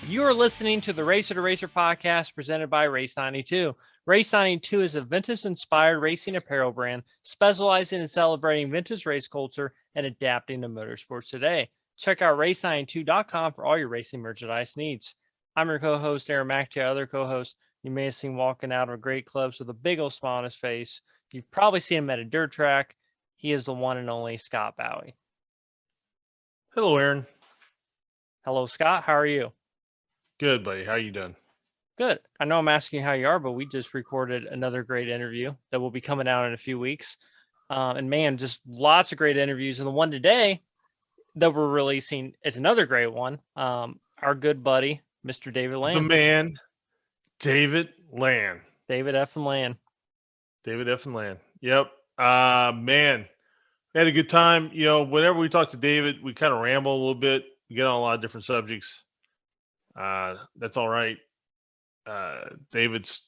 You are listening to the Racer to Racer podcast presented by Race 92. Race 92 is a vintage-inspired racing apparel brand specializing in celebrating vintage race culture and adapting to motorsports today. Check out race92.com for all your racing merchandise needs. I'm your co-host, Aaron Mack. Our other co-host, you may have seen walking out of great clubs with a big old smile on his face. You've probably seen him at a dirt track. He is the one and only Scott Bowie. Hello, Aaron. Hello, Scott. How are you? Good, buddy. How you doing? Good. I know I'm asking you how you are, but we just recorded another great interview that will be coming out in a few weeks. And man, just lots of great interviews. And the one today that we're releasing is another great one. Our good buddy, Mr. David Land. The man, David Land. David F. and Land. David F. and Land. Yep. Man, we had a good time. You know, whenever we talk to David, we kind of ramble a little bit. We get on a lot of different subjects. That's all right. David's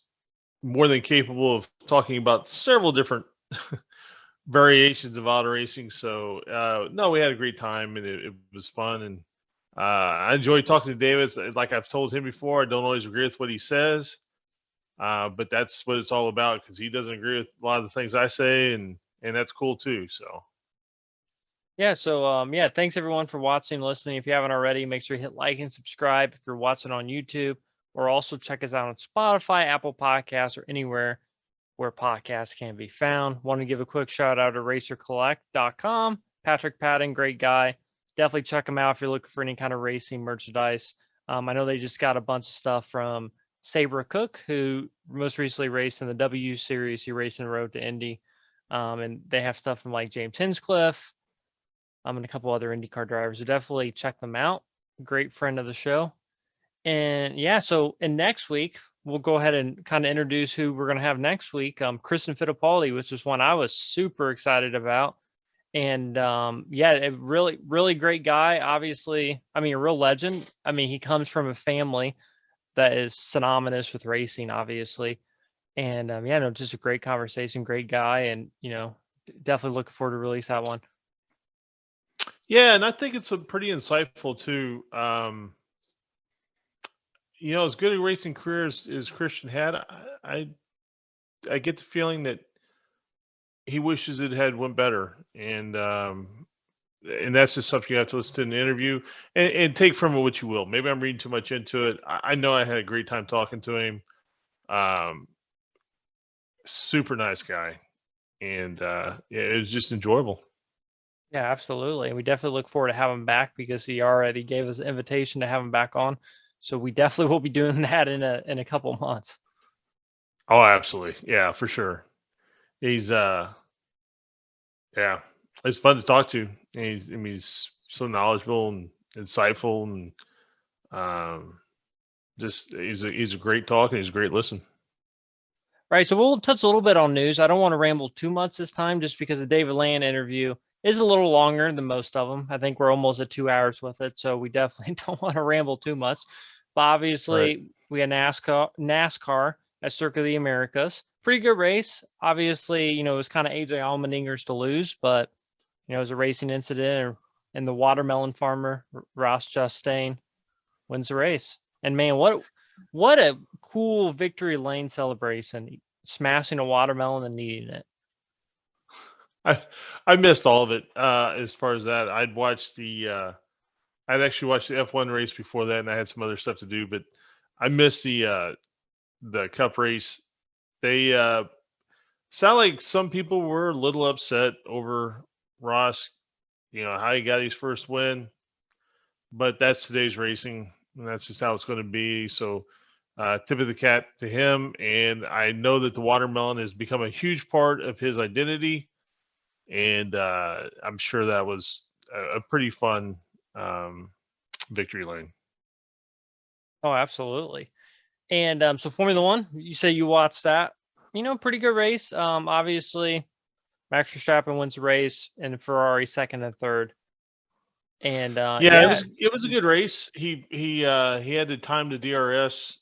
more than capable of talking about several different variations of auto racing. So, no, we had a great time and it was fun. And I enjoy talking to David. Like I've told him before, I don't always agree with what he says, but that's what it's all about because he doesn't agree with a lot of the things I say, and that's cool too. So. Yeah. So, thanks everyone for watching, listening. If you haven't already, make sure you hit like and subscribe if you're watching on YouTube, or also check us out on Spotify, Apple Podcasts, or anywhere where podcasts can be found. Want to give a quick shout out to racercollect.com. Patrick Patton, great guy. Definitely check him out if you're looking for any kind of racing merchandise. I know they just got a bunch of stuff from Sabre Cook, who most recently raced in the W Series. He raced in the road to Indy. And they have stuff from like James Hinchcliffe, and a couple other IndyCar drivers. So definitely check them out. Great friend of the show. And yeah, so in next week, we'll go ahead and kind of introduce who we're going to have next week. Kristen Fittipaldi, which is one I was super excited about. And a really, really great guy. Obviously, I mean, a real legend. I mean, he comes from a family that is synonymous with racing, obviously. And just a great conversation, great guy. And, definitely looking forward to release that one. Yeah, and I think it's a pretty insightful too. As good a racing career as Christian had, I get the feeling that he wishes it had went better, and that's just something you have to listen to in the interview and take from it what you will. Maybe I'm reading too much into it. I know I had a great time talking to him. Super nice guy, and it was just enjoyable. Yeah, absolutely. We definitely look forward to having him back because he already gave us an invitation to have him back on. So we definitely will be doing that in a couple of months. Oh, absolutely. Yeah, for sure. He's it's fun to talk to. He's so knowledgeable and insightful, and just he's a great talk and he's a great listen. Right. So we'll touch a little bit on news. I don't want to ramble too much this time just because the David Land interview is a little longer than most of them. I think we're almost at 2 hours with it. So we definitely don't want to ramble too much. But obviously, we had NASCAR at Circuit of the Americas. Pretty good race. Obviously, it was kind of AJ Allmendinger's to lose, but, it was a racing incident, and the watermelon farmer, Ross Chastain, wins the race. And man, what a cool victory lane celebration, smashing a watermelon and eating it. I missed all of it as far as that. I'd actually watched the F1 race before that, and I had some other stuff to do, but I missed the Cup race. They sound like some people were a little upset over Ross, how he got his first win, but that's today's racing, and that's just how it's going to be. So tip of the cap to him, and I know that the watermelon has become a huge part of his identity, and I'm sure that was a pretty fun victory lane. Oh, absolutely. And so Formula One, you say you watched that, pretty good race. Obviously, Max Verstappen wins the race, and Ferrari second and third. And it was a good race. He had to time the DRS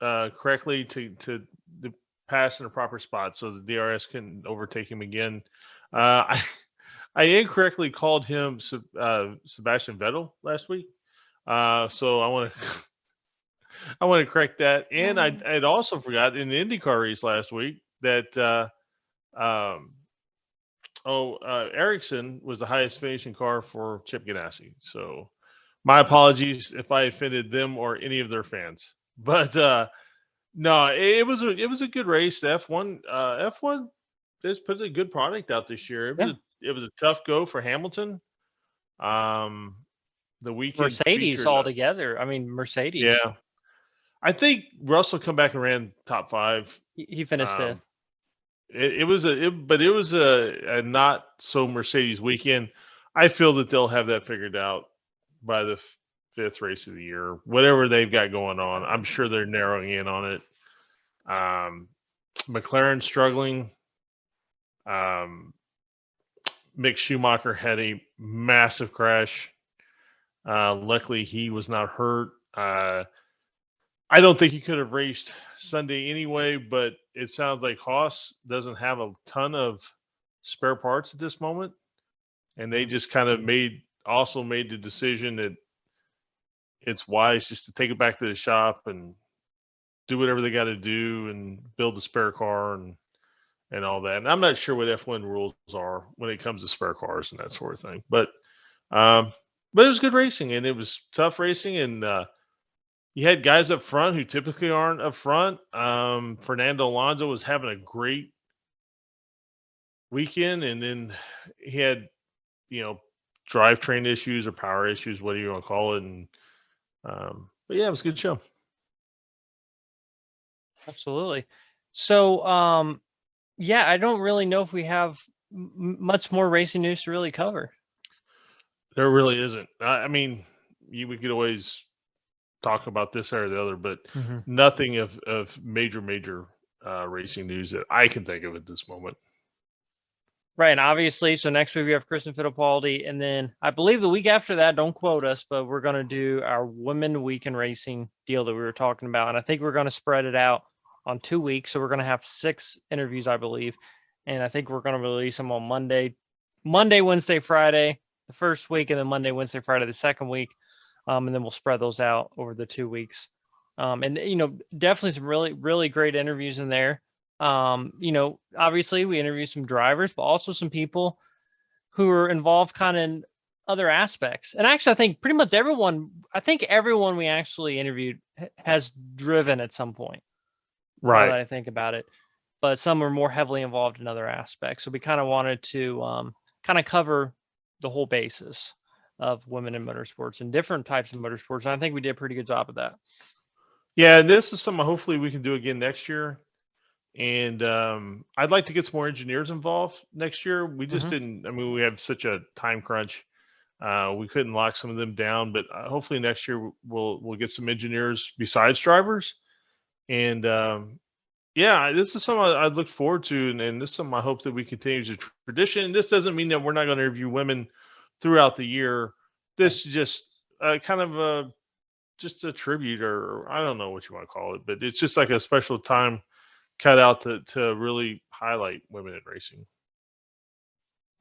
correctly to pass in a proper spot, so the DRS can overtake him again. I incorrectly called him Sebastian Vettel last week, so I want to I want to correct that. And I'd also forgot in the IndyCar race last week that um, Ericsson was the highest finishing car for Chip Ganassi. So my apologies if I offended them or any of their fans. But no, it was a good race. The F1 just put a good product out this year. Yeah. It was a tough go for Hamilton. Um, the weekend Mercedes featured, altogether. I mean, Mercedes. yeah. I think Russell come back and ran top 5. He finished fifth. Um, but it was a not so Mercedes weekend. I feel that they'll have that figured out by the 5th race of the year, whatever they've got going on. I'm sure they're narrowing in on it. McLaren struggling. Mick Schumacher had a massive crash. Luckily, he was not hurt. I don't think he could have raced Sunday anyway, but it sounds like Haas doesn't have a ton of spare parts at this moment, and they just kind of made the decision that it's wise just to take it back to the shop and do whatever they got to do and build a spare car and all that. And I'm not sure what F1 rules are when it comes to spare cars and that sort of thing, but it was good racing and it was tough racing and. You had guys up front who typically aren't up front. Fernando Alonso was having a great weekend, and then he had, drivetrain issues or power issues, whatever you want to call it. And but yeah, it was a good show. Absolutely. So, yeah, I don't really know if we have much more racing news to really cover. There really isn't. I mean, we could always talk about this or the other, but nothing of major racing news that I can think of at this moment. Right, and obviously, so next week we have Kristen Fittipaldi, and then I believe the week after that, don't quote us, but we're going to do our Women Week in Racing deal that we were talking about, and I think we're going to spread it out on 2 weeks, so we're going to have 6 interviews, I believe, and I think we're going to release them on Monday, Wednesday, Friday, the first week, and then Monday, Wednesday, Friday, the second week. And then we'll spread those out over the 2 weeks. And, definitely some really, really great interviews in there. Obviously we interview some drivers, but also some people who are involved kind of in other aspects. And actually, I think pretty much everyone we actually interviewed has driven at some point. Right. Now that I think about it, but some are more heavily involved in other aspects. So we kind of wanted to kind of cover the whole basis of women in motorsports and different types of motorsports. And I think we did a pretty good job of that. Yeah, and this is something hopefully we can do again next year. And I'd like to get some more engineers involved next year. We just didn't. I mean, we have such a time crunch. We couldn't lock some of them down, but hopefully next year we'll get some engineers besides drivers. And yeah, this is something I'd look forward to, and this is something I hope that we continue as a tradition. This doesn't mean that we're not going to interview women throughout the year. This is just kind of just a tribute, or I don't know what you want to call it, but it's just like a special time cut out to really highlight women in racing.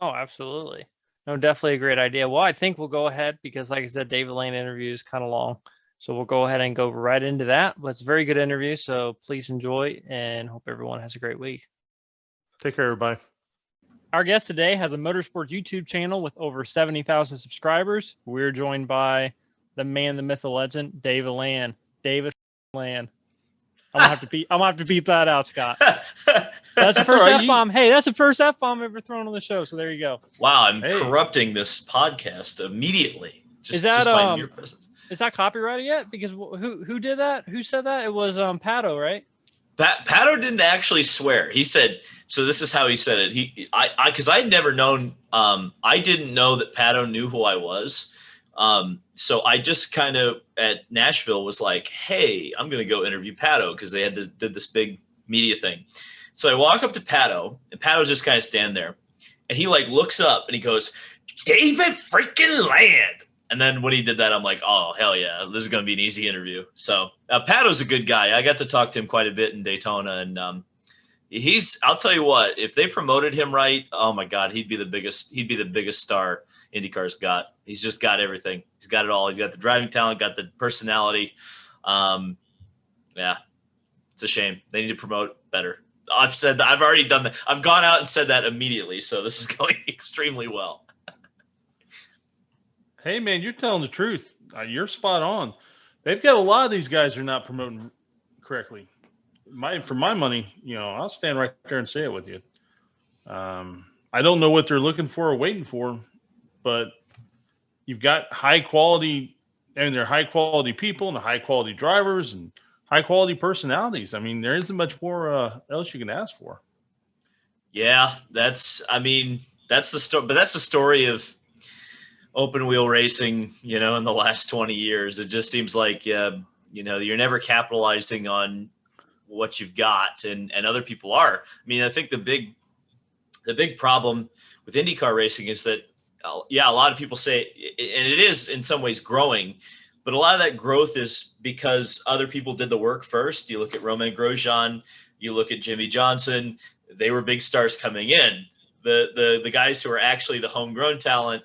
Oh, absolutely. No, definitely a great idea. Well, I think we'll go ahead because, like I said, David Lane interview is kind of long. So we'll go ahead and go right into that. But it's a very good interview. So please enjoy and hope everyone has a great week. Take care, everybody. Our guest today has a motorsports YouTube channel with over 70,000 subscribers. We're joined by the man, the myth, the legend, David Land. David Land. I'm gonna have to beep that out, Scott. That's the first F-bomb. Hey, that's the first F-bomb ever thrown on the show. So there you go. Wow, I'm corrupting this podcast immediately. Just by mere presence. Is that copyrighted yet? Because who did that? Who said that? It was Pato, right? Pato didn't actually swear. He said, so this is how he said it. Because I had never known, I didn't know that Pato knew who I was. So I just kind of at Nashville was like, hey, I'm going to go interview Pato because they did this big media thing. So I walk up to Pato and Pato's just kind of stand there and he like looks up and he goes, David freaking Land. And then when he did that, I'm like, oh, hell yeah, this is going to be an easy interview. So Pato's a good guy. I got to talk to him quite a bit in Daytona. And I'll tell you what, if they promoted him right, oh my God, he'd be the biggest star IndyCar's got. He's just got everything. He's got it all. He's got the driving talent, got the personality. Yeah, it's a shame. They need to promote better. I've said that. I've already done that. I've gone out and said that immediately. So this is going extremely well. Hey, man, you're telling the truth. You're spot on. They've got a lot of these guys are not promoting correctly. For my money, I'll stand right there and say it with you. I don't know what they're looking for or waiting for, but you've got high quality, and they're high quality people and high quality drivers and high quality personalities. I mean, there isn't much more else you can ask for. Yeah, that's the story, but that's the story of open wheel racing, in the last 20 years. It just seems like, you're never capitalizing on what you've got, and other people are. I mean, I think the big problem with IndyCar racing is that, a lot of people say, and it is in some ways growing, but a lot of that growth is because other people did the work first. You look at Romain Grosjean, you look at Jimmy Johnson, they were big stars coming in. The guys who are actually the homegrown talent,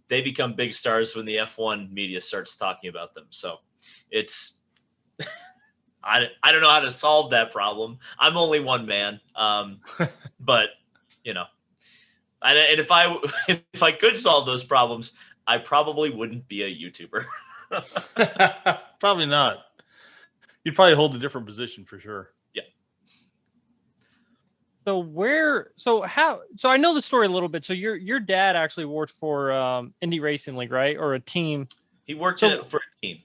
they become big stars when the F1 media starts talking about them. So it's, I don't know how to solve that problem. I'm only one man. But and if I could solve those problems, I probably wouldn't be a YouTuber. Probably not. You'd probably hold a different position for sure. Yeah. So I know the story a little bit. So your dad actually worked for Indy Racing League, right? Or a team. He worked for a team.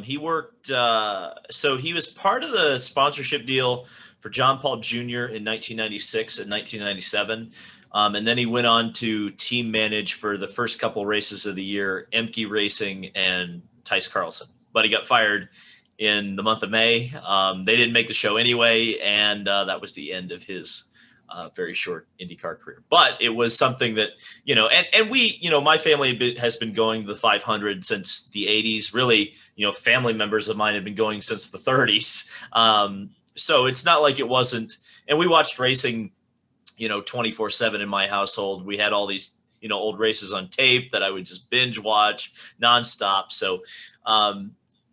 He worked, so he was part of the sponsorship deal for John Paul Jr. in 1996 and 1997. And then he went on to team manage for the first couple races of the year, Emke Racing and Tice Carlson. But he got fired in the month of May. They didn't make the show anyway, and that was the end of his very short IndyCar career. But it was something that, and we, my family has been going to the 500 since the 80s. Really, family members of mine have been going since the 30s. So it's not like it wasn't. And we watched racing, 24/7 in my household. We had all these, old races on tape that I would just binge watch nonstop. So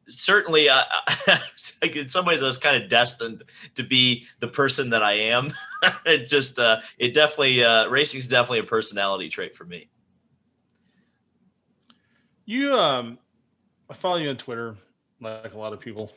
certainly, like in some ways, I was kind of destined to be the person that I am. It just, it definitely, racing is definitely a personality trait for me. I follow you on Twitter, like a lot of people.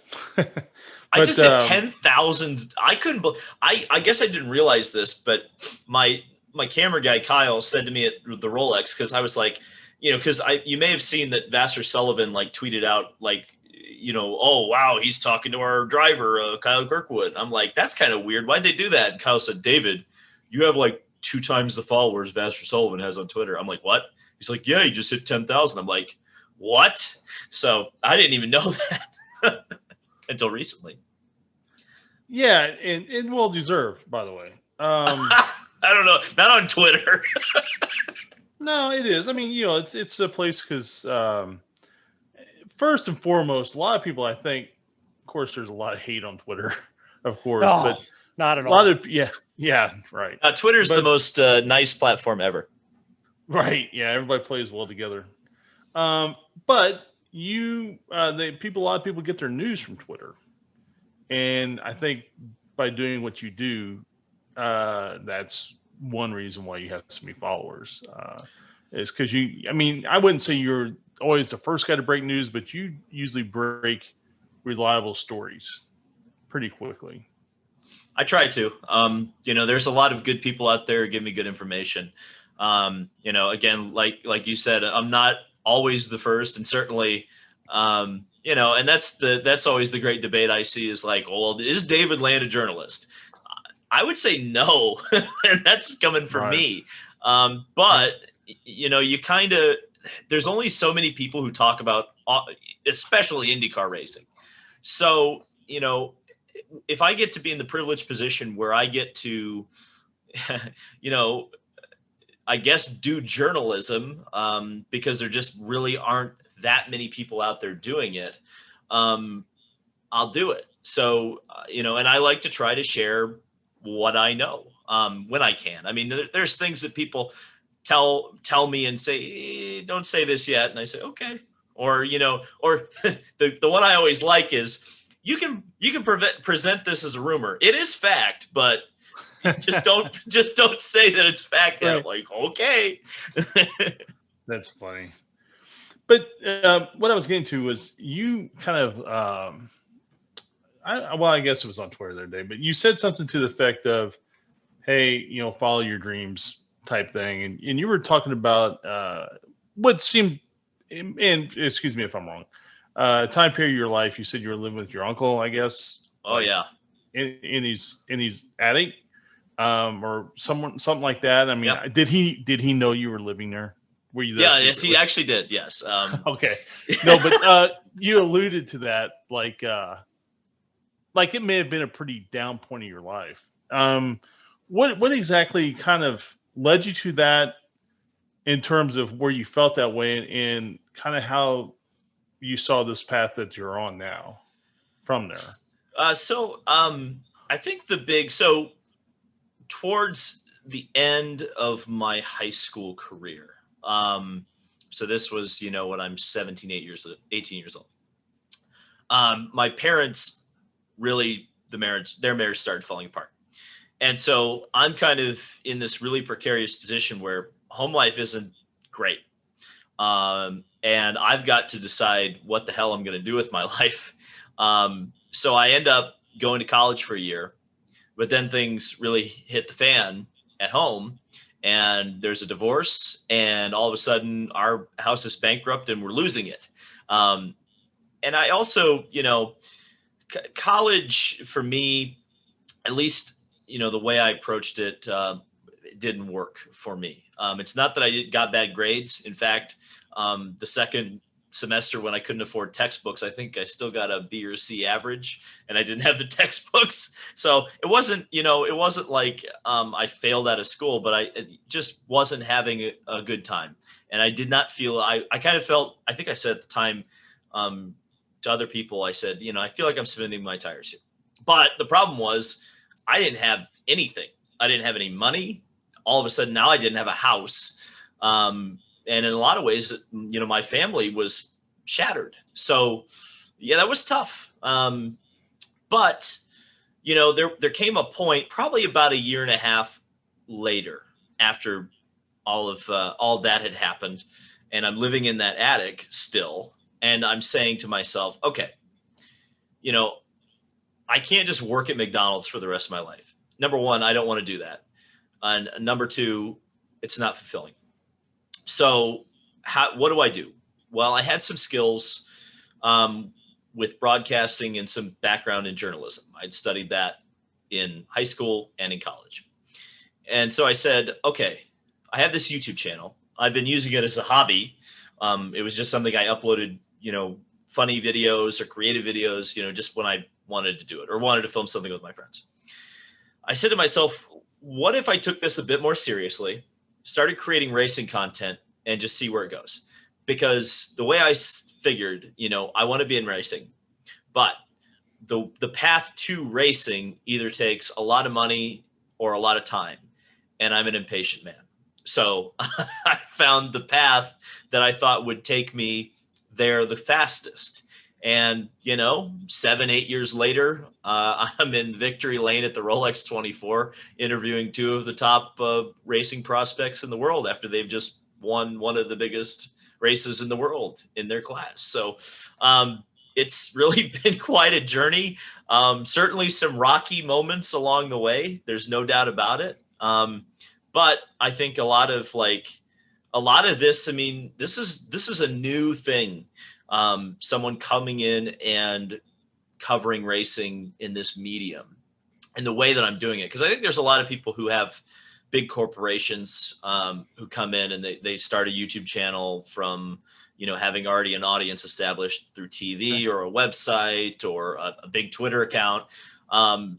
I just hit 10,000. I couldn't. I guess I didn't realize this, but my camera guy Kyle said to me at the Rolex, because I was like, because you may have seen that Vassar Sullivan tweeted out oh wow, he's talking to our driver Kyle Kirkwood. I'm like, that's kind of weird. Why'd they do that? And Kyle said, David, you have 2 times the followers Vassar Sullivan has on Twitter. I'm like, what? He's like, yeah, he just hit 10,000. I'm like, what? So I didn't even know that until recently. Yeah, and well deserved, by the way. I don't know, not on Twitter. No, it is. I mean, it's a place because first and foremost, a lot of people, I think, of course, there's a lot of hate on Twitter, of course, but not at all. A lot of yeah, right. Twitter's the most nice platform ever. Right. Yeah, everybody plays well together. But a lot of people get their news from Twitter. And I think by doing what you do, that's one reason why you have so many followers. Is because I wouldn't say you're always the first guy to break news, but you usually break reliable stories pretty quickly. I try to. There's a lot of good people out there who give me good information. Again, like you said, I'm not always the first, and certainly, and that's always the great debate I see is well, is David Land a journalist? I would say no, and that's coming from me. But you kind of, there's only so many people who talk about, especially IndyCar racing. So, if I get to be in the privileged position where I get to, I guess do journalism, because there just really aren't that many people out there doing it, I'll do it. So, and I like to try to share what I know when I can. I mean, there's things that people tell me and say, don't say this yet. And I say, okay. Or, or the one I always like is, you can present this as a rumor. It is fact, but just don't say that it's fact. Right. Like, okay. That's funny. But what I was getting to was you kind of, I guess it was on Twitter the other day, but you said something to the effect of, hey, follow your dreams type thing. And you were talking about what seemed, and excuse me if I'm wrong, time period of your life, you said you were living with your uncle, I guess. Oh, yeah. In his attic, or something like that. I mean, yep. did he know you were living there? Were you there? Yeah, yes, he actually did. Yes. Okay. No, but you alluded to that, like it may have been a pretty down point of your life. What exactly kind of led you to that in terms of where you felt that way, and kind of how you saw this path that you're on now from there? So I think towards the end of my high school career, so this was, when I'm 18 years old. My parents really, their marriage started falling apart. And so I'm kind of in this really precarious position where home life isn't great. And I've got to decide what the hell I'm going to do with my life. So I end up going to college for a year, but then things really hit the fan at home, and there's a divorce, and all of a sudden our house is bankrupt and we're losing it. And I also, college for me, at least, the way I approached it, didn't work for me. It's not that I got bad grades. In fact, the second semester when I couldn't afford textbooks, I think I still got a B or C average, and I didn't have the textbooks. So it wasn't like I failed out of school, but I just wasn't having a good time. And I did not feel, I kind of felt, I think I said at the time to other people, I said, I feel like I'm spinning my tires here. But the problem was I didn't have anything. I didn't have any money. All of a sudden now I didn't have a house. And in a lot of ways, my family was shattered. So yeah, that was tough. But there came a point probably about a year and a half later, after all that had happened, and I'm living in that attic still. And I'm saying to myself, okay, I can't just work at McDonald's for the rest of my life. Number one, I don't want to do that. And number two, it's not fulfilling. So what do I do? Well, I had some skills with broadcasting and some background in journalism. I'd studied that in high school and in college. And so I said, okay, I have this YouTube channel. I've been using it as a hobby. It was just something I uploaded, funny videos or creative videos, just when I wanted to do it or wanted to film something with my friends. I said to myself, what if I took this a bit more seriously, started creating racing content, and just see where it goes? Because the way I figured, I want to be in racing, but the path to racing either takes a lot of money or a lot of time, and I'm an impatient man. So I found the path that I thought would take me there the fastest. And, 7-8 years later, I'm in victory lane at the Rolex 24, interviewing two of the top racing prospects in the world after they've just won one of the biggest races in the world in their class. So it's really been quite a journey. Certainly some rocky moments along the way. There's no doubt about it. But I think a lot of this, I mean, this is a new thing. Someone coming in and covering racing in this medium and the way that I'm doing it. Because I think there's a lot of people who have big corporations who come in and they start a YouTube channel from, having already an audience established through TV or a website or a big Twitter account. I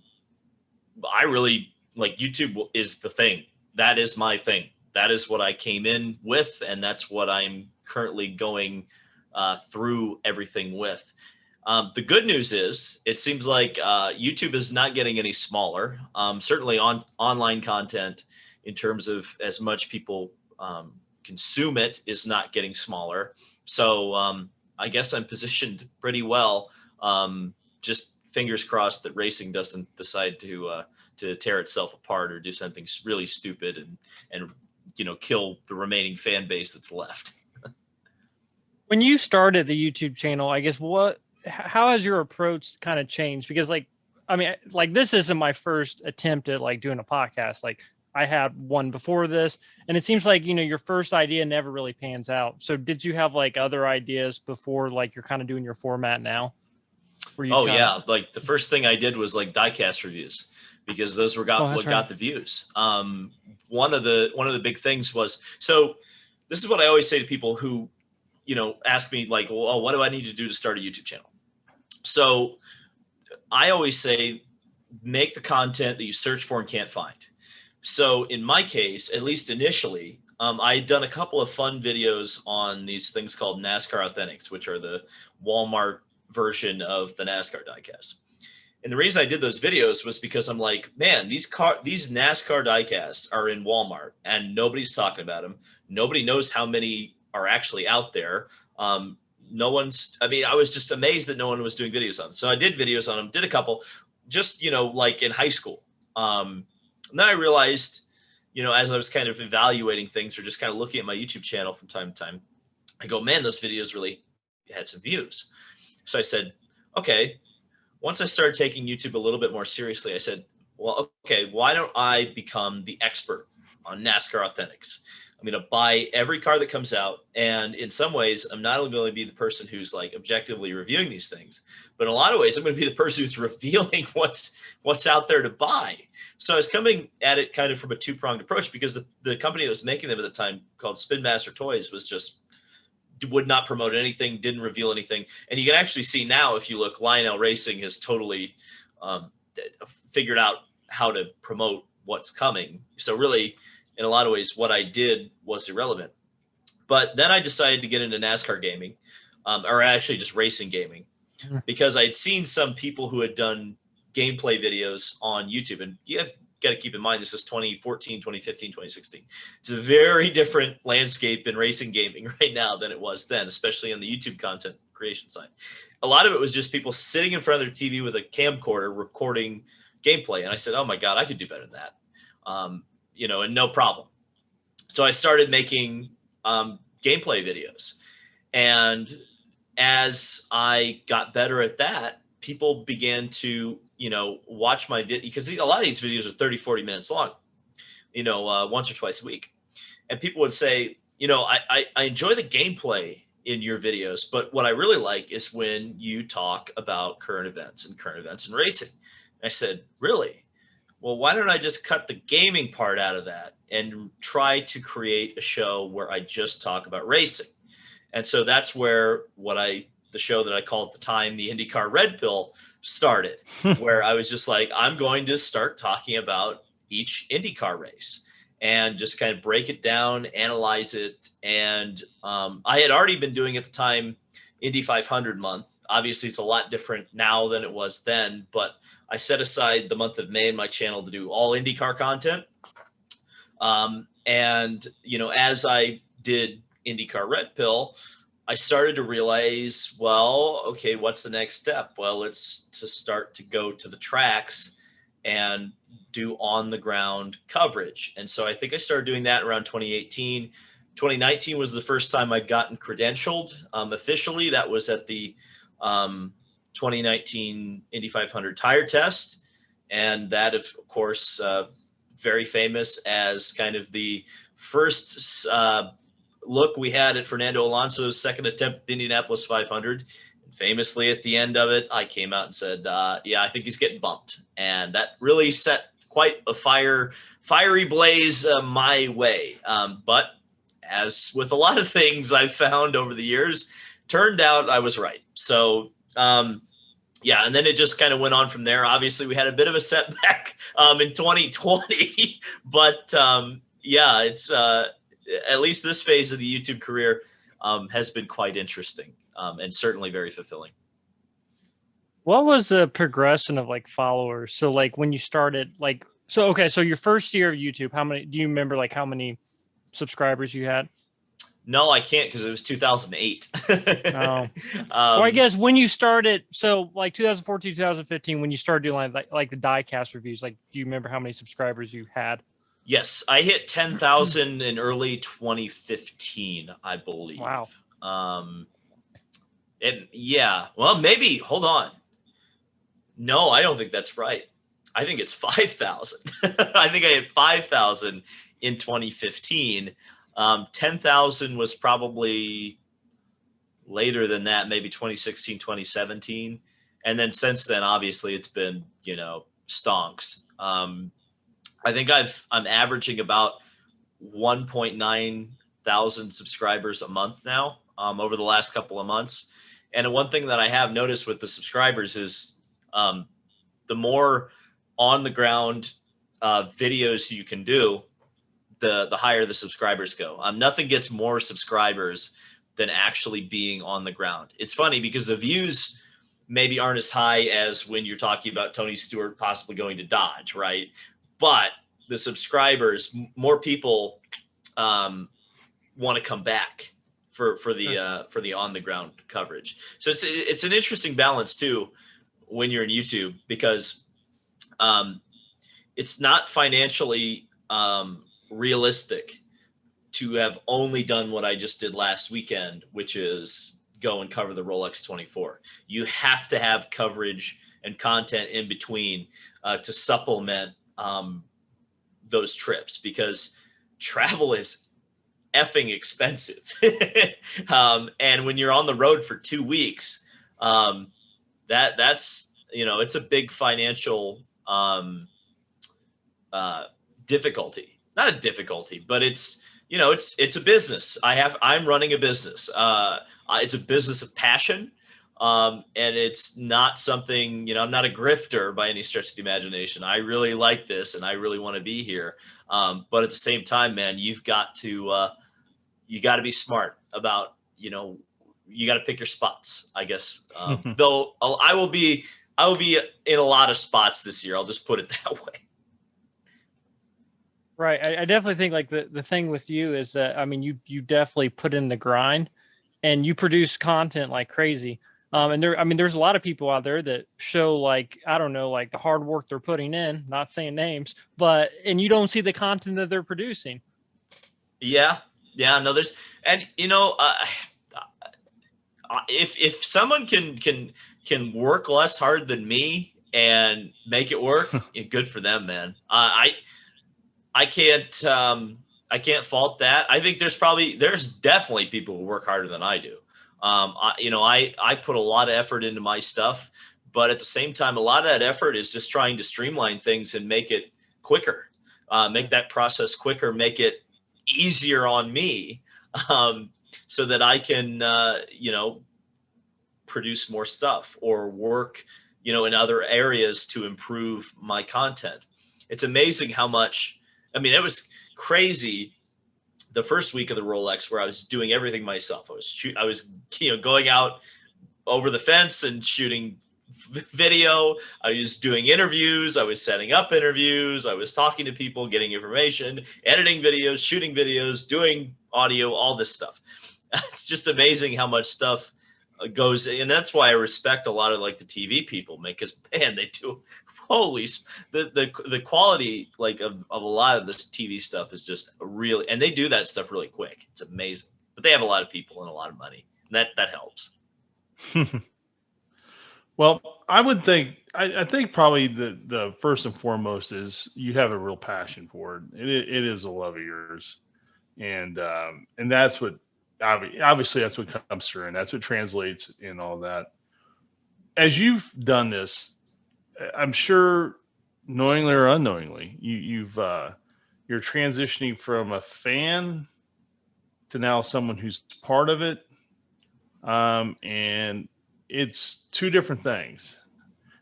really YouTube is the thing. That is my thing. That is what I came in with. And that's what I'm currently going through everything with. The good news is it seems like YouTube is not getting any smaller. Certainly online content in terms of as much people consume it is not getting smaller. So I guess I'm positioned pretty well just fingers crossed that racing doesn't decide to tear itself apart or do something really stupid and kill the remaining fan base that's left. When you started the YouTube channel, I guess how has your approach kind of changed? Because this isn't my first attempt at like doing a podcast. Like I had one before this, and it seems like, your first idea never really pans out. So did you have like other ideas before, like you're kind of doing your format now? Like the first thing I did was like diecast reviews, because those were got the views. One of the big things was, so this is what I always say to people who, ask me like, well, what do I need to do to start a YouTube channel? So I always say, make the content that you search for and can't find. So in my case, at least initially, I had done a couple of fun videos on these things called NASCAR Authentics, which are the Walmart version of the NASCAR diecast. And the reason I did those videos was because I'm like, man, these NASCAR diecasts are in Walmart and nobody's talking about them. Nobody knows how many are actually out there. I was just amazed that no one was doing videos on them. So I did videos on them, did a couple, just, like in high school. And then I realized, as I was kind of evaluating things or just kind of looking at my YouTube channel from time to time, I go, man, those videos really had some views. So I said, okay, once I started taking YouTube a little bit more seriously, I said, well, okay, why don't I become the expert on NASCAR Authentics? I'm going to buy every car that comes out. And in some ways, I'm not only going to be the person who's like objectively reviewing these things, but in a lot of ways, I'm going to be the person who's revealing what's out there to buy. So I was coming at it kind of from a two-pronged approach, because the company that was making them at the time, called Spin Master Toys, would not promote anything, didn't reveal anything. And you can actually see now, if you look, Lionel Racing has totally figured out how to promote what's coming. So really, in a lot of ways, what I did was irrelevant. But then I decided to get into NASCAR gaming, or actually just racing gaming, because I'd seen some people who had done gameplay videos on YouTube. And you have got to keep in mind, this is 2014, 2015, 2016. It's a very different landscape in racing gaming right now than it was then, especially on the YouTube content creation side. A lot of it was just people sitting in front of their TV with a camcorder recording gameplay. And I said, oh my God, I could do better than that. And no problem. So I started making gameplay videos. And as I got better at that, people began to, watch my video, because a lot of these videos are 30, 40 minutes long, once or twice a week. And people would say, I enjoy the gameplay in your videos, but what I really like is when you talk about current events in racing. And I said, really? Well, why don't I just cut the gaming part out of that and try to create a show where I just talk about racing? And so that's where the show that I called at the time, the IndyCar Red Pill, started, where I was just like, I'm going to start talking about each IndyCar race and just kind of break it down, analyze it. And I had already been doing at the time Indy 500 month. Obviously, it's a lot different now than it was then, but I set aside the month of May in my channel to do all IndyCar content. As I did IndyCar Red Pill, I started to realize, well, okay, what's the next step? Well, it's to start to go to the tracks and do on the ground coverage. And so I think I started doing that around 2018. 2019 was the first time I'd gotten credentialed officially. That was at the 2019 Indy 500 tire test. And that, of course, very famous as kind of the first look we had at Fernando Alonso's second attempt at the Indianapolis 500. And famously, at the end of it, I came out and said, yeah, I think he's getting bumped. And that really set quite a fiery blaze my way. But as with a lot of things I've found over the years, turned out I was right. So, and then it just kind of went on from there. Obviously, we had a bit of a setback in 2020, but it's at least this phase of the YouTube career has been quite interesting and certainly very fulfilling. What was the progression of like followers? So like when you started, so your first year of YouTube, how many, do you remember like how many subscribers you had? No, I can't because it was 2008. Oh. Well, I guess when you started, so like 2014, 2015, when you started doing like the diecast reviews, like, do you remember how many subscribers you had? Yes, I hit 10,000 in early 2015, I believe. Wow. Yeah. Well, maybe. Hold on. No, I don't think that's right. I think it's 5,000. I think I hit 5,000 in 2015. 10,000 was probably later than that, maybe 2016, 2017. And then since then, obviously, it's been, stonks. I think I'm averaging about 1.9 thousand subscribers a month now, over the last couple of months. And one thing that I have noticed with the subscribers is the more on the ground videos you can do, the higher the subscribers go. Nothing gets more subscribers than actually being on the ground. It's funny because the views maybe aren't as high as when you're talking about Tony Stewart possibly going to Dodge, right? But the subscribers, more people want to come back for the on the ground coverage. So it's an interesting balance too when you're in YouTube, because it's not financially realistic to have only done what I just did last weekend, which is go and cover the Rolex 24. You have to have coverage and content in between to supplement those trips, because travel is effing expensive. And when you're on the road for 2 weeks, that's it's a big financial difficulty. Not a difficulty, but it's a business. I'm running a business. It's a business of passion. And it's not something, I'm not a grifter by any stretch of the imagination. I really like this and I really want to be here. But at the same time, man, you got to be smart about, you got to pick your spots, I guess. Though I will be in a lot of spots this year. I'll just put it that way. Right. I definitely think like the thing with you is that, I mean, you definitely put in the grind and you produce content like crazy. And there's a lot of people out there that show like, I don't know, like the hard work they're putting in, not saying names, and you don't see the content that they're producing. Yeah. No, if someone can work less hard than me and make it work, good for them, man. I can't fault that. I think there's definitely people who work harder than I do. I put a lot of effort into my stuff, but at the same time, a lot of that effort is just trying to streamline things and make it quicker, make that process quicker, make it easier on me, so that I can, produce more stuff or work, in other areas to improve my content. It's amazing how much, it was crazy the first week of the Rolex where I was doing everything myself. I was going out over the fence and shooting video. I was doing interviews. I was setting up interviews. I was talking to people, getting information, editing videos, shooting videos, doing audio, all this stuff. It's just amazing how much stuff goes, and that's why I respect a lot of like the TV people, because man, they do. Holy, the quality like of a lot of this TV stuff is just really, and they do that stuff really quick. It's amazing, but they have a lot of people and a lot of money, and that helps. Well, I would think, I think probably the first and foremost is you have a real passion for it. It is a love of yours, and that's what obviously that's what comes through, and that's what translates in all that. As you've done this, I'm sure, knowingly or unknowingly, you're transitioning from a fan to now someone who's part of it, and it's two different things.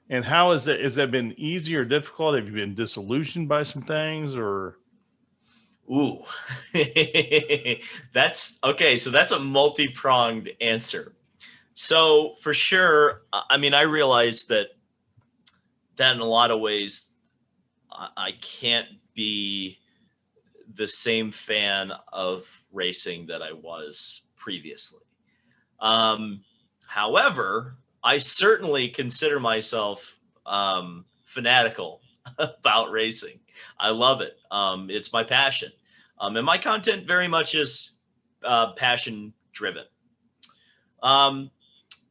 And how has that been easy or difficult? Have you been disillusioned by some things, or? Ooh, that's okay. So that's a multi-pronged answer. So for sure, I realized that in a lot of ways, I can't be the same fan of racing that I was previously. However, I certainly consider myself fanatical about racing. I love it. It's my passion. And my content very much is passion driven.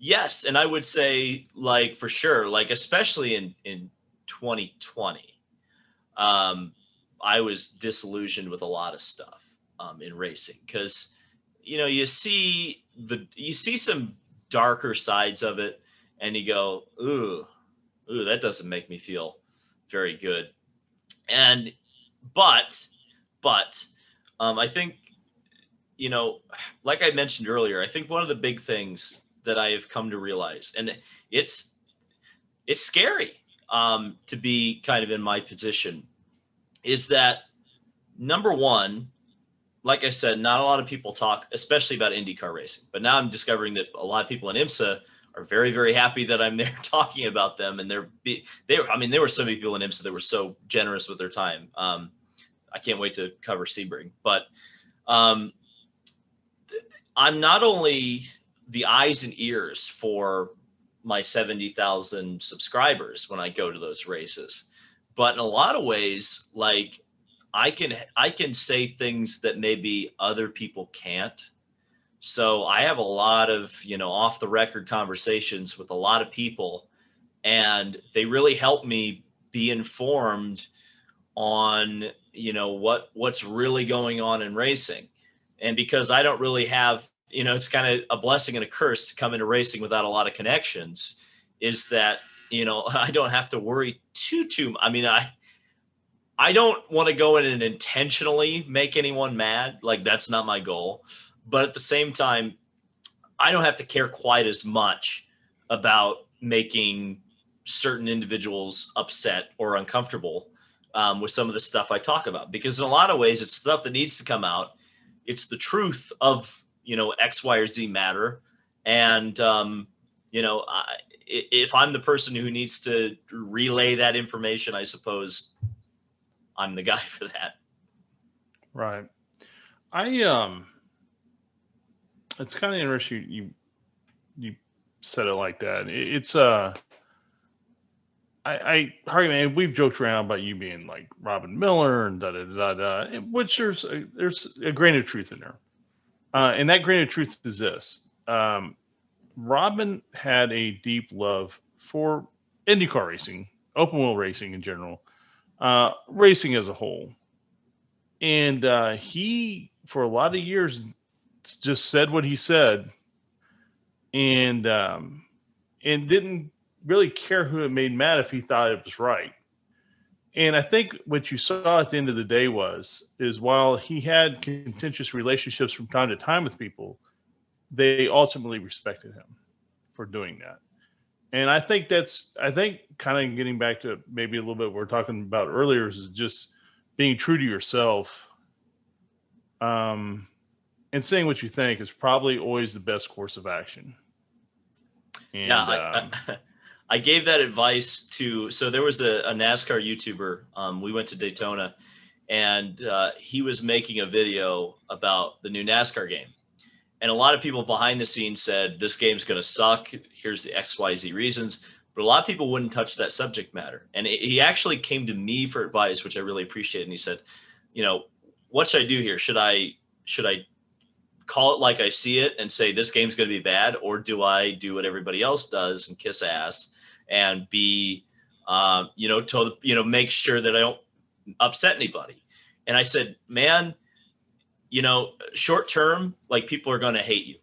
Yes, and I would say, like, for sure, like, especially in 2020, I was disillusioned with a lot of stuff in racing, because you see some darker sides of it, and you go, ooh, that doesn't make me feel very good. And but I think, like I mentioned earlier, I think one of the big things that I have come to realize, and it's scary to be kind of in my position, is that, number one, like I said, not a lot of people talk, especially about IndyCar racing. But now I'm discovering that a lot of people in IMSA are very, very happy that I'm there talking about them. And there were so many people in IMSA that were so generous with their time. I can't wait to cover Sebring. But I'm not only the eyes and ears for my 70,000 subscribers when I go to those races, but in a lot of ways, like, I can say things that maybe other people can't. So I have a lot of, off the record conversations with a lot of people, and they really help me be informed on, what's really going on in racing. And because I don't really have, it's kind of a blessing and a curse to come into racing without a lot of connections, is that, I don't have to worry too. I mean, I don't want to go in and intentionally make anyone mad. Like, that's not my goal. But at the same time, I don't have to care quite as much about making certain individuals upset or uncomfortable with some of the stuff I talk about. Because in a lot of ways, it's stuff that needs to come out. It's the truth of, X, Y, or Z matter. And, if I'm the person who needs to relay that information, I suppose I'm the guy for that. Right. It's kind of interesting you said it like that. Harry, man, we've joked around about you being like Robin Miller and da da da da, which there's a grain of truth in there. And that grain of truth is this: Robin had a deep love for IndyCar racing, open wheel racing in general, racing as a whole. And he, for a lot of years, just said what he said, and didn't really care who it made mad if he thought it was right. And I think what you saw at the end of the day is while he had contentious relationships from time to time with people, they ultimately respected him for doing that. And I think kind of getting back to maybe a little bit what we're talking about earlier, is just being true to yourself, and saying what you think is probably always the best course of action. And, yeah, I gave that advice to, so there was a NASCAR YouTuber. We went to Daytona, and he was making a video about the new NASCAR game. And a lot of people behind the scenes said, this game's going to suck. Here's the XYZ reasons. But a lot of people wouldn't touch that subject matter. And he actually came to me for advice, which I really appreciate. And he said, what should I do here? Should I call it like I see it and say this game's going to be bad? Or do I do what everybody else does and kiss ass and be, make sure that I don't upset anybody? And I said, man, short term, like, people are going to hate you.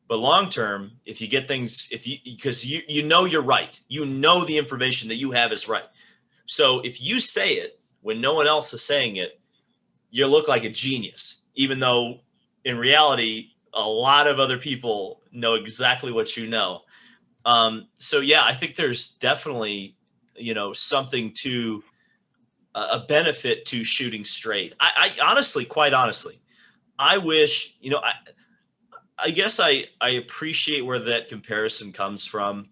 But long term, if you get things, because you're right, the information that you have is right. So if you say it when no one else is saying it, you look like a genius, even though in reality, a lot of other people know exactly what you know. So yeah, I think there's definitely, something to a benefit to shooting straight. I honestly, quite honestly, I wish, I guess I appreciate where that comparison comes from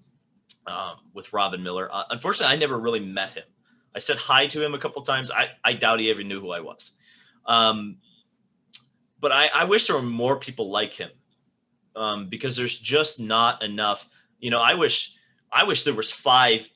with Robin Miller. Unfortunately, I never really met him. I said hi to him a couple times. I doubt he ever knew who I was. But I wish there were more people like him, because there's just not enough. I wish there was 5,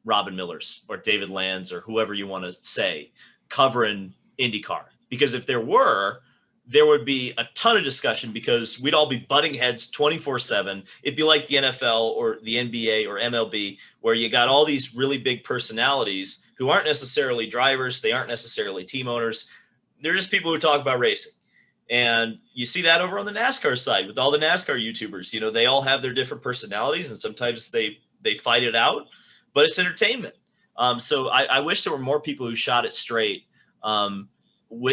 Robin Millers or David Lands or whoever you want to say covering IndyCar. Because if there were, there would be a ton of discussion because we'd all be butting heads 24/7. It'd be like the NFL or the NBA or MLB, where you got all these really big personalities who aren't necessarily drivers. They aren't necessarily team owners. They're just people who talk about racing. And you see that over on the NASCAR side with all the NASCAR YouTubers. They all have their different personalities, and sometimes they fight it out, but it's entertainment. So I wish there were more people who shot it straight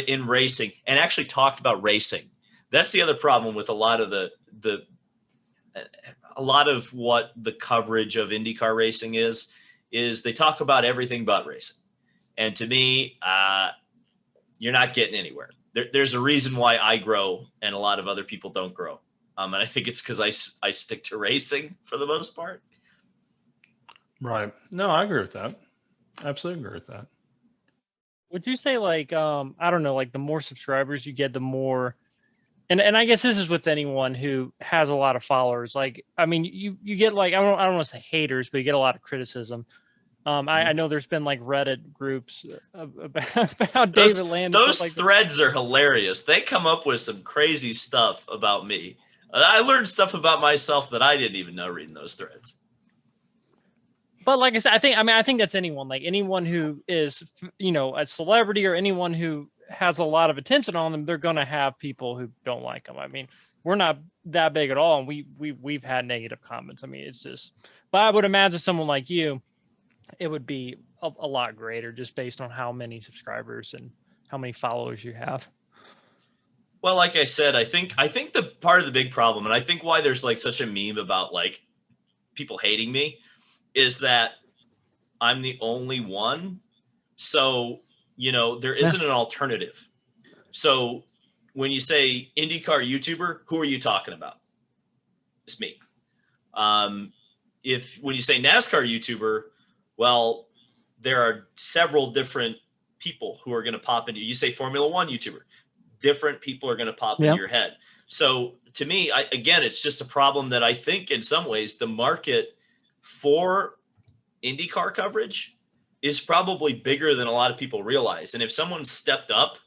in racing and actually talked about racing. That's the other problem with a lot of a lot of what the coverage of IndyCar racing is they talk about everything but racing. And to me, you're not getting anywhere. There's a reason why I grow and a lot of other people don't grow. And I think it's because I stick to racing for the most part. Right. No, I agree with that. Absolutely agree with that. Would you say like I don't know, like the more subscribers you get, the more, and I guess this is with anyone who has a lot of followers. Like, I mean, you get like I don't want to say haters, but you get a lot of criticism. I know there's been like Reddit groups about David Land. Those like threads are hilarious. They come up with some crazy stuff about me. I learned stuff about myself that I didn't even know reading those threads. But like I said, I think that's anyone, like anyone who is, a celebrity or anyone who has a lot of attention on them, they're going to have people who don't like them. I mean, we're not that big at all. And we've had negative comments. I mean, it's just, but I would imagine someone like you, it would be a lot greater just based on how many subscribers and how many followers you have. Well, like I said, I think the part of the big problem, and I think why there's like such a meme about like people hating me, is that I'm the only one. So, there isn't an alternative. So when you say IndyCar YouTuber, who are you talking about? It's me. When you say NASCAR YouTuber, well, there are several different people who are going to pop into, you say Formula One YouTuber, different people are going to pop into your head. So to me, again, it's just a problem that I think in some ways the market for IndyCar coverage is probably bigger than a lot of people realize. And if someone stepped up,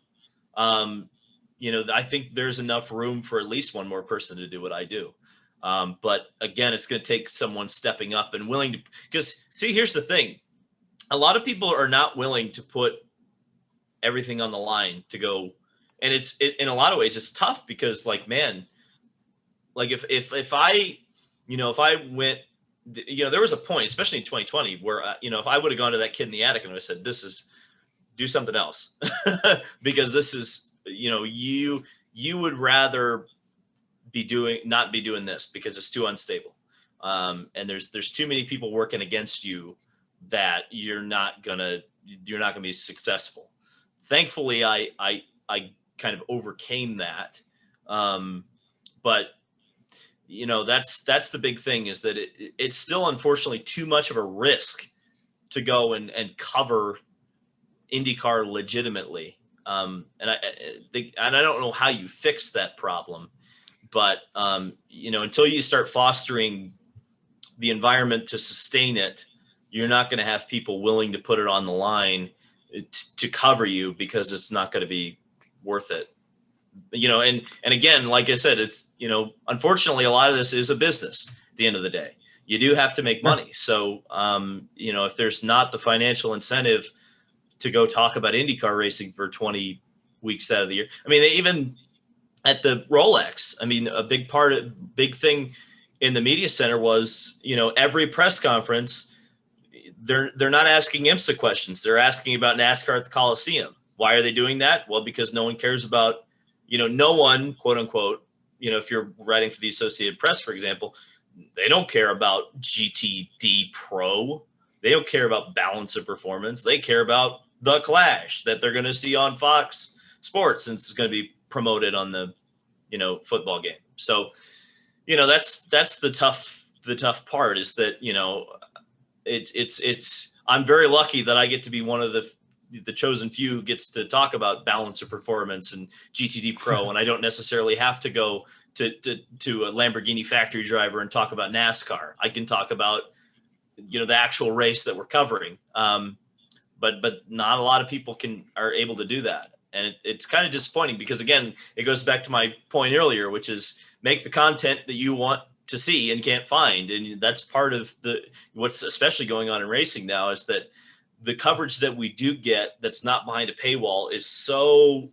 I think there's enough room for at least one more person to do what I do. But again, it's going to take someone stepping up and willing to, because see, here's the thing. A lot of people are not willing to put everything on the line to go. And in a lot of ways, it's tough because like, man, like if I went, there was a point, especially in 2020 where, if I would have gone to that kid in the attic and I said, do something else because this is, you would rather not be doing this because it's too unstable. And there's too many people working against you that you're not gonna be successful. Thankfully, I kind of overcame that. But that's the big thing is that it's still unfortunately too much of a risk to go and cover IndyCar legitimately. And I don't know how you fix that problem, but until you start fostering the environment to sustain it, you're not going to have people willing to put it on the line to cover you because it's not going to be worth it. And again, like I said, it's, unfortunately, a lot of this is a business at the end of the day. You do have to make money. So, if there's not the financial incentive to go talk about IndyCar racing for 20 weeks out of the year. I mean, even at the Rolex, I mean, a big thing in the media center was, every press conference, they're not asking IMSA questions. They're asking about NASCAR at the Coliseum. Why are they doing that? Well, because no one cares about, no one, quote unquote, if you're writing for the Associated Press, for example, they don't care about GTD Pro. They don't care about balance of performance. They care about the clash that they're going to see on Fox Sports since it's going to be promoted on the, football game. So, that's the tough part is that, it's I'm very lucky that I get to be one of the the chosen few who gets to talk about balance of performance and GTD Pro, and I don't necessarily have to go to a Lamborghini factory driver and talk about NASCAR. I can talk about, you know, the actual race that we're covering. But not a lot of people are able to do that. And it's kind of disappointing because, again, it goes back to my point earlier, which is make the content that you want to see and can't find. And that's part of what's especially going on in racing now, is that the coverage that we do get that's not behind a paywall is so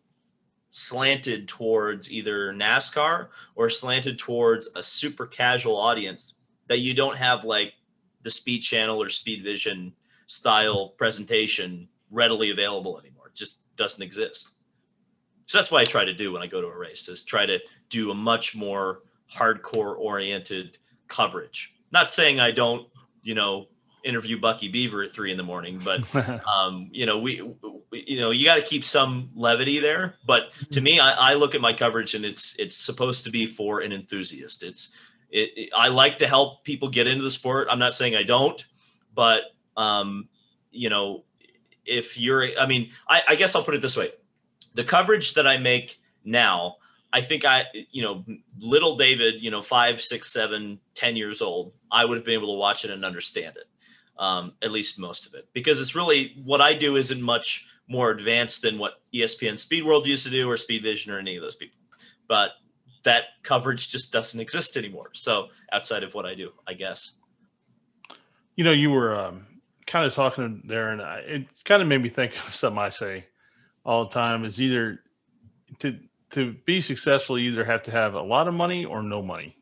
slanted towards either NASCAR or slanted towards a super casual audience that you don't have like the Speed Channel or Speed Vision style presentation readily available anymore. It just doesn't exist. So that's what I try to do when I go to a race, is try to do a much more hardcore oriented coverage. Not saying I don't, you know, interview Bucky Beaver at 3 a.m, but you know, you got to keep some levity there. But to me, I look at my coverage and it's supposed to be for an enthusiast. I like to help people get into the sport. I'm not saying I don't, but you know, if you're, I mean, I guess I'll put it this way. The coverage that I make now, I think you know, little David, you know, 5, 6, 7, 10 years old, I would have been able to watch it and understand it. At least most of it, because it's really, what I do isn't much more advanced than what ESPN Speed World used to do, or Speed Vision, or any of those people. But that coverage just doesn't exist anymore. So outside of what I do, I guess. You know, you were kind of talking there, and it kind of made me think of something I say all the time, is either to be successful, you either have to have a lot of money or no money.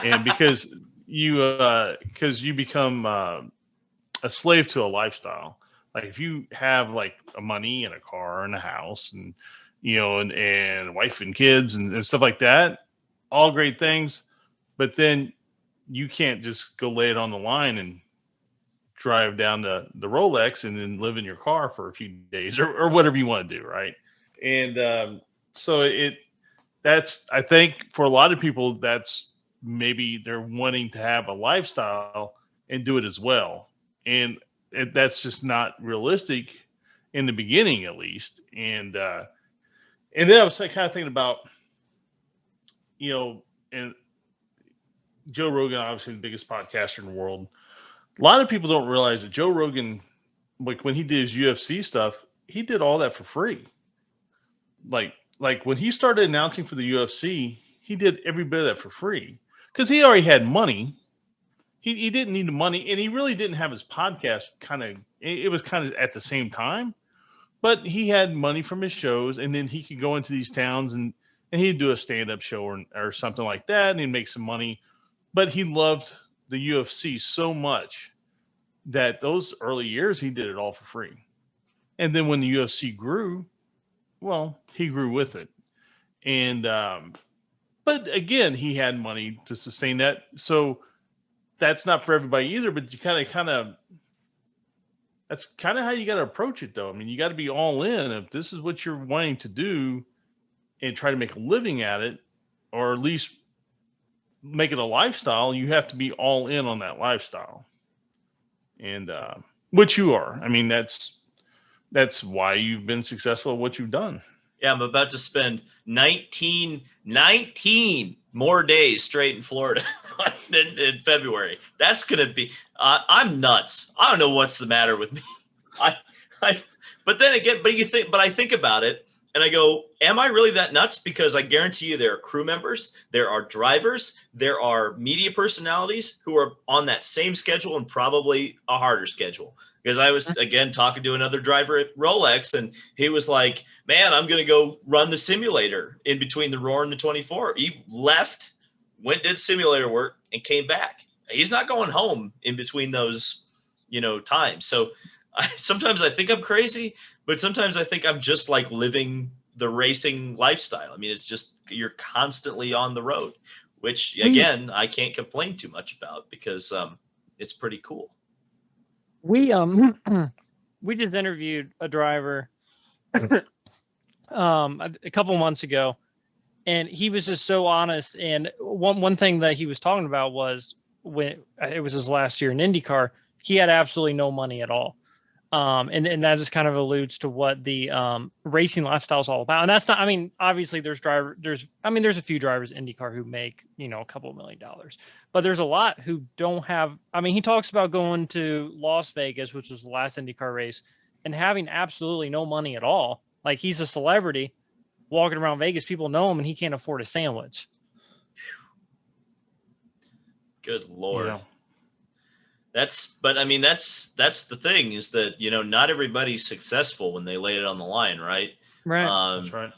And because you become a slave to a lifestyle. Like if you have like a money and a car and a house and, you know, and wife and kids and stuff like that, all great things, but then you can't just go lay it on the line and drive down the Rolex and then live in your car for a few days or whatever you want to do. Right. And so that's, I think for a lot of people, that's, maybe they're wanting to have a lifestyle and do it as well. And that's just not realistic in the beginning, at least. And then I was kind of thinking about, you know, and Joe Rogan, obviously the biggest podcaster in the world. A lot of people don't realize that Joe Rogan, like when he did his UFC stuff, he did all that for free. Like when he started announcing for the UFC, he did every bit of that for free. Because he already had money. He didn't need the money, and he really didn't have his podcast it was kind of at the same time, but he had money from his shows, and then he could go into these towns and he'd do a stand-up show or something like that, and he'd make some money. But he loved the UFC so much that those early years, he did it all for free. And then when the UFC grew, well, he grew with it. And, but again, he had money to sustain that. So that's not for everybody either, but you that's kind of how you got to approach it though. I mean, you got to be all in. If this is what you're wanting to do and try to make a living at it, or at least make it a lifestyle, you have to be all in on that lifestyle. And, which you are. I mean, that's why you've been successful at what you've done. Yeah, I'm about to spend 19 more days straight in Florida in February. That's going to be, I'm nuts. I don't know what's the matter with me. But then again, but I think about it and I go, am I really that nuts? Because I guarantee you there are crew members, there are drivers, there are media personalities who are on that same schedule and probably a harder schedule. Because I was, again, talking to another driver at Rolex, and he was like, man, I'm going to go run the simulator in between the Roar and the 24. He left, went, did simulator work, and came back. He's not going home in between those, times. So sometimes I think I'm crazy, but sometimes I think I'm just like living the racing lifestyle. I mean, it's just, you're constantly on the road, which, again, I can't complain too much about because it's pretty cool. We just interviewed a driver a couple months ago, and he was just so honest. And one thing that he was talking about was when it was his last year in IndyCar, he had absolutely no money at all. And that just kind of alludes to what the racing lifestyle is all about. And that's not, I mean, obviously there's a few drivers in IndyCar who make, a couple $1 million, but there's a lot who don't have, I mean, he talks about going to Las Vegas, which was the last IndyCar race, and having absolutely no money at all. Like, he's a celebrity walking around Vegas. People know him and he can't afford a sandwich. Good Lord. Yeah. That's the thing, is that, not everybody's successful when they lay it on the line. Right. Right. That's right.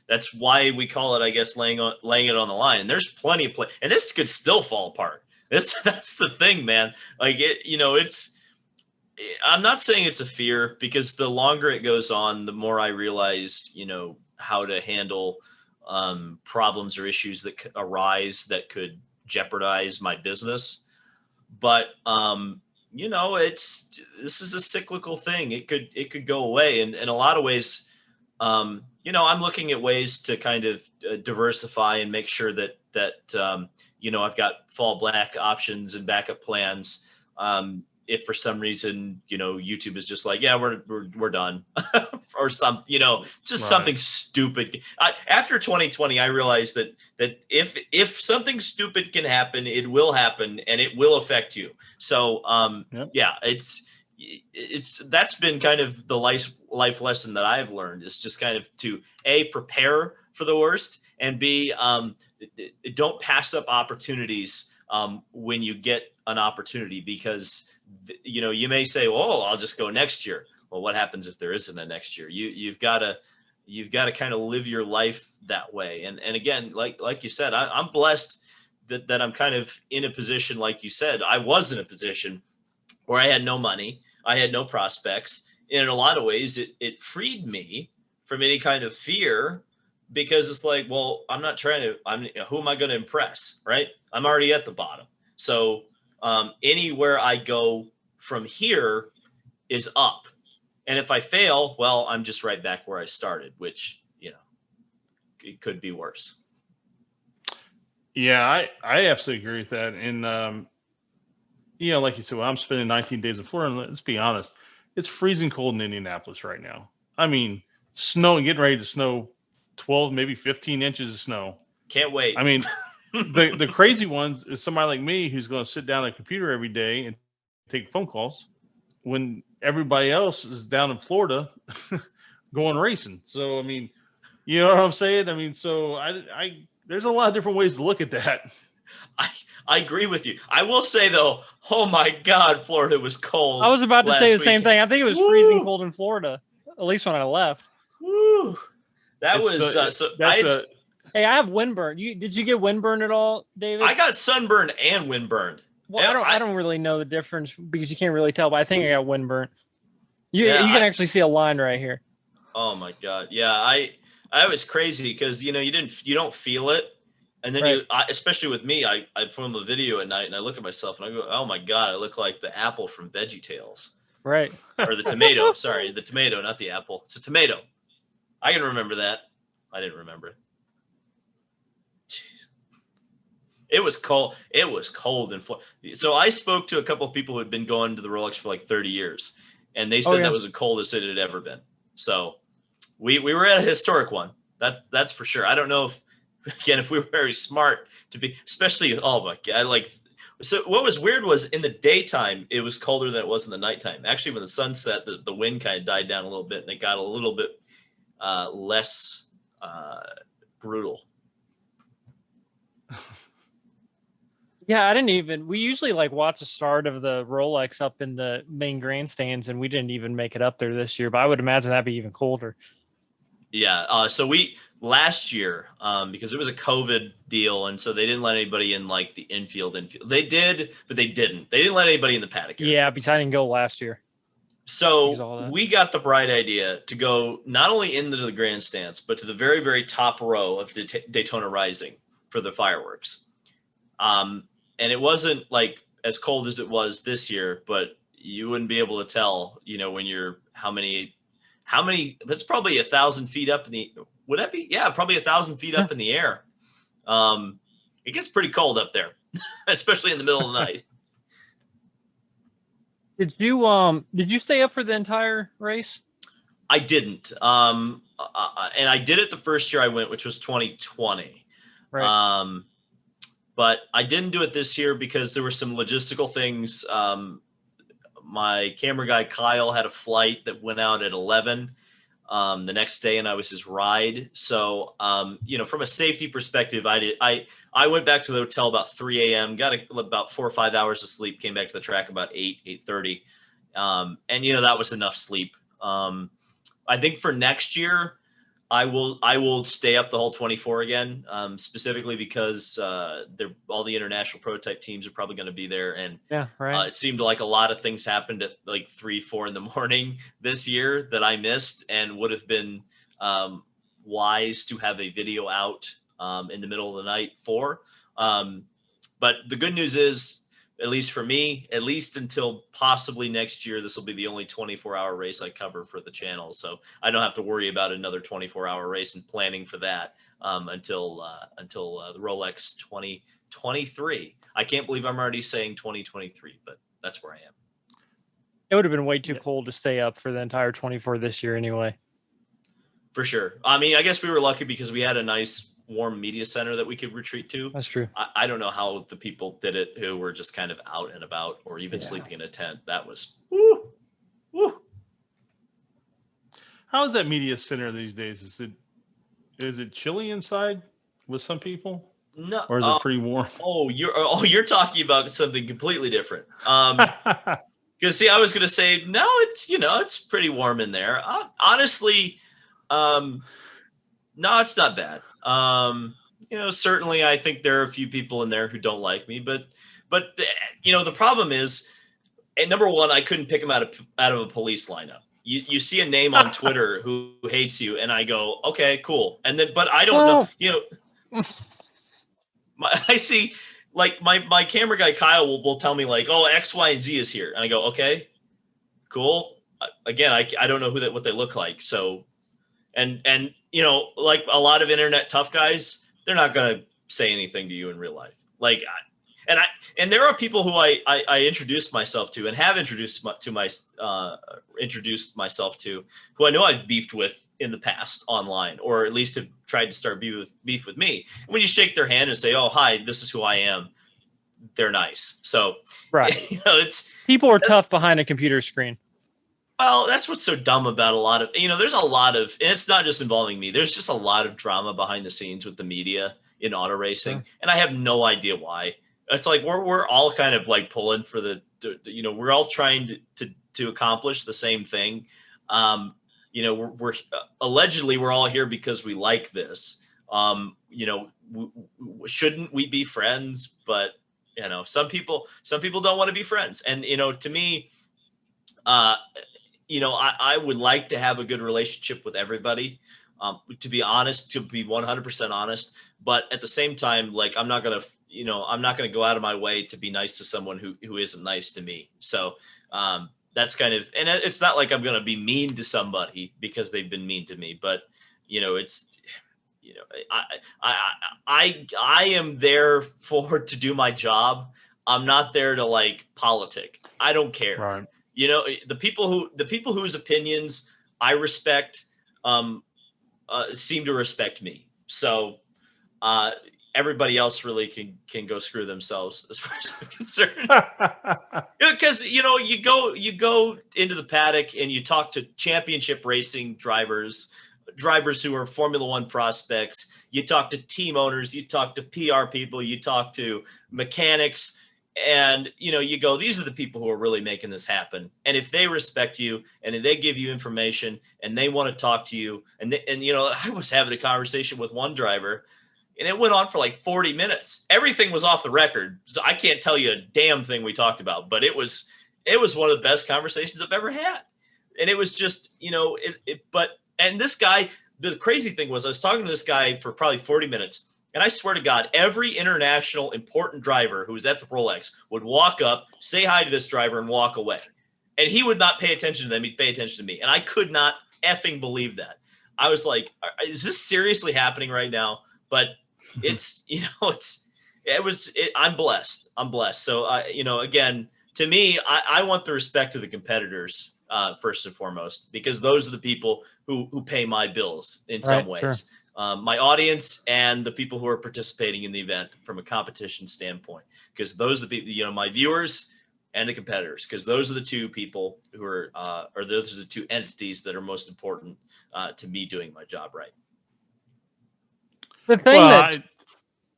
That's why we call it, I guess, laying it on the line. And there's plenty of play, and this could still fall apart. That's the thing, man. Like, I'm not saying it's a fear, because the longer it goes on, the more I realized, how to handle problems or issues that arise that could jeopardize my business. But this is a cyclical thing. It could go away, and in a lot of ways, I'm looking at ways to kind of diversify and make sure that I've got fallback options and backup plans. If for some reason, YouTube is just like, yeah, we're done, or something stupid. After 2020, I realized that if something stupid can happen, it will happen, and it will affect you. So, yeah, that's been kind of the life lesson that I've learned, is just kind of to prepare for the worst, and B, don't pass up opportunities when you get an opportunity, because you may say, well, I'll just go next year. Well, what happens if there isn't a next year? You've got to kind of live your life that way. And again, like you said, I'm blessed that I'm kind of in a position, like you said, I was in a position where I had no money, I had no prospects. And in a lot of ways, it freed me from any kind of fear, because it's like, well, who am I going to impress? Right. I'm already at the bottom. So anywhere I go from here is up. And if I fail, well, I'm just right back where I started, which, it could be worse. Yeah, I absolutely agree with that. And, like you said, well, I'm spending 19 days in Florida. And let's be honest, it's freezing cold in Indianapolis right now. I mean, getting ready to snow 12, maybe 15 inches of snow. Can't wait. I mean, the crazy ones is somebody like me who's going to sit down at a computer every day and take phone calls, when everybody else is down in Florida going racing. So, I mean, you know what I'm saying? I mean, so there's a lot of different ways to look at that. I agree with you. I will say, though, oh my God, Florida was cold. I was about to say the same thing. I think it was freezing cold in Florida, at least when I left. Woo. Hey, I have windburn. Did you get windburn at all, David? I got sunburned and windburned. Well, I don't really know the difference, because you can't really tell, but I think I got windburn. You can actually see a line right here. Oh my God. Yeah. I was crazy, because, you don't feel it. And then especially with me, I film a video at night and I look at myself and I go, oh my God, I look like the apple from VeggieTales. Right. Or the tomato. Sorry, the tomato, not the apple. It's a tomato. I can remember that. I didn't remember it. Jeez. It was cold. It was cold in Florida. So I spoke to a couple of people who had been going to the Rolex for like 30 years, and they said that was the coldest it had ever been. So we were at a historic one. That's for sure. I don't know if we were very smart to be, especially, oh my God, so what was weird was, in the daytime, it was colder than it was in the nighttime. Actually, when the sun set, the wind kind of died down a little bit, and it got a little bit less brutal. Yeah, we usually watch the start of the Rolex up in the main grandstands, and we didn't even make it up there this year, but I would imagine that'd be even colder. Yeah. So last year, because it was a COVID deal, and so they didn't let anybody in the infield. They did, but they didn't. They didn't let anybody in the paddock area. Yeah, because I didn't go last year. So we got the bright idea to go not only into the grandstands, but to the very, very top row of Daytona Rising for the fireworks. And it wasn't as cold as it was this year, but you wouldn't be able to tell, when you're how many, it's probably 1,000 feet up would that be? Yeah, probably 1,000 feet up in the air. It gets pretty cold up there, especially in the middle of the night. Did you stay up for the entire race? I didn't. And I did it the first year I went, which was 2020. Right. But I didn't do it this year because there were some logistical things. My camera guy, Kyle, had a flight that went out at 11 the next day, and I was his ride. So, from a safety perspective, I went back to the hotel about 3 a.m., got about 4 or 5 hours of sleep, came back to the track about 8:30. And that was enough sleep. I think for next year, I will stay up the whole 24 again, specifically because all the international prototype teams are probably going to be there, and Yeah, right. it seemed like a lot of things happened at like 3-4 in the morning this year that I missed, and would have been wise to have a video out in the middle of the night for. But the good news is, at least for me, at least until possibly next year, this will be the only 24-hour race I cover for the channel. So I don't have to worry about another 24-hour race and planning for that until the Rolex 2023. I can't believe I'm already saying 2023, but that's where I am. It would have been way too cold to stay up for the entire 24 this year anyway. For sure. I mean, I guess we were lucky because we had a nice warm media center that we could retreat to. That's true. I don't know how the people did it who were just kind of out and about or even sleeping in a tent. That was woo. How is that media center these days? Is it chilly inside with some people? No, or is it pretty warm? You're talking about something completely different. Because see, I was going to say no, it's pretty warm in there. Honestly, no, it's not bad. Certainly I think there are a few people in there who don't like me, but the problem is, and number one, I couldn't pick them out of a police lineup. You see a name on Twitter who hates you, and I go, okay, cool. And then, but I don't know, I see like my camera guy, Kyle will tell me like, oh, X, Y, and Z is here. And I go, okay, cool. Again, I don't know what they look like. So, and like a lot of internet tough guys, they're not going to say anything to you in real life. Like, and there are people who I introduced myself to and have introduced myself to, who I know I've beefed with in the past online, or at least have tried to start beef with me. And when you shake their hand and say, "Oh, hi, this is who I am," they're nice. So, right, people are tough behind a computer screen. Well, that's what's so dumb about a lot of, there's a lot of, and it's not just involving me. There's just a lot of drama behind the scenes with the media in auto racing, and I have no idea why. It's like we're all kind of like pulling for we're all trying to accomplish the same thing. We're allegedly we're all here because we like this. Shouldn't we be friends? But some people don't want to be friends, and to me, I would like to have a good relationship with everybody. To be honest, to be 100% honest, but at the same time, like I'm not gonna go out of my way to be nice to someone who isn't nice to me. So that's kind of, and it's not like I'm going to be mean to somebody because they've been mean to me, but I am there to do my job. I'm not there to like politic. I don't care. Right. The people whose opinions I respect seem to respect me. So everybody else really can go screw themselves as far as I'm concerned. Because you go into the paddock and you talk to championship racing drivers who are Formula One prospects. You talk to team owners, you talk to PR people, you talk to mechanics, and you go, these are the people who are really making this happen. And if they respect you and if they give you information and they want to talk to you, and I was having a conversation with one driver, and it went on for like 40 minutes. Everything was off the record, so I can't tell you a damn thing we talked about. But it was one of the best conversations I've ever had. And it was just, and this guy, the crazy thing was I was talking to this guy for probably 40 minutes. And I swear to God, every international important driver who was at the Rolex would walk up, say hi to this driver, and walk away. And he would not pay attention to them. He'd pay attention to me. And I could not effing believe that. I was like, is this seriously happening right now? But it's, I'm blessed. I'm blessed. So, again, to me, I want the respect of the competitors first and foremost, because those are the people who pay my bills in some ways. Sure. My audience and the people who are participating in the event from a competition standpoint, because those are the people, my viewers and the competitors, because those are the two people who are, or those are the two entities that are most important to me doing my job right. The thing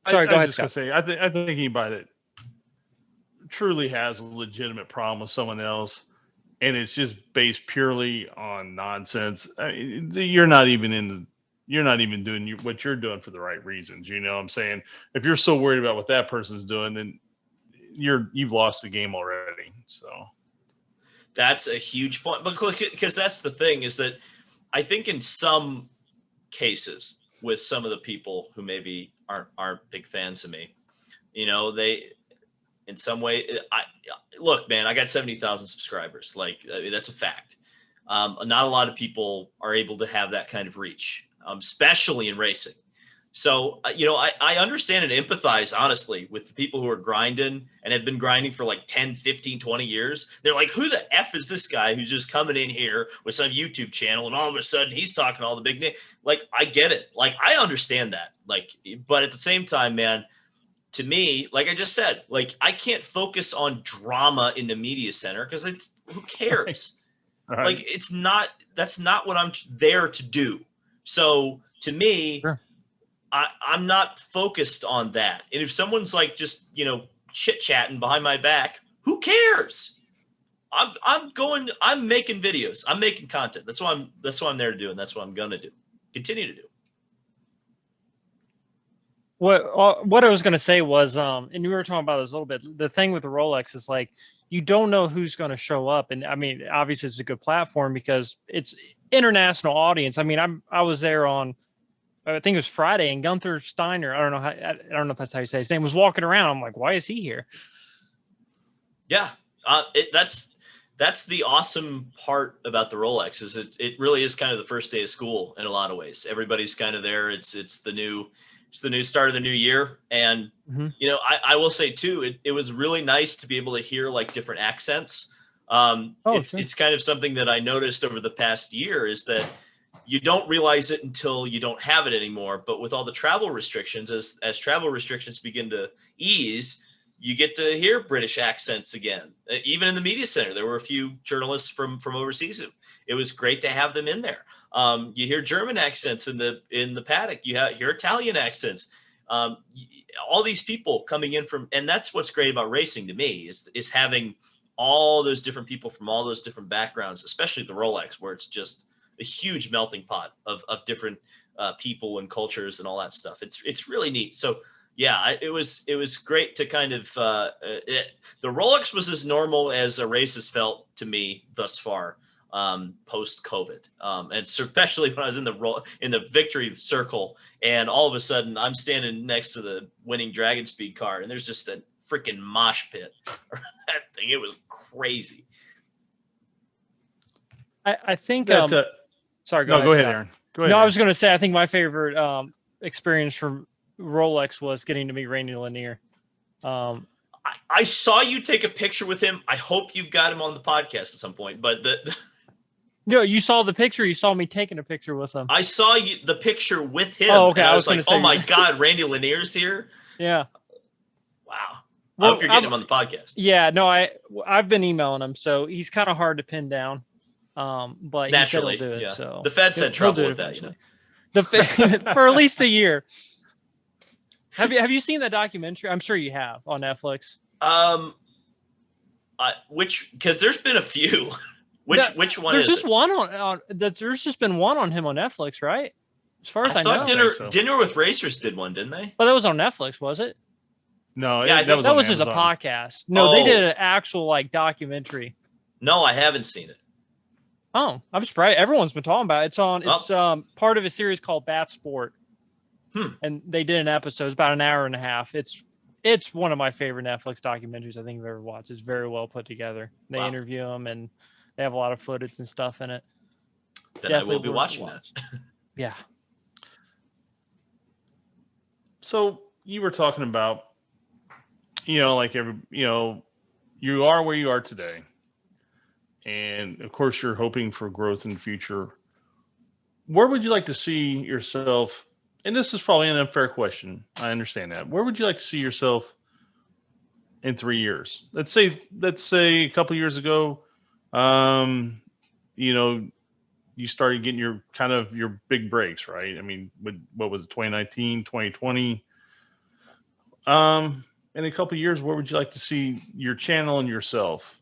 sorry, go I ahead, was just Scott. gonna say, I think anybody that truly has a legitimate problem with someone else, and it's just based purely on nonsense, you're not even doing what you're doing for the right reasons. You know what I'm saying? If you're so worried about what that person's doing, then you've lost the game already. So that's a huge point, because that's the thing, is that I think in some cases with some of the people who maybe aren't big fans of me, they, in some way, look, man, I got 70,000 subscribers. Like, that's a fact. Not a lot of people are able to have that kind of reach, especially in racing. So, I understand and empathize, honestly, with the people who are grinding and have been grinding for like 10, 15, 20 years. They're like, who the F is this guy who's just coming in here with some YouTube channel and all of a sudden he's talking all the big names? Like, I get it. Like, I understand that. Like, but at the same time, man, to me, like I just said, like, I can't focus on drama in the media center because who cares? right. Like, that's not what I'm there to do. So to me, Sure. I'm not focused on that. And if someone's like just, chit chatting behind my back, who cares? I'm making videos. I'm making content. That's what I'm there to do. And that's what I'm going to do. Continue to do. What I was going to say was, and we were talking about this a little bit. The thing with the Rolex is, like, you don't know who's going to show up, and I mean, obviously, it's a good platform because it's international audience. I mean, I was there on, I think it was Friday, and Gunther Steiner, I don't know if that's how you say his name, was walking around. I'm like, why is he here? Yeah, that's the awesome part about the Rolex, is it really is kind of the first day of school in a lot of ways. Everybody's kind of there. It's the new start of the new year. And, I will say too, it was really nice to be able to hear like different accents. It's kind of something that I noticed over the past year, is that you don't realize it until you don't have it anymore. But with all the travel restrictions, as travel restrictions begin to ease, you get to hear British accents again. Even in the media center, there were a few journalists from overseas. It was great to have them in there. You hear German accents in the paddock. You hear Italian accents. All these people coming in and that's what's great about racing to me, is having all those different people from all those different backgrounds, especially the Rolex, where it's just a huge melting pot of different people and cultures and all that stuff. It's really neat. So yeah, it was great to kind of the Rolex was as normal as a race has felt to me thus far, post COVID, and especially when I was in the victory circle, and all of a sudden I'm standing next to the winning Dragon Speed car, and there's just a freaking mosh pit. That thing, it was crazy. I think that, sorry, go ahead, Aaron. Go ahead. No, Aaron. I was going to say, I think my favorite experience from Rolex was getting to meet Randy Lanier. I saw you take a picture with him. I hope you've got him on the podcast at some point. But no, you saw the picture. You saw me taking a picture with him. I saw the picture with him. Oh, okay. And I was like, say, oh my God, Randy Lanier's here. Yeah. Wow. Well, I hope you're getting him on the podcast. Yeah, no, I've been emailing him, so he's kind of hard to pin down. But naturally, he said he'll do it. Yeah. So the Feds had trouble with that. For at least a year. Have you seen that documentary? I'm sure you have, on Netflix. Because there's been a few. Which one there's is just it? One on there's just been one on him on Netflix, right? As far as I know. Dinner with Racers did one, didn't they? But that was on Netflix, was it? No, yeah, that was just a podcast. No, they did an actual like documentary. No, I haven't seen it. Oh, I'm surprised. Everyone's been talking about it. It's part of a series called Bat Sport. And they did an episode. It's about an hour and a half. It's one of my favorite Netflix documentaries I think I've ever watched. It's very well put together. They interview them, and they have a lot of footage and stuff in it. Then definitely I will be watching that. Yeah. So you were talking about, like you you are where you are today, and of course you're hoping for growth in the future. Where would you like to see yourself? And this is probably an unfair question. I understand that. Where would you like to see yourself in 3 years? Let's say a couple years ago, um, you know, you started getting your big breaks, right? I mean, what was it, 2019, 2020? In a couple years, where would you like to see your channel and yourself?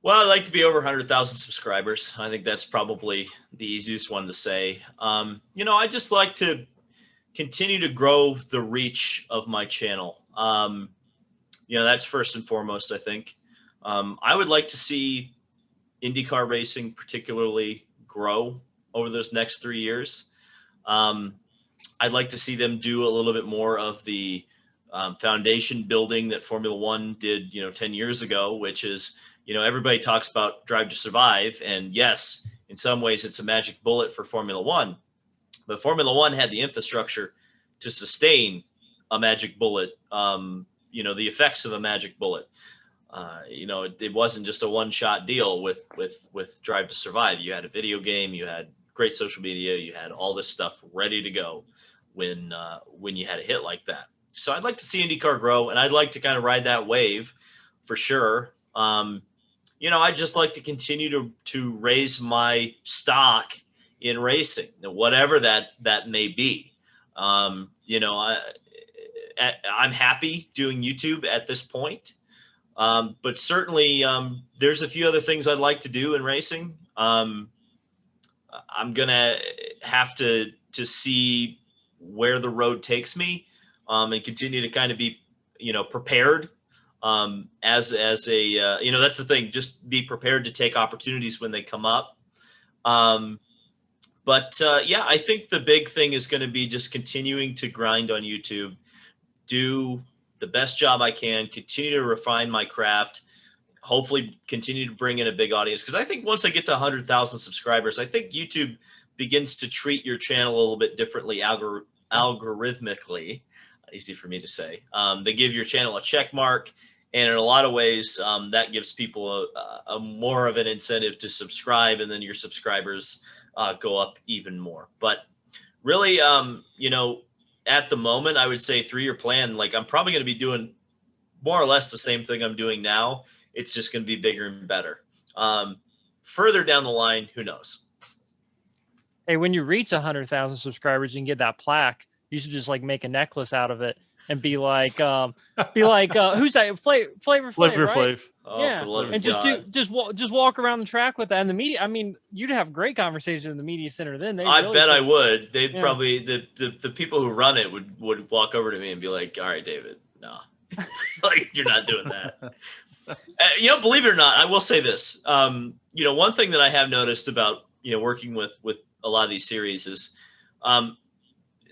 Well, I'd like to be over 100,000 subscribers. I think that's probably the easiest one to say. I just like to continue to grow the reach of my channel. That's first and foremost, I think. I would like to see IndyCar racing particularly grow over those next 3 years. I'd like to see them do a little bit more of the foundation building that Formula One did, 10 years ago, which is, everybody talks about Drive to Survive. And yes, in some ways it's a magic bullet for Formula One, but Formula One had the infrastructure to sustain a magic bullet, the effects of a magic bullet. It wasn't just a one-shot deal with Drive to Survive. You had a video game, you had great social media, you had all this stuff ready to go when you had a hit like that. So I'd like to see IndyCar grow, and I'd like to kind of ride that wave for sure. I'd just like to continue to raise my stock in racing, whatever that may be. I'm happy doing YouTube at this point. But certainly there's a few other things I'd like to do in racing. I'm going to have to see where the road takes me, and continue to kind of be, prepared as a, that's the thing, just be prepared to take opportunities when they come up. I think the big thing is going to be just continuing to grind on YouTube, do the best job I can, continue to refine my craft, hopefully continue to bring in a big audience. Because I think once I get to 100,000 subscribers, I think YouTube begins to treat your channel a little bit differently algorithmically. Easy for me to say. They give your channel a check mark, and in a lot of ways, that gives people a more of an incentive to subscribe, and then your subscribers go up even more. But really, at the moment, I would say 3-year plan, like I'm probably going to be doing more or less the same thing I'm doing now. It's just going to be bigger and better. Further down the line, who knows? Hey, when you reach 100,000 subscribers, you can get that plaque. You should just like make a necklace out of it and be like, who's that? Flavor Flav, right? Flav. Oh, yeah, for the love of and God. just walk around the track with that. And the media, I mean, you'd have great conversations in the media center. Then I bet I would. They'd probably the people who run it would walk over to me and be like, "All right, David, no, like you're not doing that." Believe it or not, I will say this. One thing that I have noticed about working with a lot of these series is,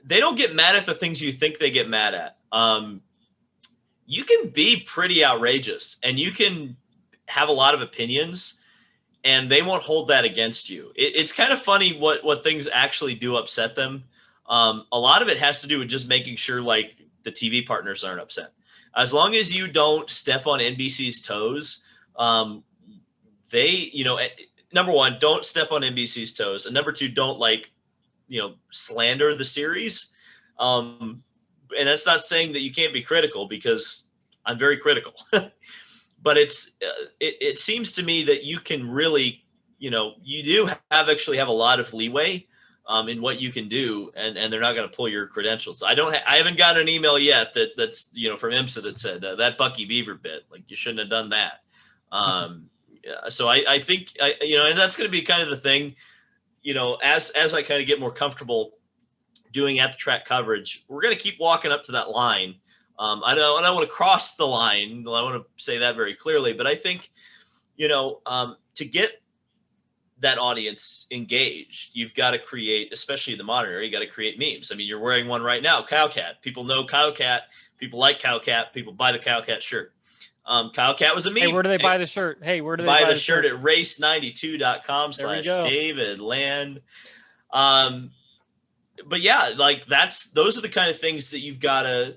they don't get mad at the things you think they get mad at. You can be pretty outrageous and you can have a lot of opinions, and they won't hold that against you. It's kind of funny what things actually do upset them. A lot of it has to do with just making sure like the TV partners aren't upset. As long as you don't step on NBC's toes, they, number one, don't step on NBC's toes. And number two, don't slander the series. And that's not saying that you can't be critical, because I'm very critical, but it seems to me that you can really, you do actually have a lot of leeway in what you can do, and they're not going to pull your credentials. I haven't got an email yet that's from IMSA that said that Bucky Beaver bit, like you shouldn't have done that. So I think, and that's going to be kind of the thing, as I kind of get more comfortable doing at the track coverage, we're going to keep walking up to that line. I don't want to cross the line. I want to say that very clearly, but I think, to get that audience engaged, you've got to create, especially in the modern era, you got to create memes. I mean, you're wearing one right now, Cowcat. People know Cowcat. People like Cowcat. People buy the Cowcat shirt. Cowcat was a meme. Hey, where do they buy the shirt? Hey, where do they buy the shirt? At race92.com/David Land. But yeah, like those are the kind of things that you've got to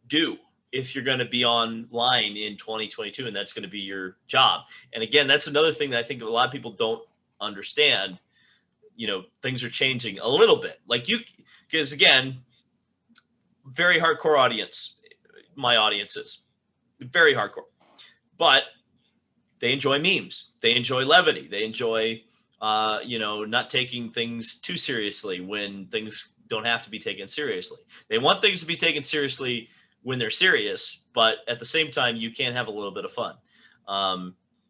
do if you're going to be online in 2022 and that's going to be your job. And again, that's another thing that I think a lot of people don't understand. Things are changing a little bit. Because again, very hardcore audience, my audience is very hardcore, but they enjoy memes. They enjoy levity. They enjoy, not taking things too seriously when things don't have to be taken seriously. They want things to be taken seriously when they're serious, but at the same time, you can have a little bit of fun.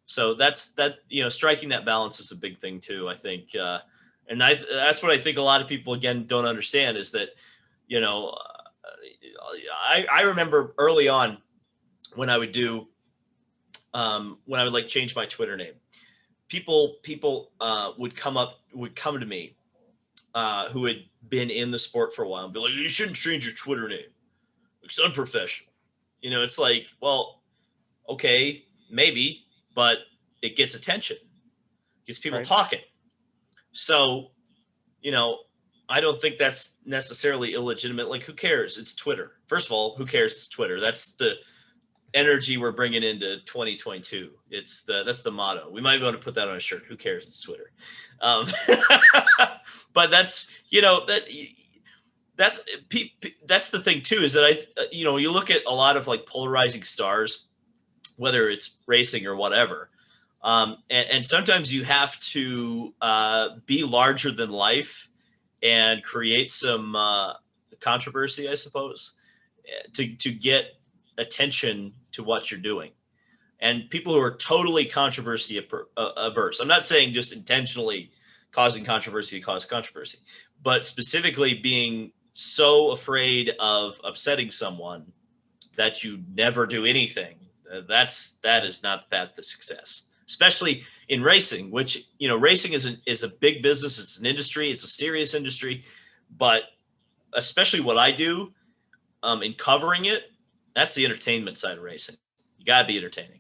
So that's striking that balance is a big thing too, I think. And that's what I think a lot of people, again, don't understand is that, I remember early on when I would do, when I would like change my Twitter name, people would come to me who had been in the sport for a while and be like, you shouldn't change your Twitter name. It's unprofessional. It's like, well, okay, maybe, but it gets attention, gets people talking. So, I don't think that's necessarily illegitimate. Like, who cares? It's Twitter. First of all, who cares? It's Twitter. That's the energy we're bringing into 2022. That's the motto. We might be able to put that on a shirt. Who cares? It's Twitter. But that's the thing too, is that you look at a lot of like polarizing stars, whether it's racing or whatever. And sometimes you have to be larger than life and create some controversy, I suppose, to get attention to what you're doing. And people who are totally controversy averse, I'm not saying just intentionally causing controversy to cause controversy, but specifically being so afraid of upsetting someone that you never do anything. That is not the path to success, especially in racing, which, racing is a big business. It's an industry. It's a serious industry, but especially what I do in covering it, that's the entertainment side of racing. You got to be entertaining.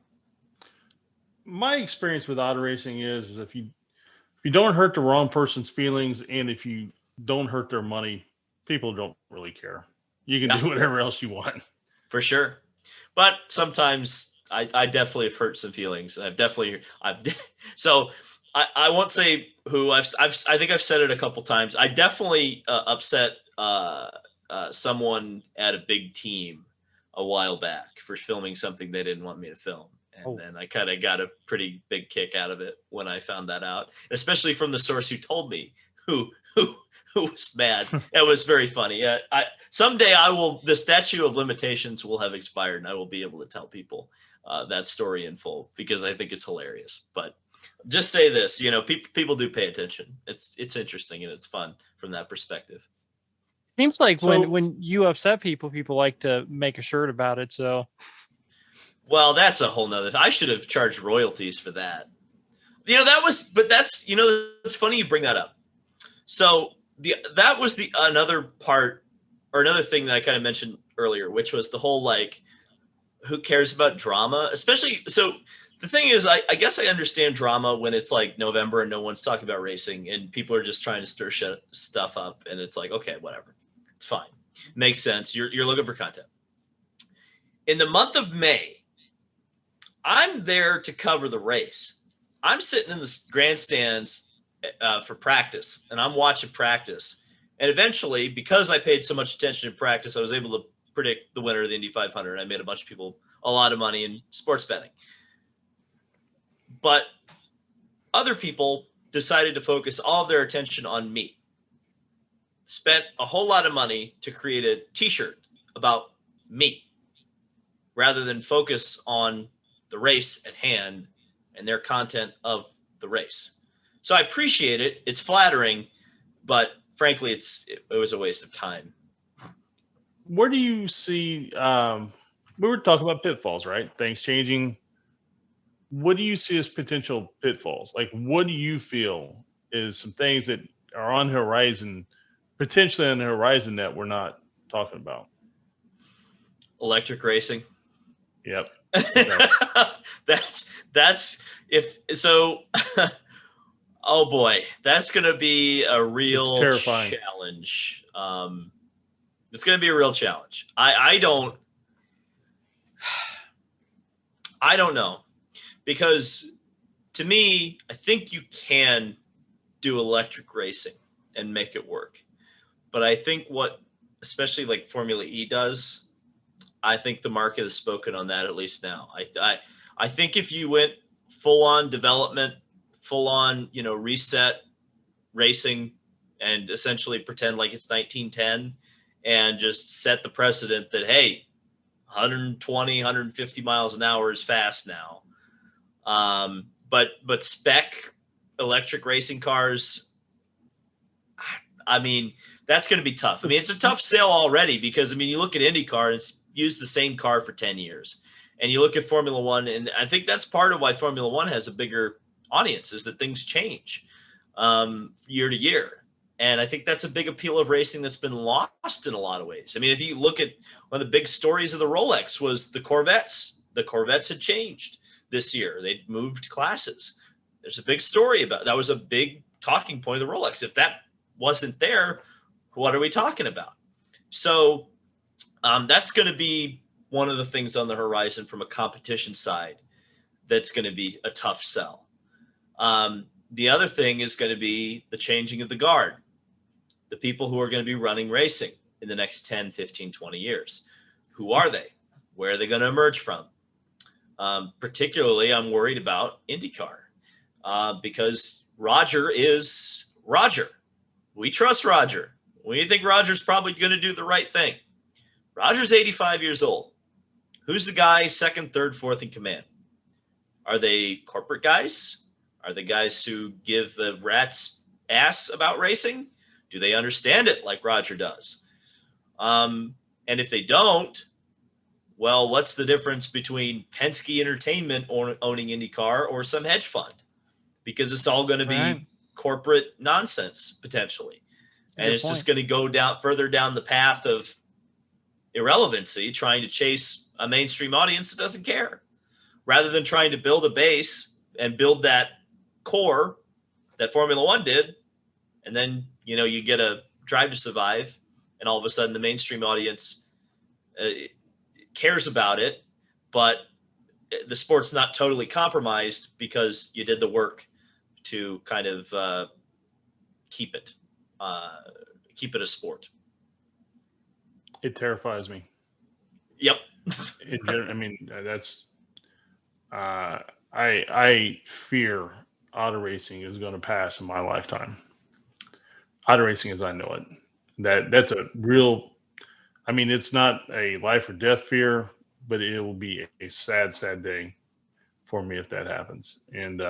My experience with auto racing is if you don't hurt the wrong person's feelings and if you don't hurt their money, people don't really care. You can do whatever else you want. For sure. But sometimes I definitely have hurt some feelings. So I won't say who. I think I've said it a couple times. I definitely upset someone at a big team a while back for filming something they didn't want me to film. And then I kind of got a pretty big kick out of it when I found that out, especially from the source who told me who was mad. It was very funny. Someday the statute of limitations will have expired and I will be able to tell people that story in full because I think it's hilarious. But just say this, people do pay attention. It's interesting and it's fun from that perspective. Seems like when you upset people like to make a shirt about it. So. Well, that's a whole nother. I should have charged royalties for that. It's funny you bring that up. So that was another part or another thing that I kind of mentioned earlier, which was the whole, like, who cares about drama? Especially, so the thing is, I guess I understand drama when it's like November and no one's talking about racing and people are just trying to stir stuff up. And it's like, okay, whatever. It's fine. Makes sense. You're looking for content. In the month of May, I'm there to cover the race. I'm sitting in the grandstands for practice, and I'm watching practice. And eventually, because I paid so much attention to practice, I was able to predict the winner of the Indy 500. I made a bunch of people a lot of money in sports betting. But other people decided to focus all of their attention on me. Spent a whole lot of money to create a T-shirt about me rather than focus on the race at hand and their content of the race. So I appreciate it. It's flattering, but frankly, it was a waste of time. Where do you see, we were talking about pitfalls, right? Things changing. What do you see as potential pitfalls? Like, what do you feel is some things that are on the horizon, potentially on the horizon that we're not talking about? Electric racing. Yep. That's if so. Oh boy, that's going to be a real challenge. It's going to be a real challenge. I don't. I don't know, because to me, I think you can do electric racing and make it work. But I think what, especially like Formula E does, I think the market has spoken on that, at least now. I think if you went full on development, full on, reset racing, and essentially pretend like it's 1910 and just set the precedent that, hey, 120, 150 miles an hour is fast now. But spec electric racing cars, I mean, that's going to be tough. I mean, it's a tough sale already because, you look at IndyCar, it's used the same car for 10 years. And you look at Formula One, and I think that's part of why Formula One has a bigger audience, is that things change year to year. And I think that's a big appeal of racing that's been lost in a lot of ways. I mean, if you look at one of the big stories of the Rolex was the Corvettes. The Corvettes had changed this year. They'd moved classes. There's a big story about that. Was a big talking point of the Rolex. If that wasn't there, what are we talking about? So that's going to be one of the things on the horizon from a competition side that's going to be a tough sell. The other thing is going to be the changing of the guard, the people who are going to be running racing in the next 10, 15, 20 years. Who are they? Where are they going to emerge from? Particularly, I'm worried about IndyCar because Roger is Roger. We trust Roger. We think Roger's probably going to do the right thing. Roger's 85 years old. Who's the guy second, third, fourth in command? Are they corporate guys? Are they guys who give the rat's ass about racing? Do they understand it like Roger does? And if they don't, well, what's the difference between Penske Entertainment owning IndyCar or some hedge fund? Because it's all going to be corporate nonsense potentially. And it's just going to go further down the path of irrelevancy, trying to chase a mainstream audience that doesn't care, rather than trying to build a base and build that core that Formula One did. And then, you get a Drive to Survive, and all of a sudden the mainstream audience cares about it, but the sport's not totally compromised because you did the work to kind of keep it a sport. It terrifies me. Yep. That's I fear auto racing is going to pass in my lifetime. Auto racing as I know it. That's a real, it's not a life or death fear, but it will be a sad, sad day for me if that happens. And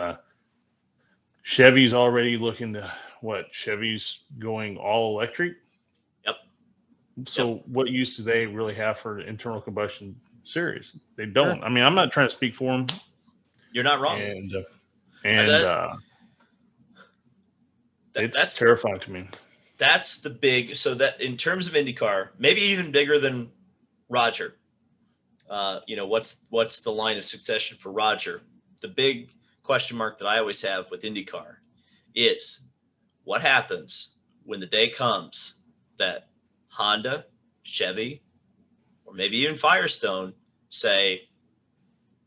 Chevy's already looking to Chevy's going all electric. Yep. So what use do they really have for the internal combustion series? They don't. Sure. I'm not trying to speak for them. You're not wrong. That's terrifying to me. That's the big, so that in terms of IndyCar, maybe even bigger than Roger. What's the line of succession for Roger? The big question mark that I always have with IndyCar is what happens when the day comes that Honda, Chevy, or maybe even Firestone say,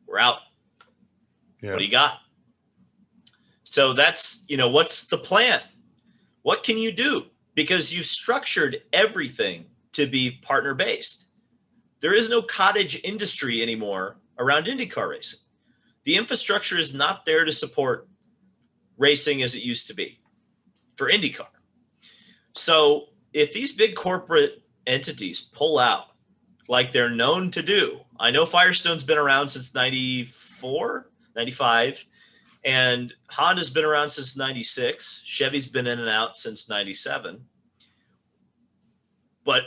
we're out. Yeah. What do you got? So that's, what's the plan? What can you do? Because you've structured everything to be partner based. There is no cottage industry anymore around IndyCar racing. The infrastructure is not there to support racing as it used to be for IndyCar. So if these big corporate entities pull out like they're known to do, I know Firestone's been around since 94, 95, and Honda's been around since 96. Chevy's been in and out since 97. But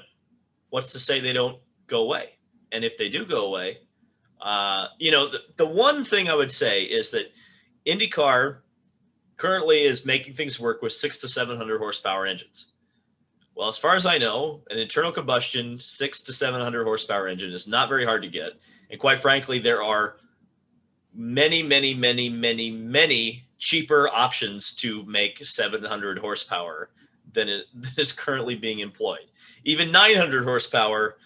what's to say they don't go away? And if they do go away, the one thing I would say is that IndyCar currently is making things work with 600 to 700 horsepower engines. Well, as far as I know, an internal combustion 600 to 700 horsepower engine is not very hard to get. And quite frankly, there are many, many, many, many, many cheaper options to make 700 horsepower than is currently being employed. Even 900 horsepower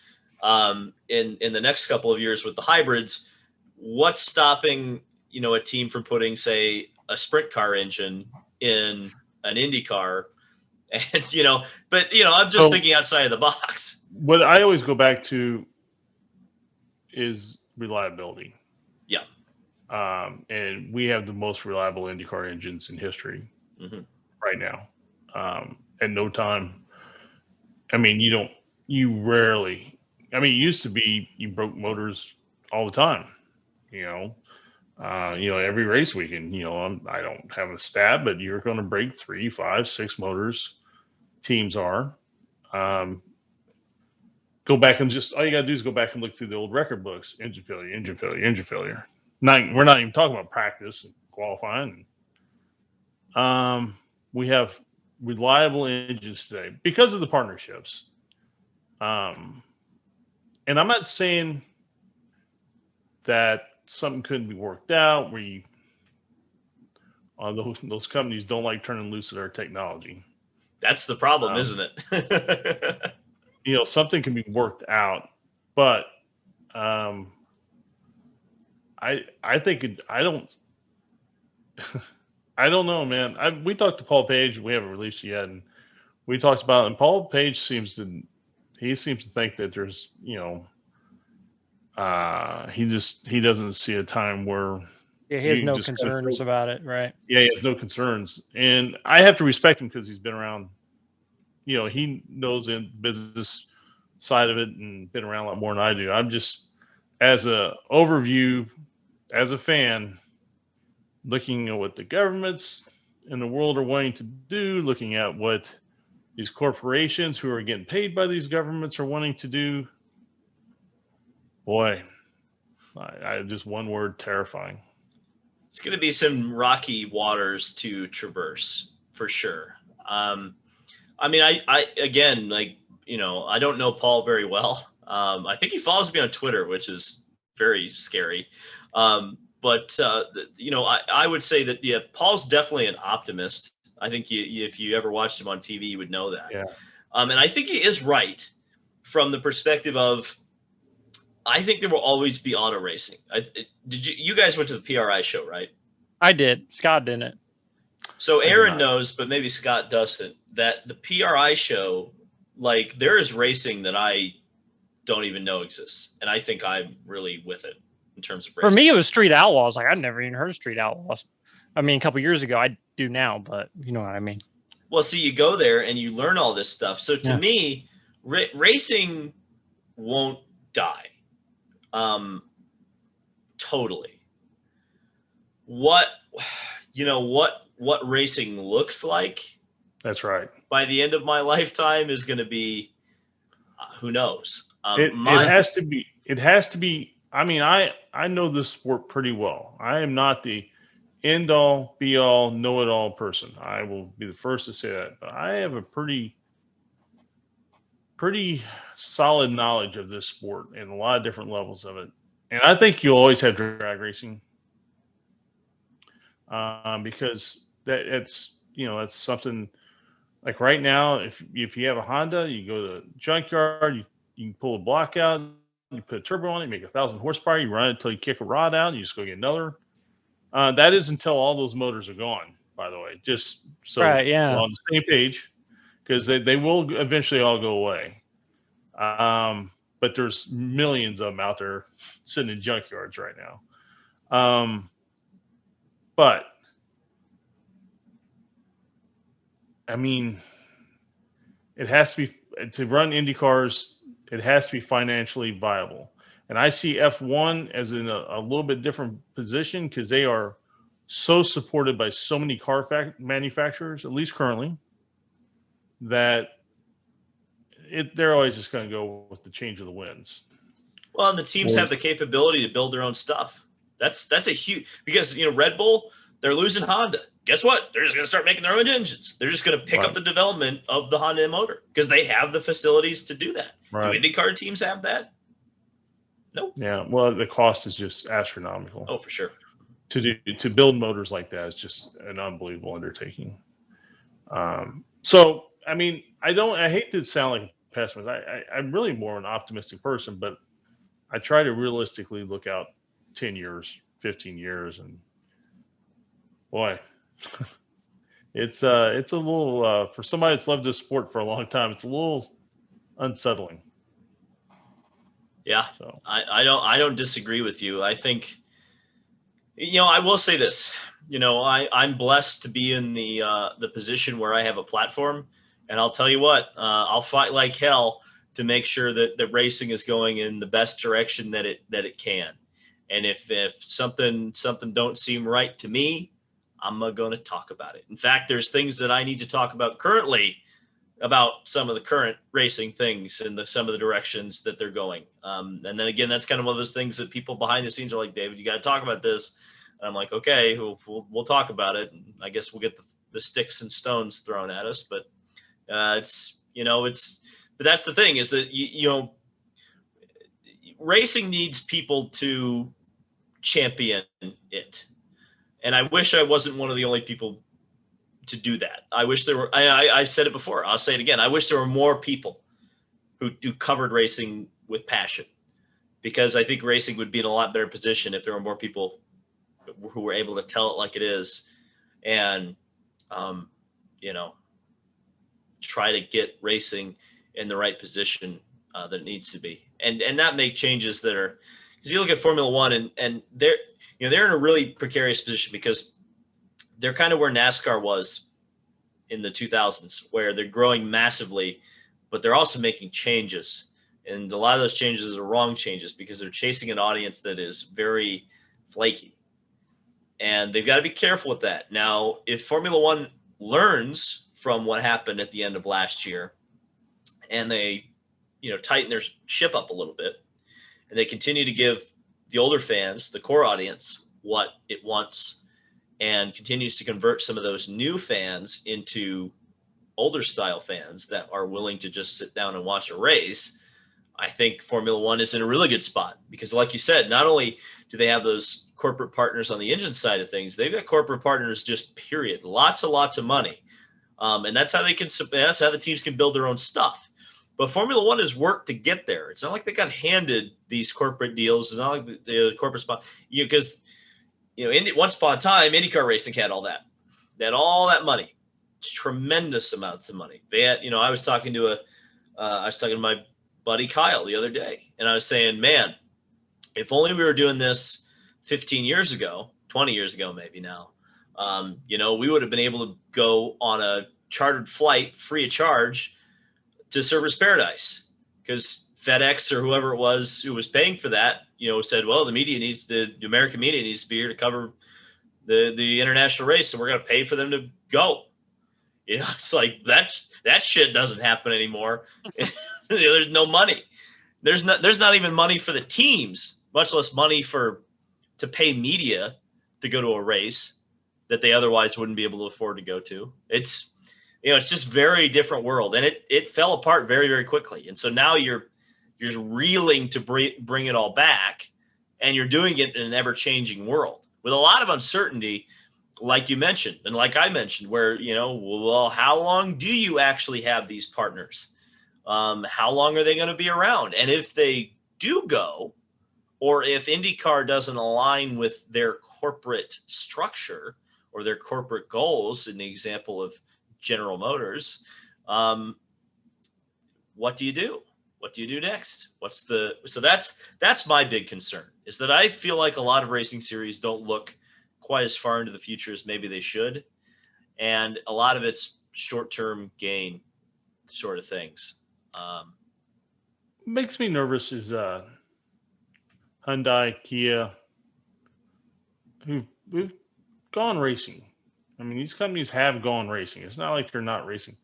in the next couple of years with the hybrids what's stopping, a team from putting, say, a sprint car engine in an IndyCar? And, but, I'm just thinking outside of the box. What I always go back to is reliability. Yeah. And we have the most reliable IndyCar engines in history right now. At no time. I mean, you rarely, it used to be you broke motors all the time, every race weekend, I don't have a stat, but you're going to break 3, 5, 6 motors. Teams are. Go back and all you got to do is go back and look through the old record books. Engine failure, engine failure, engine failure. We're not even talking about practice and qualifying. We have reliable engines today because of the partnerships. And I'm not saying that something couldn't be worked out where those companies don't like turning loose of their technology. That's the problem, isn't it? Something can be worked out, but I think I don't I don't know, man. We talked to Paul Page. We haven't released it yet, and we talked about it, and Paul Page seems to think that there's he doesn't see a time where he has no concerns about it, right? Yeah, he has no concerns, and I have to respect him because he's been around. He knows the business side of it and been around a lot more than I do. I'm just, as a overview, as a fan, looking at what the governments in the world are wanting to do, looking at what these corporations who are getting paid by these governments are wanting to do. Boy, I just one word: terrifying. It's going to be some rocky waters to traverse for sure. I again, I don't know Paul very well. I think he follows me on Twitter, which is very scary. But I would say that, yeah, Paul's definitely an optimist. I think if you ever watched him on TV, you would know that. Yeah. And I think he is right from the perspective of, I think there will always be auto racing. You guys went to the PRI show, right? I did. Scott didn't. So Aaron knows, but maybe Scott doesn't, that the PRI show, there is racing that I don't even know exists. And I think I'm really with it in terms of racing. For me, it was Street Outlaws. I'd never even heard of Street Outlaws. A couple years ago, I do now, but you know what I mean. Well, see, you go there and you learn all this stuff. So to me, racing won't die. Totally. What racing looks like, that's right, by the end of my lifetime is going to be, who knows? It has to be. I know this sport pretty well. I am not the end all be all know it all person. I will be the first to say that, but I have a pretty solid knowledge of this sport and a lot of different levels of it. And I think you'll always have drag racing, because it's something like right now. If you have a Honda, you go to the junkyard, you can pull a block out, you put a turbo on it, you make 1,000 horsepower, you run it until you kick a rod out, and you just go get another. That is until all those motors are gone, by the way, just so we're on the same page, because they will eventually all go away. But there's millions of them out there sitting in junkyards right now. But it has to be, to run Indy cars, it has to be financially viable. And I see F1 as in a little bit different position because they are so supported by so many car manufacturers, at least currently, that they're always just going to go with the change of the winds. Well, and the teams have the capability to build their own stuff. That's a huge, because Red Bull, they're losing Honda. Guess what? They're just going to start making their own engines. They're just going to pick up the development of the Honda motor because they have the facilities to do that. Right. Do IndyCar teams have that? Nope. Yeah. Well, the cost is just astronomical. Oh, for sure. To build motors like that is just an unbelievable undertaking. So, I hate to sound like a pessimist. I'm really more an optimistic person, but I try to realistically look out 10 years, 15 years. And boy, it's a little, for somebody that's loved this sport for a long time, it's a little unsettling. Yeah. So I don't disagree with you. I think, I will say this, I'm blessed to be in the position where I have a platform, and I'll tell you what, I'll fight like hell to make sure that racing is going in the best direction that it can. And if something don't seem right to me, I'm going to talk about it. In fact, there's things that I need to talk about currently about some of the current racing things and some of the directions that they're going. And then again, that's kind of one of those things that people behind the scenes are like, David, you got to talk about this. And I'm like, okay, we'll talk about it. And I guess we'll get the sticks and stones thrown at us. But but that's the thing, is that, racing needs people to champion it. And I wish I wasn't one of the only people to do that. I wish there were, I've said it before, I'll say it again. I wish there were more people who covered racing with passion, because I think racing would be in a lot better position if there were more people who were able to tell it like it is, and, try to get racing in the right position that it needs to be, and not make changes that are, because you look at Formula One and they're in a really precarious position, because they're kind of where NASCAR was in the 2000s, where they're growing massively, but they're also making changes. And a lot of those changes are wrong changes, because they're chasing an audience that is very flaky. And they've got to be careful with that. Now, if Formula One learns from what happened at the end of last year, and they, tighten their ship up a little bit, and they continue to give the older fans, the core audience, what it wants, and continues to convert some of those new fans into older style fans that are willing to just sit down and watch a race, I think Formula One is in a really good spot, because like you said, not only do they have those corporate partners on the engine side of things, they've got corporate partners just period, lots of money. And that's how that's how the teams can build their own stuff. But Formula One has worked to get there. It's not like they got handed these corporate deals. It's not like the corporate spot, because once upon a time, IndyCar racing had all that. They had all that money, tremendous amounts of money. They had, I was talking to my buddy Kyle the other day, and I was saying, man, if only we were doing this 15 years ago, 20 years ago, maybe now, we would have been able to go on a chartered flight free of charge to Surfers Paradise, because FedEx or whoever it was who was paying for that, said, well, the American media needs to be here to cover the international race, so we're going to pay for them to go. It's like that shit doesn't happen anymore. There's no money. There's not even money for the teams, much less money to pay media to go to a race that they otherwise wouldn't be able to afford to go to. It's just very different world, and it fell apart very, very quickly. And so now you're reeling to bring it all back, and you're doing it in an ever-changing world with a lot of uncertainty, like you mentioned, and like I mentioned, where, well, how long do you actually have these partners? How long are they going to be around? And if they do go, or if IndyCar doesn't align with their corporate structure or their corporate goals, in the example of General Motors, what do you do? What do you do next? So that's my big concern, is that I feel like a lot of racing series don't look quite as far into the future as maybe they should. And a lot of it's short-term gain sort of things. makes me nervous is Hyundai, Kia, who've gone racing. I mean, these companies have gone racing. It's not like they're not racing.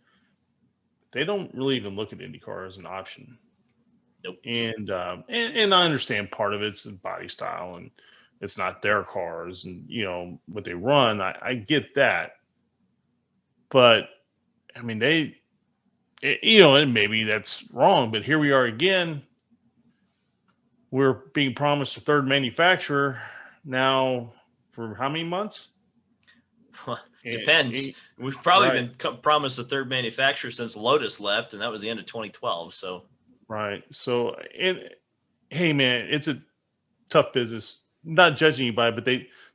They don't really even look at IndyCar as an option. Nope. And I understand part of it's the body style, and it's not their cars, and what they run. I get that, but I mean and maybe that's wrong, but here we are again. We're being promised a third manufacturer now for how many months? Depends. We've probably been promised a third manufacturer since Lotus left, and that was the end of 2012. So right. So hey man, it's a tough business. not judging anybody, but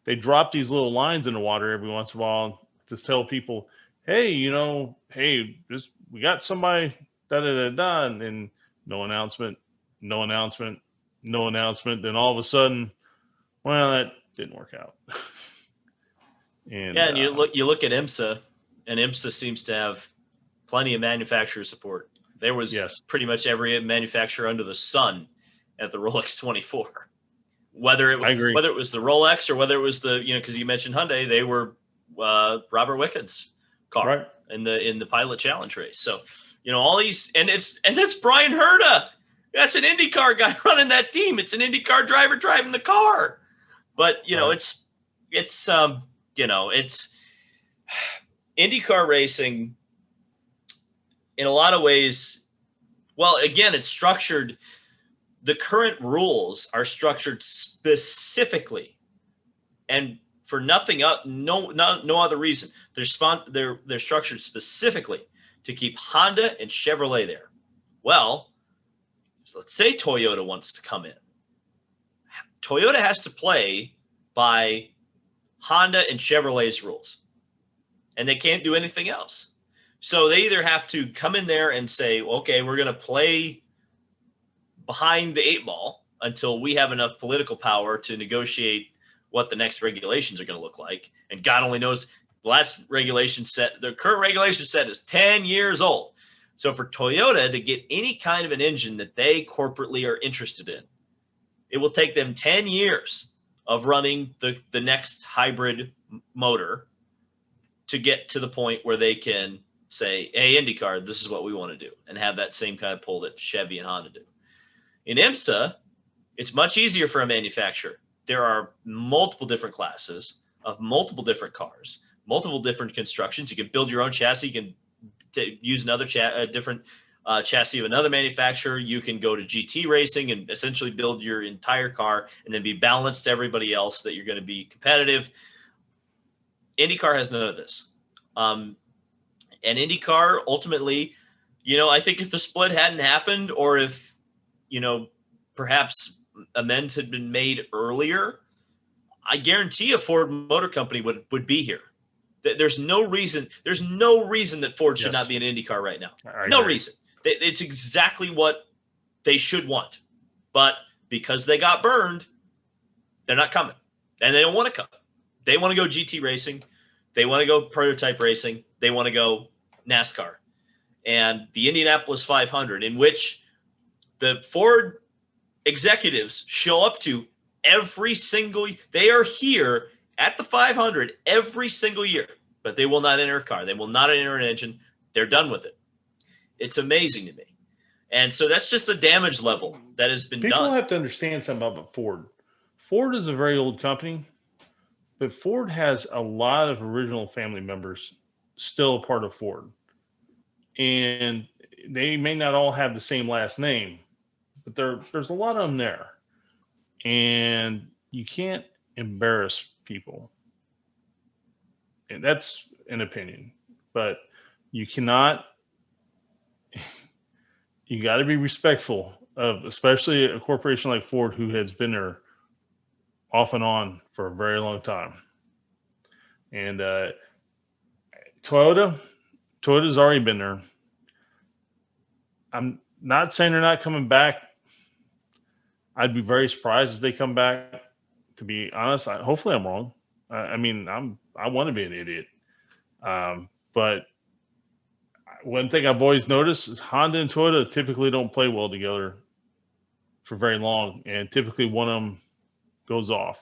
they drop these little lines in the water every once in a while to tell people, hey, we got somebody da da da da, and no announcement, no announcement, no announcement. Then all of a sudden, well, that didn't work out. And you look at IMSA, and IMSA seems to have plenty of manufacturer support. There was pretty much every manufacturer under the sun at the Rolex 24. Whether it was the Rolex or whether it was the, because you mentioned Hyundai, they were Robert Wickens' car in the Pilot Challenge race. So, all these, and that's Brian Herta. That's an IndyCar guy running that team. It's an IndyCar driver driving the car. But it's IndyCar racing in a lot of ways. Well, again, it's structured. The current rules are structured specifically, and for nothing up, no other reason. They're structured specifically to keep Honda and Chevrolet there. Well, so let's say Toyota wants to come in. Toyota has to play by Honda and Chevrolet's rules, and they can't do anything else. So they either have to come in there and say, okay, we're going to play behind the 8 ball until we have enough political power to negotiate what the next regulations are going to look like. And God only knows, the current regulation set is 10 years old. So for Toyota to get any kind of an engine that they corporately are interested in, it will take them 10 years of running the next hybrid motor to get to the point where they can say, hey, IndyCar, this is what we want to do, and have that same kind of pull that Chevy and Honda do. In IMSA, it's much easier for a manufacturer. There are multiple different classes of multiple different cars, multiple different constructions. You can build your own chassis. You can use another different chassis of another manufacturer. You can go to GT racing and essentially build your entire car and then be balanced to everybody else that you're going to be competitive. IndyCar has none of this. And IndyCar ultimately, I think if the split hadn't happened, or if, perhaps amends had been made earlier, I guarantee a Ford Motor Company would be here. There's no reason that Ford should not be an IndyCar right now. No reason. It's exactly what they should want. But because they got burned, they're not coming. And they don't want to come. They want to go GT racing. They want to go prototype racing. They want to go NASCAR. And the Indianapolis 500, in which the Ford executives show up to they are here at the 500 every single year, but they will not enter a car. They will not enter an engine. They're done with it. It's amazing to me. And so that's just the damage level that has been done. People have to understand something about Ford. Ford is a very old company, but Ford has a lot of original family members still a part of Ford. And they may not all have the same last name, but there's a lot of them there. And you can't embarrass people. And that's an opinion. But you cannot, you got to be respectful of, especially a corporation like Ford, who has been there off and on for a very long time. And Toyota's already been there. I'm not saying they're not coming back. I'd be very surprised if they come back. To be honest, hopefully I'm wrong. I want to be an idiot. But one thing I've always noticed is Honda and Toyota typically don't play well together for very long, and typically one of them goes off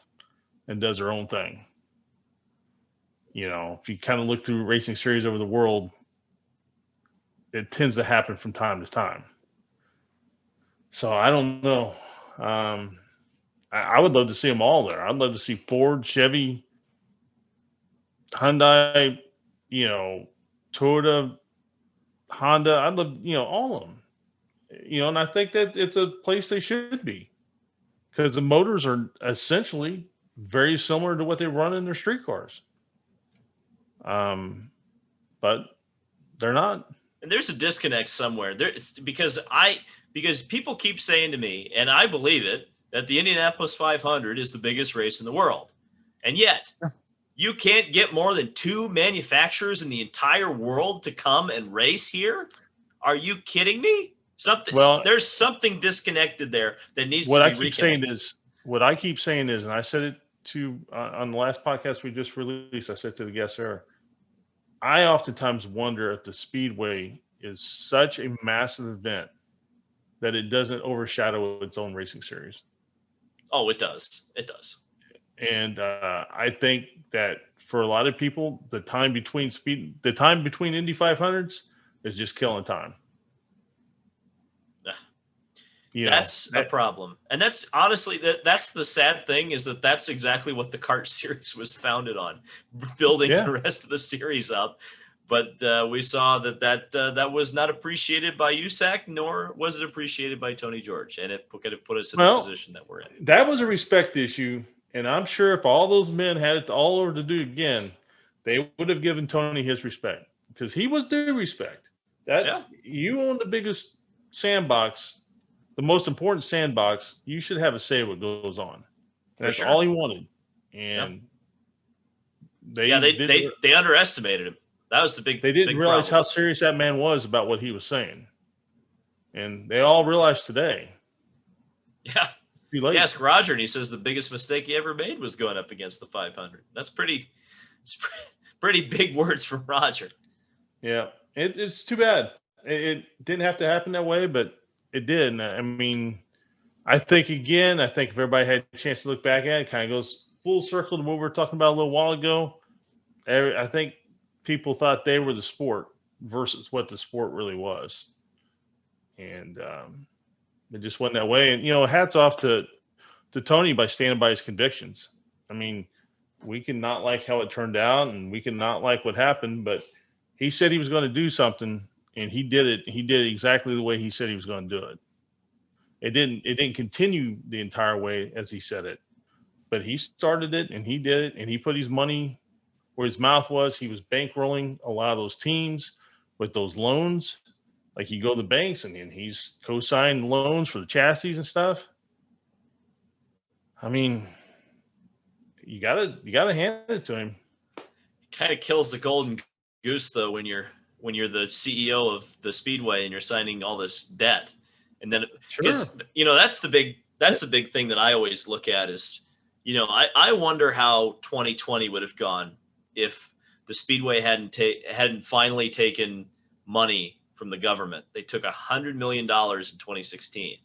and does their own thing. If you kind of look through racing series over the world, it tends to happen from time to time. So I don't know. I would love to see them all there. I'd love to see Ford, Chevy, Hyundai, Toyota, Honda. I'd love, all of them. And I think that it's a place they should be, because the motors are essentially very similar to what they run in their street cars. But they're not. And there's a disconnect somewhere there, because people keep saying to me, and I believe it, that the Indianapolis 500 is the biggest race in the world. And yet, you can't get more than 2 manufacturers in the entire world to come and race here? Are you kidding me? There's something disconnected there that needs to be reconnected. What I keep saying is, and I said it to on the last podcast we just released, I said to the guests there, I oftentimes wonder if the Speedway is such a massive event that it doesn't overshadow its own racing series. Oh, it does. It does. And I think that for a lot of people, the time between Indy 500s is just killing time. That's a problem. And that's honestly, that's the sad thing, is that's exactly what the kart series was founded on, building the rest of the series up. But we saw that was not appreciated by USAC, nor was it appreciated by Tony George. And it could have put us in the position that we're in. That was a respect issue. And I'm sure if all those men had it all over to do again, they would have given Tony his respect, because he was due respect. You own the biggest sandbox, the most important sandbox. You should have a say what goes on. That's all he wanted. And they underestimated him. That was the big. They didn't realize how serious that man was about what he was saying, and they all realize today. Yeah. You ask Roger, and he says the biggest mistake he ever made was going up against the 500. That's pretty big words from Roger. Yeah, it's too bad. It didn't have to happen that way, but it did. And I mean, I think if everybody had a chance to look back at it, kind of goes full circle to what we were talking about a little while ago. I think people thought they were the sport versus what the sport really was. And it just wasn't that way. And, hats off to Tony by standing by his convictions. I mean, we can not like how it turned out, and we can not like what happened, but he said he was going to do something, and he did it. He did it exactly the way he said he was going to do it. It didn't continue the entire way as he said it, but he started it, and he did it, and he put his money where his mouth was. He was bankrolling a lot of those teams with those loans. Like, you go to the banks, and then he's co-signed loans for the chassis and stuff. I mean, you gotta hand it to him. Kind of kills the golden goose, though, when you're the CEO of the Speedway and you're signing all this debt, and then because that's the big thing that I always look at is, I wonder how 2020 would have gone if the Speedway hadn't finally taken money from the government. They took $100 million in 2016.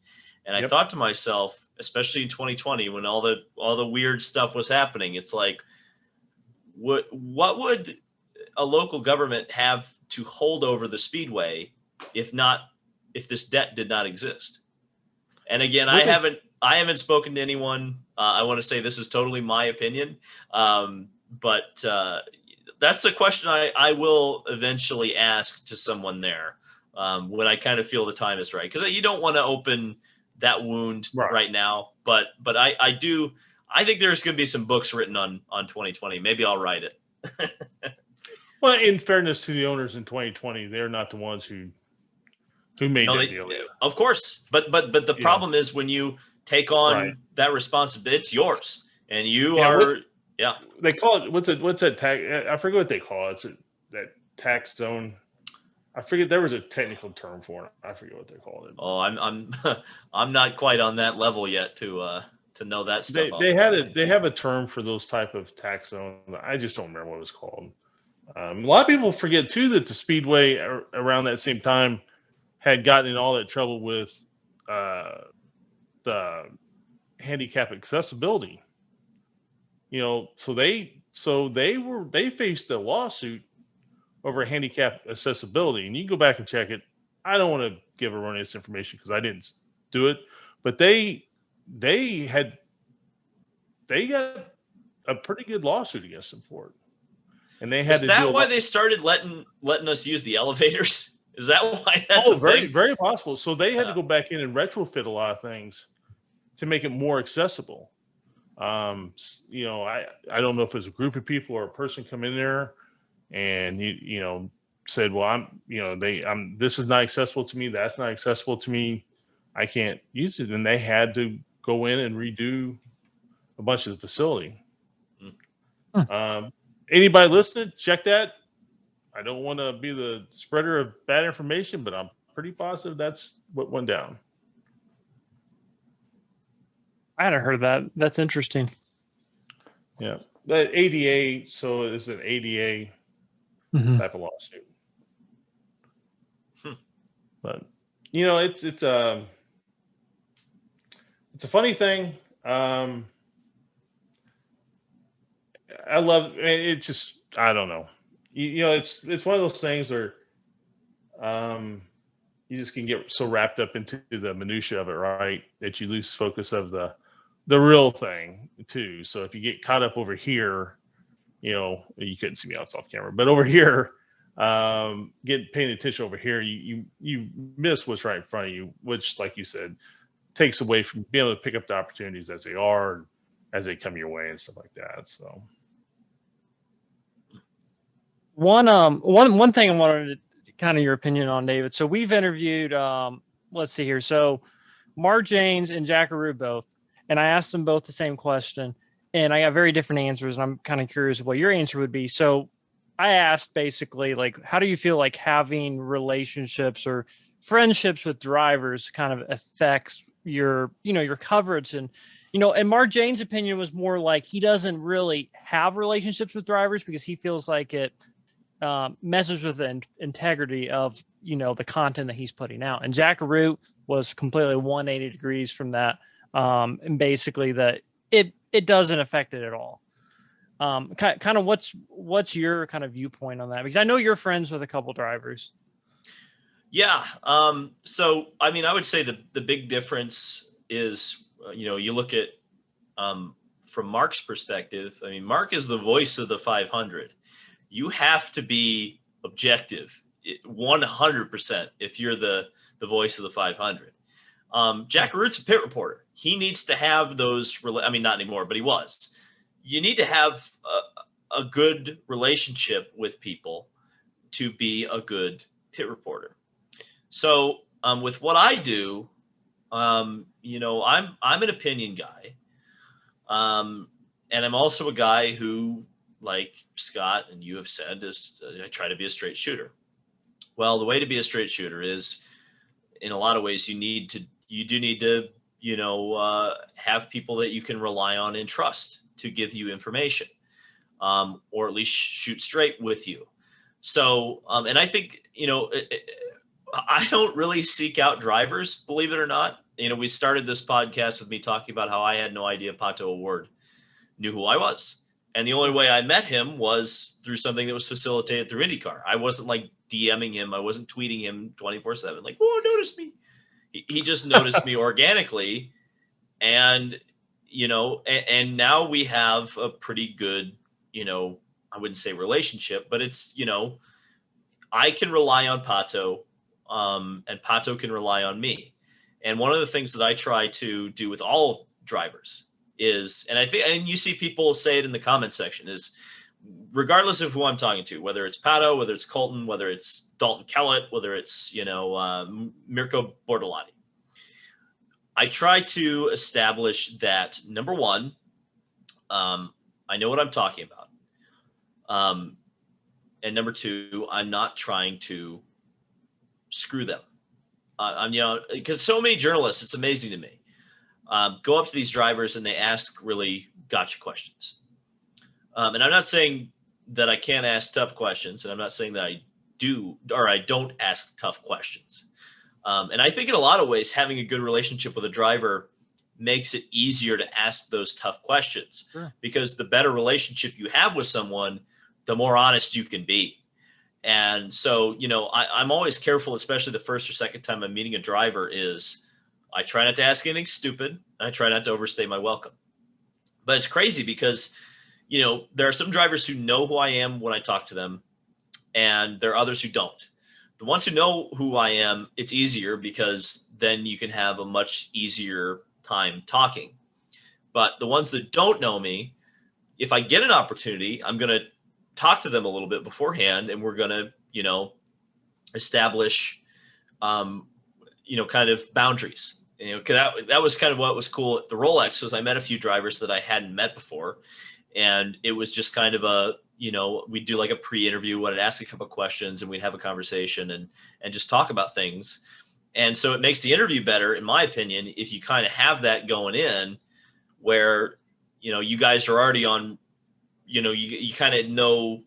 And I thought to myself, especially in 2020, when all the weird stuff was happening, it's like, what would a local government have to hold over the Speedway if this debt did not exist? And again, I haven't spoken to anyone. I want to say this is totally my opinion. But that's a question I will eventually ask to someone there when I kind of feel the time is right. Because you don't want to open that wound right now. But I do. I think there's going to be some books written on 2020. Maybe I'll write it. Well, in fairness to the owners in 2020, they're not the ones who made that deal. Of course. But the problem is when you take on that responsibility, it's yours. And you are... Yeah, they call it what's that tax? I forget what they call it. It's that tax zone. I forget. There was a technical term for it. I forget what they called it. Oh, I'm not quite on that level yet to know that stuff. They have a term for those type of tax zones. I just don't remember what it was called. A lot of people forget too that the Speedway around that same time had gotten in all that trouble with the handicap accessibility. So they faced a lawsuit over handicap accessibility, and you can go back and check it. I don't want to give erroneous information because I didn't do it, but they got a pretty good lawsuit against them for it, and they had. Is that why they started letting us use the elevators? Is that why that's very very possible? So they had to go back in and retrofit a lot of things to make it more accessible. I don't know if it was a group of people or a person come in there and said, well, this is not accessible to me. That's not accessible to me. I can't use it. And they had to go in and redo a bunch of the facility. Anybody listening, check that. I don't want to be the spreader of bad information, but I'm pretty positive that's what went down. I hadn't heard that. That's interesting. Yeah. The ADA, so it's an ADA type of lawsuit. But it's a funny thing. I love it. Just I don't know. It's one of those things where you just can get so wrapped up into the minutia of it, right, that you lose focus of the real thing too. So if you get caught up over here, you couldn't see me off camera, but over here, paying attention over here, you miss what's right in front of you, which, like you said, takes away from being able to pick up the opportunities as they are, as they come your way and stuff like that. So one thing I wanted to kind of your opinion on, David. So we've interviewed, let's see here. So Mark Janes and Jack Aru both, and I asked them both the same question, and I got very different answers. And I'm kind of curious what your answer would be. So I asked basically, like, how do you feel like having relationships or friendships with drivers kind of affects your coverage? And and Mark Jane's opinion was more like he doesn't really have relationships with drivers because he feels like it messes with the integrity of the content that he's putting out. And Jack Aru was completely 180 degrees from that, and basically that it doesn't affect it at all. Kind of what's your kind of viewpoint on that? Because I know you're friends with a couple drivers. Yeah. So I mean, I would say the big difference is you look at from Mark's perspective. I mean, Mark is the voice of the 500. You have to be objective 100% if you're the voice of the 500. Jack Aru's a pit reporter. He needs to have those. I mean, not anymore, but he was. You need to have a good relationship with people to be a good pit reporter. So with what I do, I'm an opinion guy, and I'm also a guy who, like Scott and you have said, is I try to be a straight shooter. Well, the way to be a straight shooter is, in a lot of ways, you do need to have people that you can rely on and trust to give you information, or at least shoot straight with you. So, and I think, I don't really seek out drivers, believe it or not. We started this podcast with me talking about how I had no idea Pato O'Ward knew who I was. And the only way I met him was through something that was facilitated through IndyCar. I wasn't like DMing him. I wasn't tweeting him 24/7. Like, oh, notice me. He just noticed me organically. And, and now we have a pretty good, I wouldn't say relationship, but it's, I can rely on Pato, and Pato can rely on me. And one of the things that I try to do with all drivers is, and I think, and you see people say it in the comment section, is regardless of who I'm talking to, whether it's Pato, whether it's Colton, whether it's Dalton Kellett, whether it's, Mirko Bortolotti, I try to establish that, number one, I know what I'm talking about. And number two, I'm not trying to screw them. Because so many journalists, it's amazing to me, go up to these drivers and they ask really gotcha questions. And I'm not saying that I can't ask tough questions, and I'm not saying that I do or I don't ask tough questions. And I think in a lot of ways, having a good relationship with a driver makes it easier to ask those tough questions. Sure. Because the better relationship you have with someone, the more honest you can be. And so, I'm always careful, especially the first or second time I'm meeting a driver, is I try not to ask anything stupid. And I try not to overstay my welcome. But it's crazy because, there are some drivers who know who I am when I talk to them, and there are others who don't. The ones who know who I am, it's easier because then you can have a much easier time talking. But the ones that don't know me, if I get an opportunity, I'm going to talk to them a little bit beforehand, and we're going to, establish, kind of boundaries. You know, because that was kind of what was cool at the Rolex was I met a few drivers that I hadn't met before, and it was just kind of a, you know, we'd do like a pre-interview, I'd ask a couple of questions and we'd have a conversation and just talk about things. And so it makes the interview better, in my opinion, if you kind of have that going in where, you know, you guys are already on, you know, you kind of know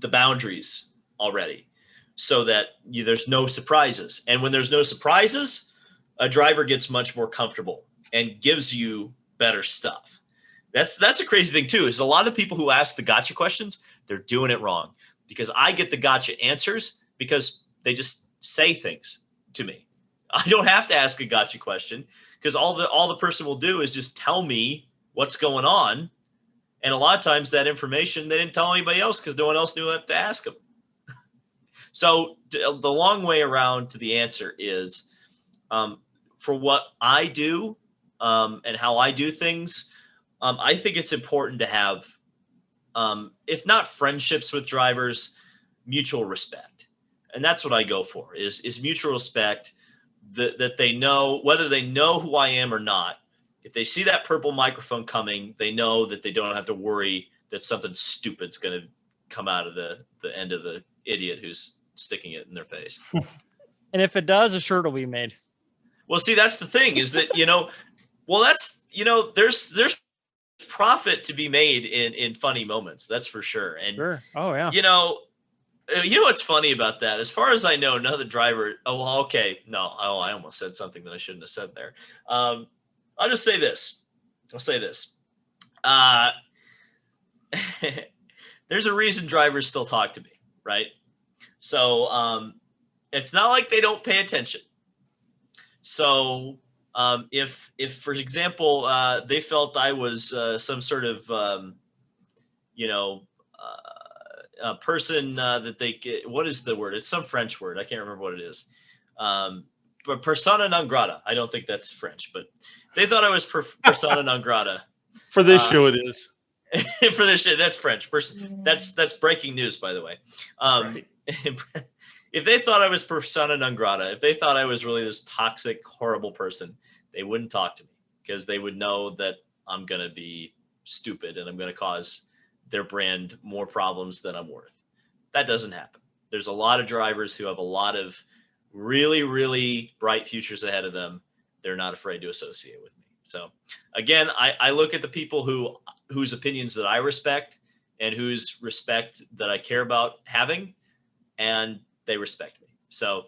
the boundaries already so that there's no surprises. And when there's no surprises, a driver gets much more comfortable and gives you better stuff. That's a crazy thing too, is a lot of the people who ask the gotcha questions, they're doing it wrong, because I get the gotcha answers because they just say things to me. I don't have to ask a gotcha question, because all the person will do is just tell me what's going on. And a lot of times that information, they didn't tell anybody else because no one else knew what to ask them. So the long way around to the answer is, for what I do and how I do things, I think it's important to have, if not friendships with drivers, mutual respect. And that's what I go for is mutual respect, that they know, whether they know who I am or not. If they see that purple microphone coming, they know that they don't have to worry that something stupid's going to come out of the end of the idiot who's sticking it in their face. And if it does, a shirt will be made. Well, see, that's the thing is that, you know, there's profit to be made in funny moments. That's for sure. And, sure. Oh yeah. You know what's funny about that? As far as I know, none of the driver. Oh, well, okay. No. Oh, I almost said something that I shouldn't have said there. I'll just say this. I'll say this. There's a reason drivers still talk to me, right? So it's not like they don't pay attention. So if for example, they felt I was some sort of, a person that they get, what is the word? It's some French word. I can't remember what it is. But persona non grata. I don't think that's French, but they thought I was persona non grata. For this show, it is. For this show, that's French. That's breaking news, by the way. Right. If they thought I was persona non grata, if they thought I was really this toxic, horrible person, they wouldn't talk to me, because they would know that I'm going to be stupid and I'm going to cause their brand more problems than I'm worth. That doesn't happen. There's a lot of drivers who have a lot of really, really bright futures ahead of them. They're not afraid to associate with me. So again, I look at the people whose opinions that I respect and whose respect that I care about having, and they respect me. So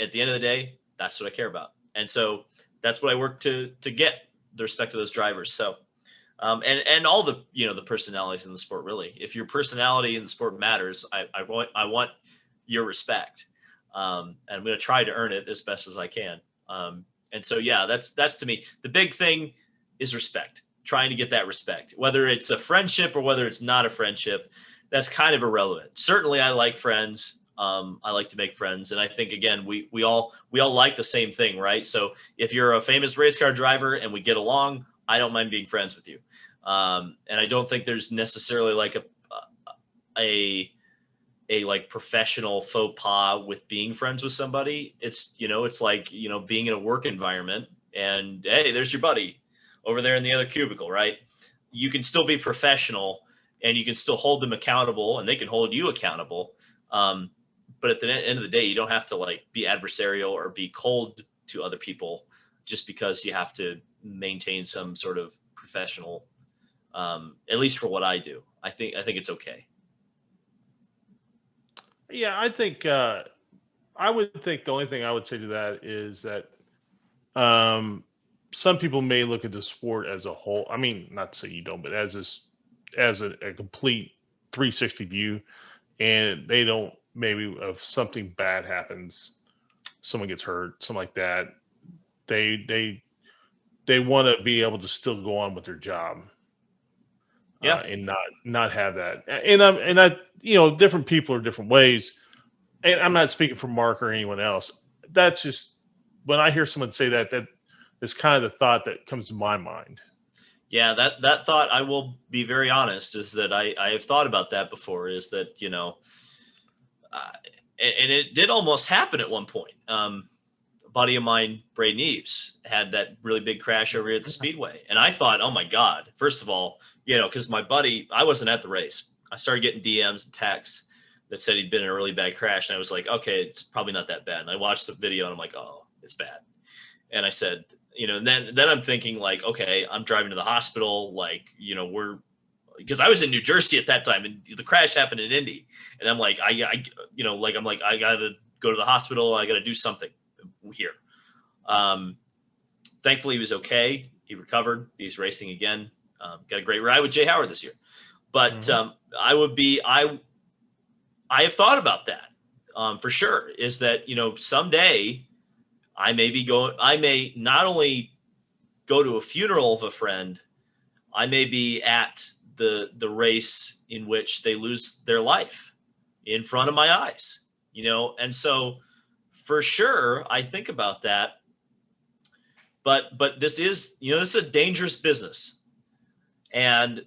at the end of the day, that's what I care about. And so that's what I work to get the respect of those drivers. So, and all the, the personalities in the sport, really. If your personality in the sport matters, I want your respect. And I'm going to try to earn it as best as I can. And so, yeah, that's to me, the big thing is respect, trying to get that respect, whether it's a friendship or whether it's not a friendship. That's kind of irrelevant. Certainly I like friends. I like to make friends. And I think, again, we all like the same thing, right? So if you're a famous race car driver and we get along, I don't mind being friends with you. And I don't think there's necessarily like a like professional faux pas with being friends with somebody. It's, it's like, being in a work environment and, hey, there's your buddy over there in the other cubicle, right? You can still be professional and you can still hold them accountable and they can hold you accountable. But at the end of the day, you don't have to like be adversarial or be cold to other people just because you have to maintain some sort of professional, at least for what I do. I think it's okay. Yeah, I think I would think the only thing I would say to that is that some people may look at the sport as a whole. I mean, not to say you don't, but as a complete 360 view, and they don't, maybe if something bad happens, someone gets hurt, something like that, they want to be able to still go on with their job. Yeah. And not have that. And I different people are different ways. And I'm not speaking for Mark or anyone else. That's just, when I hear someone say that is kind of the thought that comes to my mind. Yeah, that thought, I will be very honest, is that I have thought about that before, is that, and it did almost happen at one point. a buddy of mine, Braden Eves, had that really big crash over here at the Speedway. And I thought, oh my God, first of all, because my buddy, I wasn't at the race. I started getting DMs and texts that said he'd been in a really bad crash. And I was like, okay, it's probably not that bad. And I watched the video and I'm like, oh, it's bad. And I said, and then I'm thinking like, okay, I'm driving to the hospital. Like, because I was in New Jersey at that time and the crash happened in Indy. And I'm like, I got to go to the hospital. I got to do something here. Thankfully he was okay. He recovered. He's racing again. Got a great ride with Jay Howard this year, but I have thought about that for sure. Is that, someday I may not only go to a funeral of a friend, I may be at the race in which they lose their life in front of my eyes, and so for sure I think about that. But this is, this is a dangerous business. And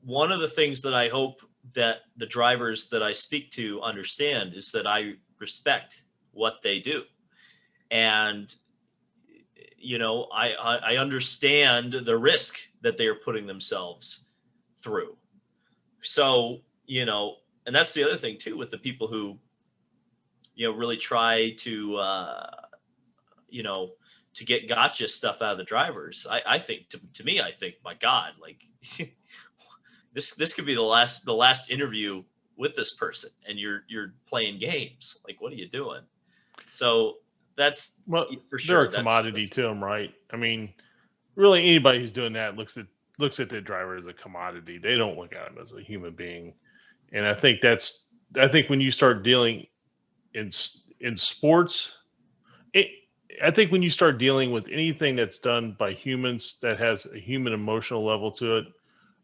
one of the things that I hope that the drivers that I speak to understand is that respect what they do. And, I understand the risk that they are putting themselves through. So, and that's the other thing too, with the people who, really try to, to get gotcha stuff out of the drivers. I think to me, I think, my God, like this could be the last interview with this person and you're playing games. Like, what are you doing? So that's for sure. They're a commodity to them, right? I mean, really anybody who's doing that looks at the driver as a commodity. They don't look at him as a human being. And I think when you start dealing in sports, I think when you start dealing with anything that's done by humans that has a human emotional level to it,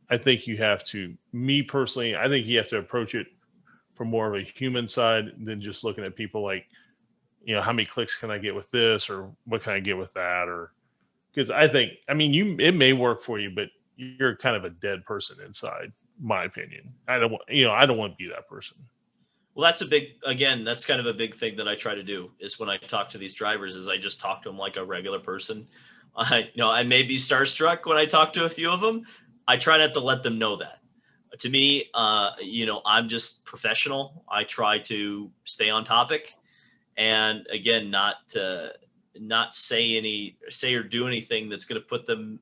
I think you have to, me personally, I think you have to approach it from more of a human side than just looking at people like, how many clicks can I get with this or what can I get with that? Or because it may work for you, but you're kind of a dead person inside, my opinion. I don't want to be that person. Well, that's kind of a big thing that I try to do is when I talk to these drivers is I just talk to them like a regular person. I may be starstruck when I talk to a few of them. I try not to let them know that. To me, I'm just professional. I try to stay on topic and again, not say or do anything that's going to put them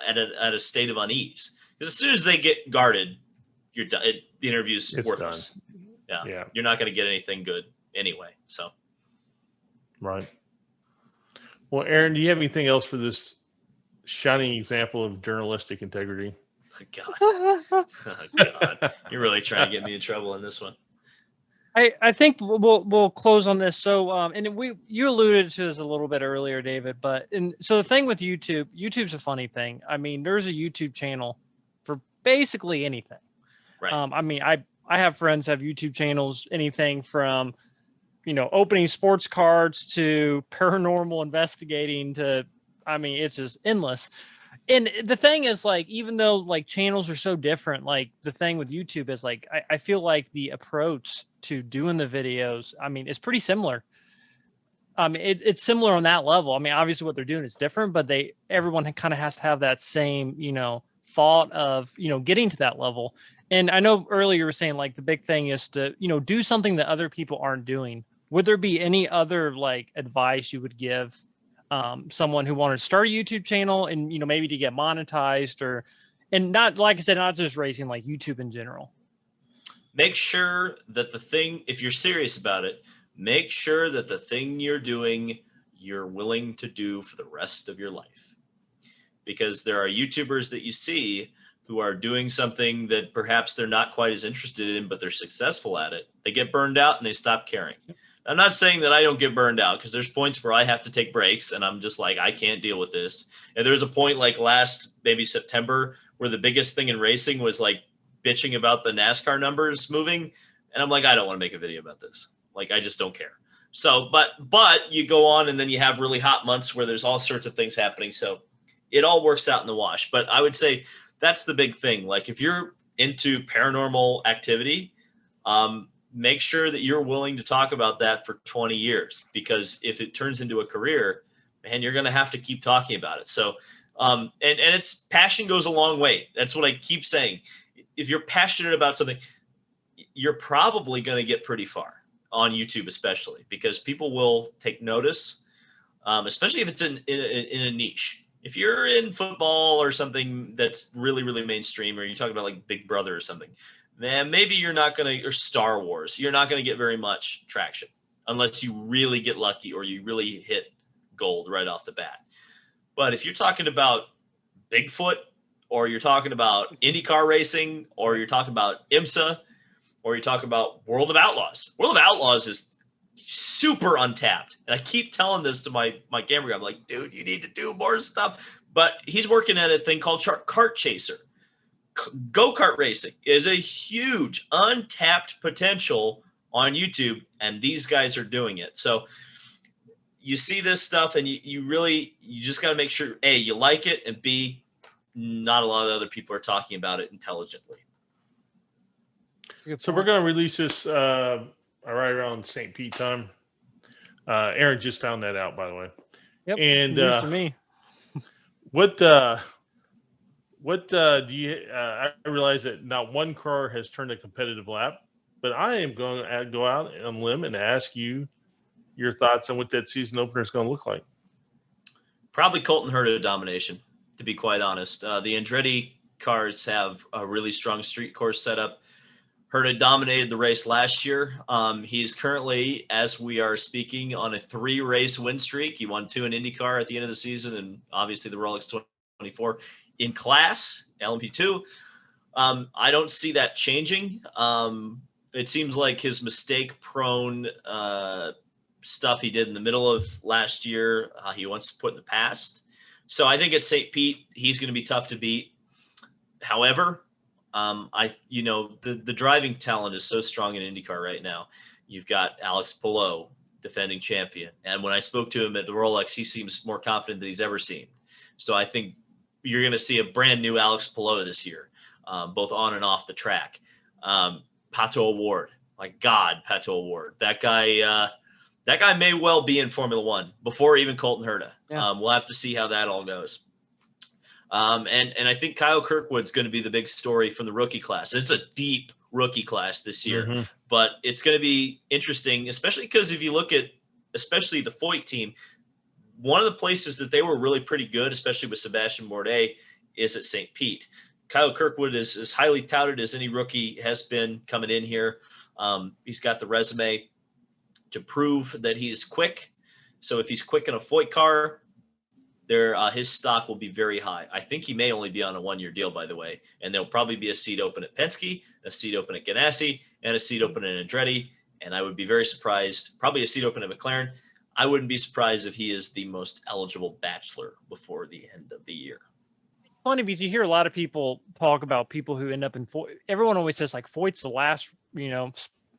at a state of unease. Because as soon as they get guarded, you're done. The interview's worthless. Done. Yeah. You're not going to get anything good anyway. So. Right. Well, Aaron, do you have anything else for this shining example of journalistic integrity? God. Oh, God. You're really trying to get me in trouble in this one. I think we'll close on this. So, and you alluded to this a little bit earlier, David, so the thing with YouTube's a funny thing. I mean, there's a YouTube channel for basically anything. Right. I have friends have YouTube channels, anything from, opening sports cards to paranormal investigating to, it's just endless. And the thing is, like, even though like channels are so different, like the thing with YouTube is like, I feel like the approach to doing the videos, is pretty similar. It's similar on that level. Obviously what they're doing is different, but everyone kind of has to have that same, thought of, getting to that level. And I know earlier you were saying like the big thing is to, do something that other people aren't doing. Would there be any other like advice you would give someone who wanted to start a YouTube channel and, maybe to get monetized and not, like I said, not just racing, like YouTube in general? Make sure that if you're serious about it, make sure that the thing you're doing, you're willing to do for the rest of your life. Because there are YouTubers that you see who are doing something that perhaps they're not quite as interested in, but they're successful at it. They get burned out and they stop caring. I'm not saying that I don't get burned out, because there's points where I have to take breaks and I'm just like, I can't deal with this. And there's a point like maybe September, where the biggest thing in racing was like bitching about the NASCAR numbers moving. And I'm like, I don't want to make a video about this. Like, I just don't care. So, but you go on and then you have really hot months where there's all sorts of things happening. So it all works out in the wash. But I would say that's the big thing. Like, if you're into paranormal activity, make sure that you're willing to talk about that for 20 years, because if it turns into a career, man, you're going to have to keep talking about it. So, and it's passion goes a long way. That's what I keep saying. If you're passionate about something, you're probably going to get pretty far on YouTube, especially because people will take notice, especially if it's in a niche. If you're in football or something that's really, really mainstream, or you're talking about like Big Brother or something, then maybe you're not going to, or Star Wars, you're not going to get very much traction unless you really get lucky or you really hit gold right off the bat. But if you're talking about Bigfoot, or you're talking about IndyCar racing, or you're talking about IMSA, or you're talking about World of Outlaws. World of Outlaws is super untapped. And I keep telling this to my camera guy. I'm like, dude, you need to do more stuff. But he's working at a thing called Kart Chaser. Go-kart racing is a huge untapped potential on YouTube, and these guys are doing it. So you see this stuff, and you just got to make sure, A, you like it, and B, not a lot of other people are talking about it intelligently. So we're going to release this right around St. Pete time. Aaron just found that out, by the way. Yep. And news to me. What do you? I realize that not one car has turned a competitive lap, but I am going to go out on a limb and ask you your thoughts on what that season opener is going to look like. Probably Colton Herta domination, to be quite honest. The Andretti cars have a really strong street course setup. Herta dominated the race last year. He's currently, as we are speaking, on a 3-race win streak. He won 2 in IndyCar at the end of the season, and obviously the Rolex 24 in class, LMP2. I don't see that changing. It seems like his mistake-prone stuff he did in the middle of last year, he wants to put in the past. So I think at St. Pete, he's going to be tough to beat. However, the driving talent is so strong in IndyCar right now. You've got Alex Palou, defending champion. And when I spoke to him at the Rolex, he seems more confident than he's ever seen. So I think you're going to see a brand new Alex Palou this year, both on and off the track. Pato O'Ward, my God, Pato O'Ward. That guy may well be in Formula One before even Colton Herta. Yeah. We'll have to see how that all goes. And I think Kyle Kirkwood's going to be the big story from the rookie class. It's a deep rookie class this year, but it's going to be interesting, especially because if you look at, especially the Foyt team, one of the places that they were really pretty good, especially with Sebastian Bourdais, is at St. Pete. Kyle Kirkwood is as highly touted as any rookie has been coming in here. He's got the resume to prove that he's quick. So if he's quick in a Foyt car, his stock will be very high. I think he may only be on a 1-year deal, by the way, and there'll probably be a seat open at Penske, a seat open at Ganassi, and a seat open at Andretti. And I would be very surprised, probably a seat open at McLaren. I wouldn't be surprised if he is the most eligible bachelor before the end of the year. It's funny because you hear a lot of people talk about people who end up in Foyt. Everyone always says like Foyt's the last,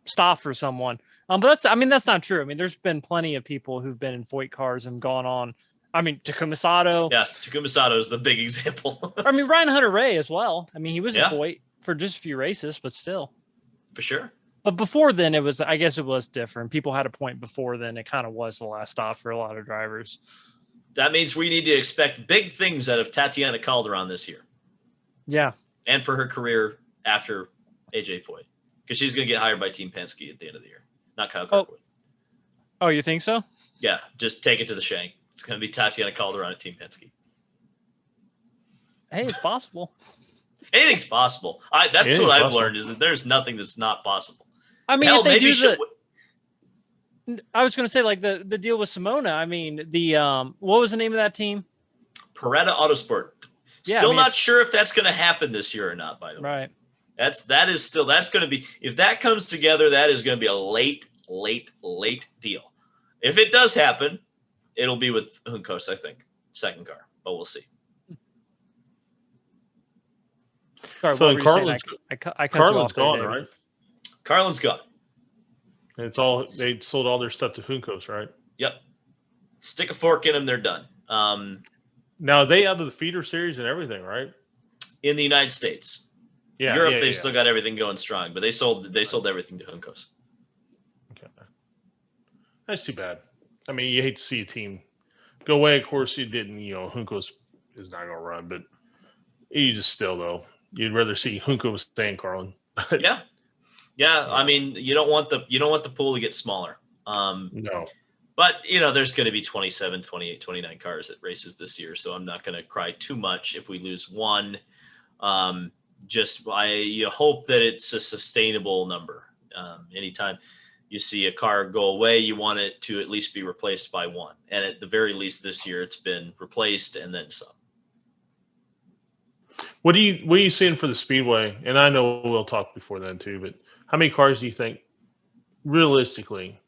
stop for someone. But that's not true. I mean, there's been plenty of people who've been in Foyt cars and gone on. I mean, Takuma Sato. Yeah, Takuma Sato is the big example. I mean, Ryan Hunter-Reay as well. I mean, he was in Foyt for just a few races, but still. For sure. But before then, I guess it was different. People had a point before then. It kind of was the last stop for a lot of drivers. That means we need to expect big things out of Tatiana Calderon this year. Yeah. And for her career after AJ Foyt. Because she's going to get hired by Team Penske at the end of the year. Not Kyle Kirkwood. Oh, you think so? Yeah, just take it to the shank. It's going to be Tatiana Calderon at Team Penske. Hey, it's possible. Anything's possible. That's what I've learned is that there's nothing that's not possible. I mean, hell, if they do I was going to say, like, the deal with Simona. I mean, what was the name of that team? Paretta Autosport. Yeah, Still not sure if that's going to happen this year or not, by the way. Right. That's going to be, if that comes together, that is going to be a late deal. If it does happen, it'll be with Juncos, I think, second car, but we'll see. Sorry, so Carlin's gone, right? Carlin's gone. And they sold all their stuff to Juncos, right? Yep. Stick a fork in them, they're done. Now they out of the feeder series and everything, right? In the United States. Yeah. Europe, they've still got everything going strong, but they sold everything to Juncos. Okay. That's too bad. I mean, you hate to see a team go away. Of course, you didn't. Junko is not going to run, but you just still though you'd rather see Junko stay in Carlin. Yeah. I mean, you don't want the pool to get smaller. No. But there's going to be 27, 28, 29 cars at races this year, so I'm not going to cry too much if we lose one. You hope that it's a sustainable number. Anytime you see a car go away, you want it to at least be replaced by one. And at the very least this year, it's been replaced and then some. What are you seeing for the Speedway? And I know we'll talk before then too, but how many cars do you think realistically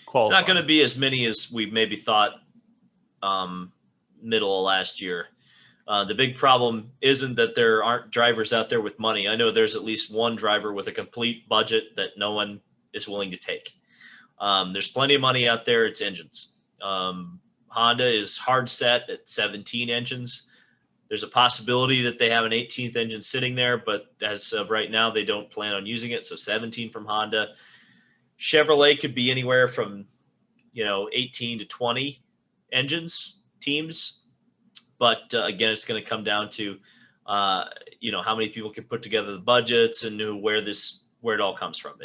qualify? It's not going to be as many as we maybe thought middle of last year. The big problem isn't that there aren't drivers out there with money. I know there's at least one driver with a complete budget that no one is willing to take. There's plenty of money out there. It's engines. Honda is hard set at 17 engines. There's a possibility that they have an 18th engine sitting there, but as of right now, they don't plan on using it. So 17 from Honda. Chevrolet could be anywhere from 18 to 20 teams. But again, it's going to come down to how many people can put together the budgets and where it all comes from.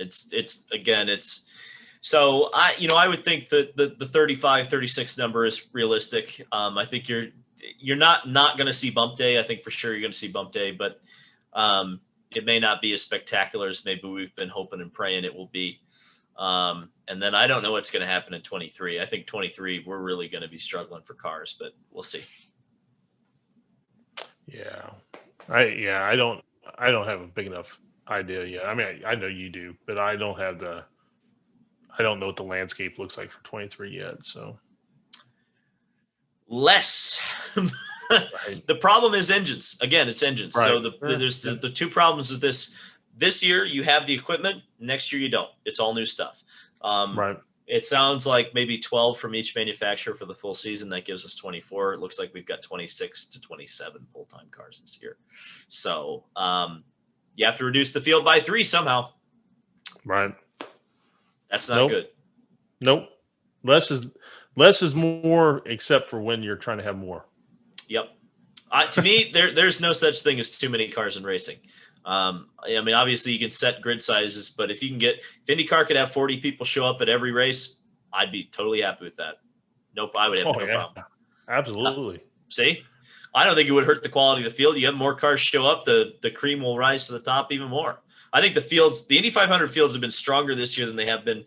So I would think that the 35, 36 number is realistic. I think you're not going to see bump day. I think for sure you're going to see bump day, but it may not be as spectacular as maybe we've been hoping and praying it will be. And then I don't know what's going to happen in 23. I think 23, we're really going to be struggling for cars, but we'll see. Yeah. I don't have a big enough idea yet. I mean, I know you do, but I don't know what the landscape looks like for 23 yet. So less. Right. The problem is engines. Again, it's engines. Right. So there's the two problems of this year. You have the equipment. Next year you don't. It's all new stuff. Right. It sounds like maybe 12 from each manufacturer for the full season. That gives us 24. It looks like we've got 26 to 27 full-time cars this year. So you have to reduce the field by 3 somehow. Right. That's not good. Nope. Less is more, except for when you're trying to have more. Yep. To me, there's no such thing as too many cars in racing. I mean, obviously you can set grid sizes, but if IndyCar could have 40 people show up at every race, I'd be totally happy with that. Nope. I would have no problem. Absolutely. See, I don't think it would hurt the quality of the field. You have more cars show up, the cream will rise to the top even more. I think the Indy 500 fields have been stronger this year than they have been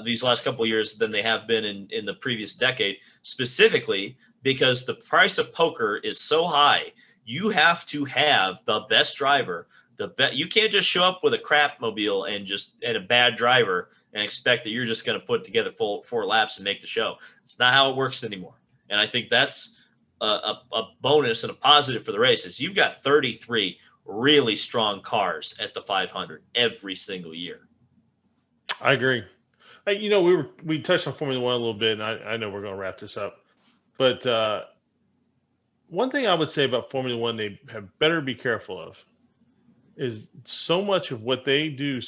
these last couple of years than they have been in the previous decade, specifically because the price of poker is so high. You have to have the best driver. You can't just show up with a crap mobile and a bad driver and expect that you're just going to put together 4 laps and make the show. It's not how it works anymore. And I think that's a bonus and a positive for the races. You've got 33 really strong cars at the 500 every single year. I agree. We touched on Formula One a little bit, and I know we're going to wrap this up. But one thing I would say about Formula One, they have better be careful of, is so much of what they do.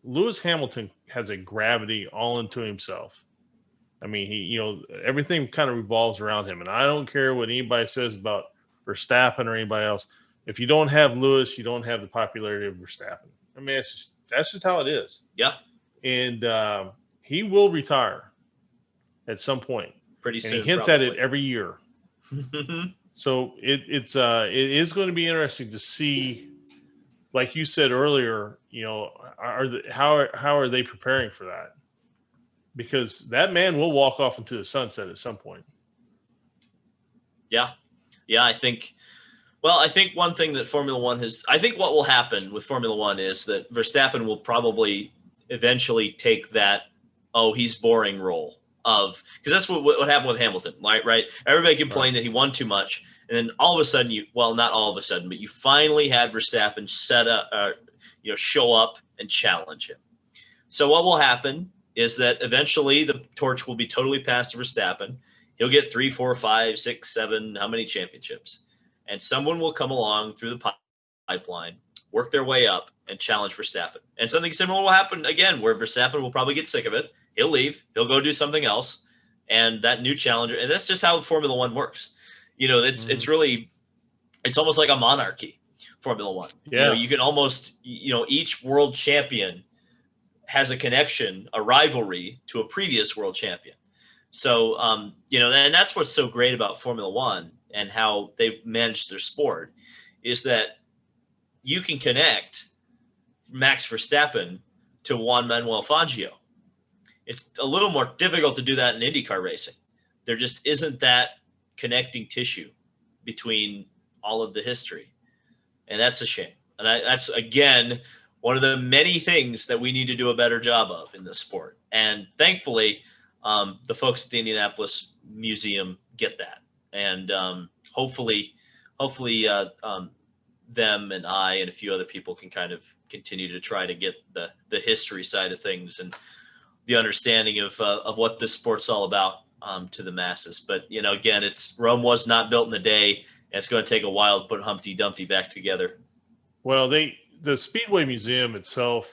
Lewis Hamilton has a gravity all into himself. I mean, everything kind of revolves around him, and I don't care what anybody says about Verstappen or anybody else. If you don't have Lewis, you don't have the popularity of Verstappen. I mean, that's just how it is. Yeah. And he will retire at some point. Pretty soon. And he hints probably. at it every year. So it is going to be interesting to see, like you said earlier, how are they preparing for that? Because that man will walk off into the sunset at some point. Yeah. I think one thing that Formula One what will happen with Formula One is that Verstappen will probably eventually take that, he's boring role because that's what happened with Hamilton, right? Everybody complained that he won too much. And then all of a sudden not all of a sudden, but you finally had Verstappen show up and challenge him. So what will happen is that eventually the torch will be totally passed to Verstappen. He'll get 3, 4, 5, 6, 7, how many championships? And someone will come along through the pipeline, work their way up, and challenge Verstappen. And something similar will happen again, where Verstappen will probably get sick of it. He'll leave. He'll go do something else. And that new challenger, and that's just how Formula One works. It's really, it's almost like a monarchy, Formula One. Yeah. You can almost, each world champion has a connection, a rivalry to a previous world champion. So, and that's what's so great about Formula One and how they've managed their sport, is that you can connect Max Verstappen to Juan Manuel Fangio. It's a little more difficult to do that in IndyCar racing. There just isn't that connecting tissue between all of the history. And that's a shame. And that's, again, one of the many things that we need to do a better job of in this sport. And thankfully, the folks at the Indianapolis Museum get that. And hopefully them and I and a few other people can kind of continue to try to get the history side of things and the understanding of what this sport's all about to the masses. But, again, Rome was not built in a day, and it's going to take a while to put Humpty Dumpty back together. Well, the Speedway Museum itself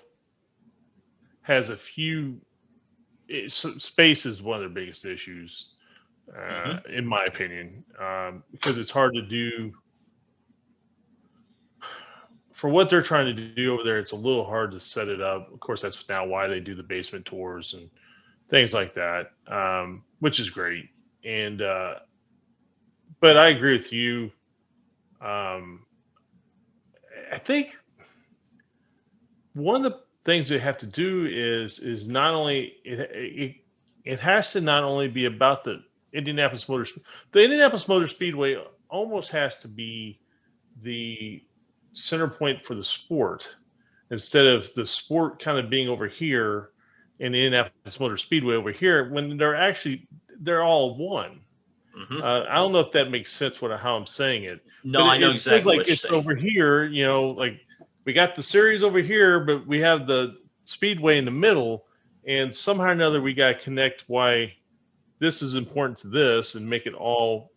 has a few space is one of their biggest issues, in my opinion, because it's hard to do for what they're trying to do over there. It's a little hard to set it up. Of course, that's now why they do the basement tours and things like that, which is great. And but I agree with you. I think one of the things they have to do is not only it has to not only be about the Indianapolis Motor Speedway almost has to be the center point for the sport, instead of the sport kind of being over here and the Indianapolis Motor Speedway over here, when they're all one. I don't know if that makes sense how I'm saying it. No, I know exactly what you're saying. Over here, like we got the series over here, but we have the speedway in the middle, and somehow or another we got to connect why this is important to this and make it all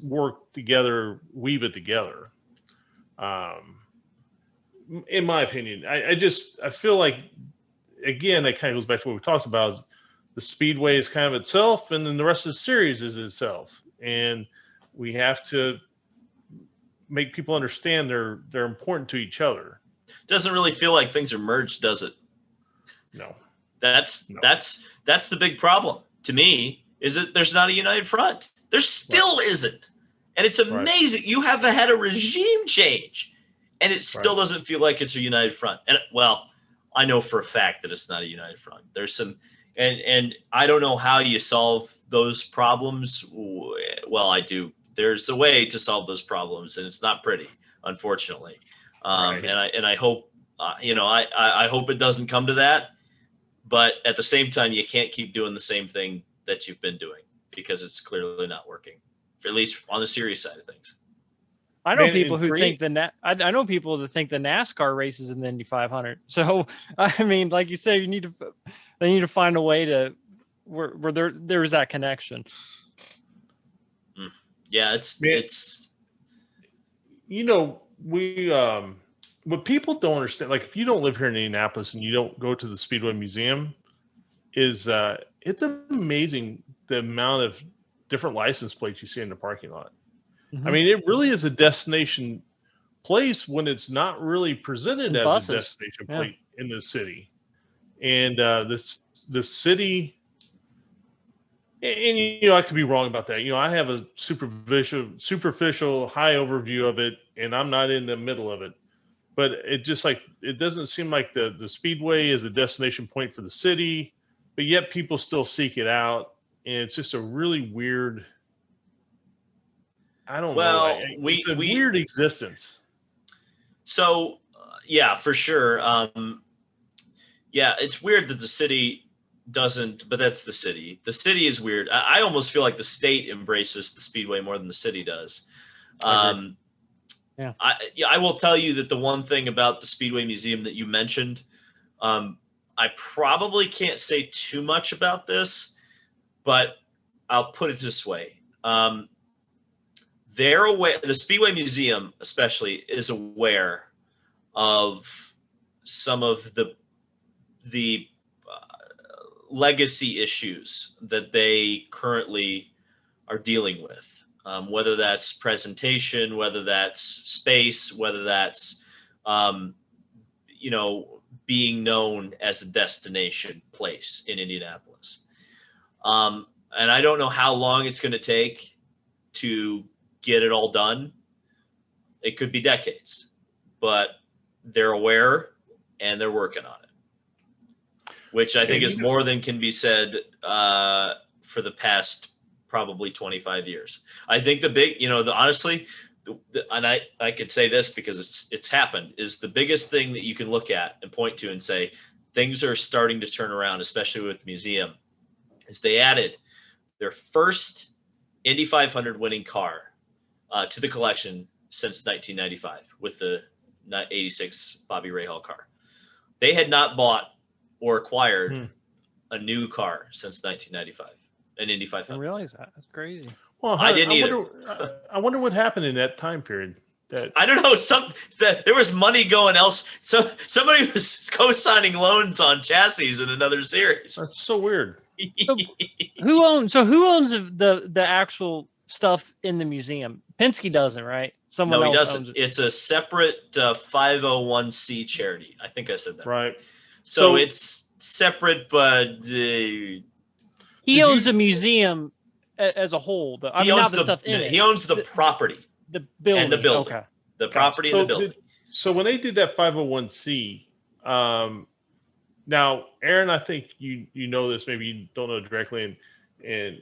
work together, weave it together. In my opinion, I feel like, again, that kind of goes back to what we talked about. Is the speedway is kind of itself, and then the rest of the series is itself, and we have to make people understand they're important to each other. Doesn't really feel like things are merged, does it? No. That's the big problem to me, is that there's not a united front. There still isn't. And it's amazing. You have had a regime change and it still doesn't feel like it's a united front. And I know for a fact that it's not a united front. There's some, and I don't know how you solve those problems. Well, I do. There's a way to solve those problems, and it's not pretty, unfortunately. And I hope, I hope it doesn't come to that. But at the same time, you can't keep doing the same thing that you've been doing, because it's clearly not working, at least on the serious side of things. I know people who think I know people that think the NASCAR races in the Indy 500. So, I mean, like you say, they need to find a way to where there's that connection. Yeah, it's what people don't understand, like if you don't live here in Indianapolis and you don't go to the Speedway Museum, is it's amazing the amount of different license plates you see in the parking lot. Mm-hmm. I mean, it really is a destination place when it's not really presented as a destination plate in the city. And the city, and I could be wrong about that. I have a superficial high overview of it, and I'm not in the middle of it. But it doesn't seem like the Speedway is a destination point for the city, but yet people still seek it out, and it's just a really weird. I don't know. It's a weird existence. So, yeah, for sure. Yeah, it's weird that the city doesn't, but that's the city. The city is weird. I almost feel like the state embraces the Speedway more than the city does. Yeah. I will tell you that the one thing about the Speedway Museum that you mentioned, I probably can't say too much about this, but I'll put it this way. They're aware, the Speedway Museum especially is aware of some of the legacy issues that they currently are dealing with, whether that's presentation, whether that's space, whether that's being known as a destination place in Indianapolis. And I don't know how long it's going to take to get it all done. It could be decades, but they're aware and they're working on it, which I think is more than can be said for the past probably 25 years. I think the big, honestly, and I could say this because it's happened, is the biggest thing that you can look at and point to and say things are starting to turn around, especially with the museum, is they added their first Indy 500 winning car to the collection since 1995 with the 86 Bobby Rahal car. They had not bought or acquired a new car since 1995, an Indy 500. I realize that. That's crazy. Well, I didn't either. I wonder what happened in that time period. I don't know. There was money going else. So somebody was co-signing loans on chassis in another series. That's so weird. Who owns the actual stuff in the museum? Penske doesn't, right? Someone else doesn't. owns it. It's a separate 501c charity. I think I said that right. So it's separate, but he owns the museum as a whole. He owns the property, the building, and the building. Okay. The property and the building. So when they did that 501c, now Aaron, I think you know this, maybe you don't know directly, and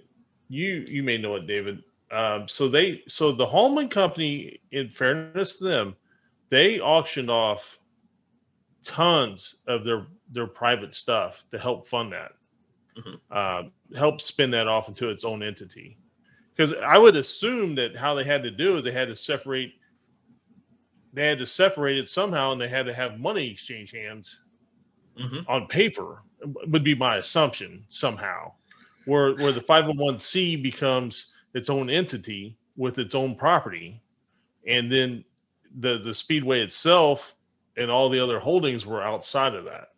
you may know it, David. So the Holman Company, in fairness to them, they auctioned off tons of their private stuff to help fund that, help spin that off into its own entity. Because I would assume that how they had to do is they had to separate it somehow, and they had to have money exchange hands on paper, would be my assumption somehow, where the 501c becomes its own entity with its own property, and then the speedway itself and all the other holdings were outside of that.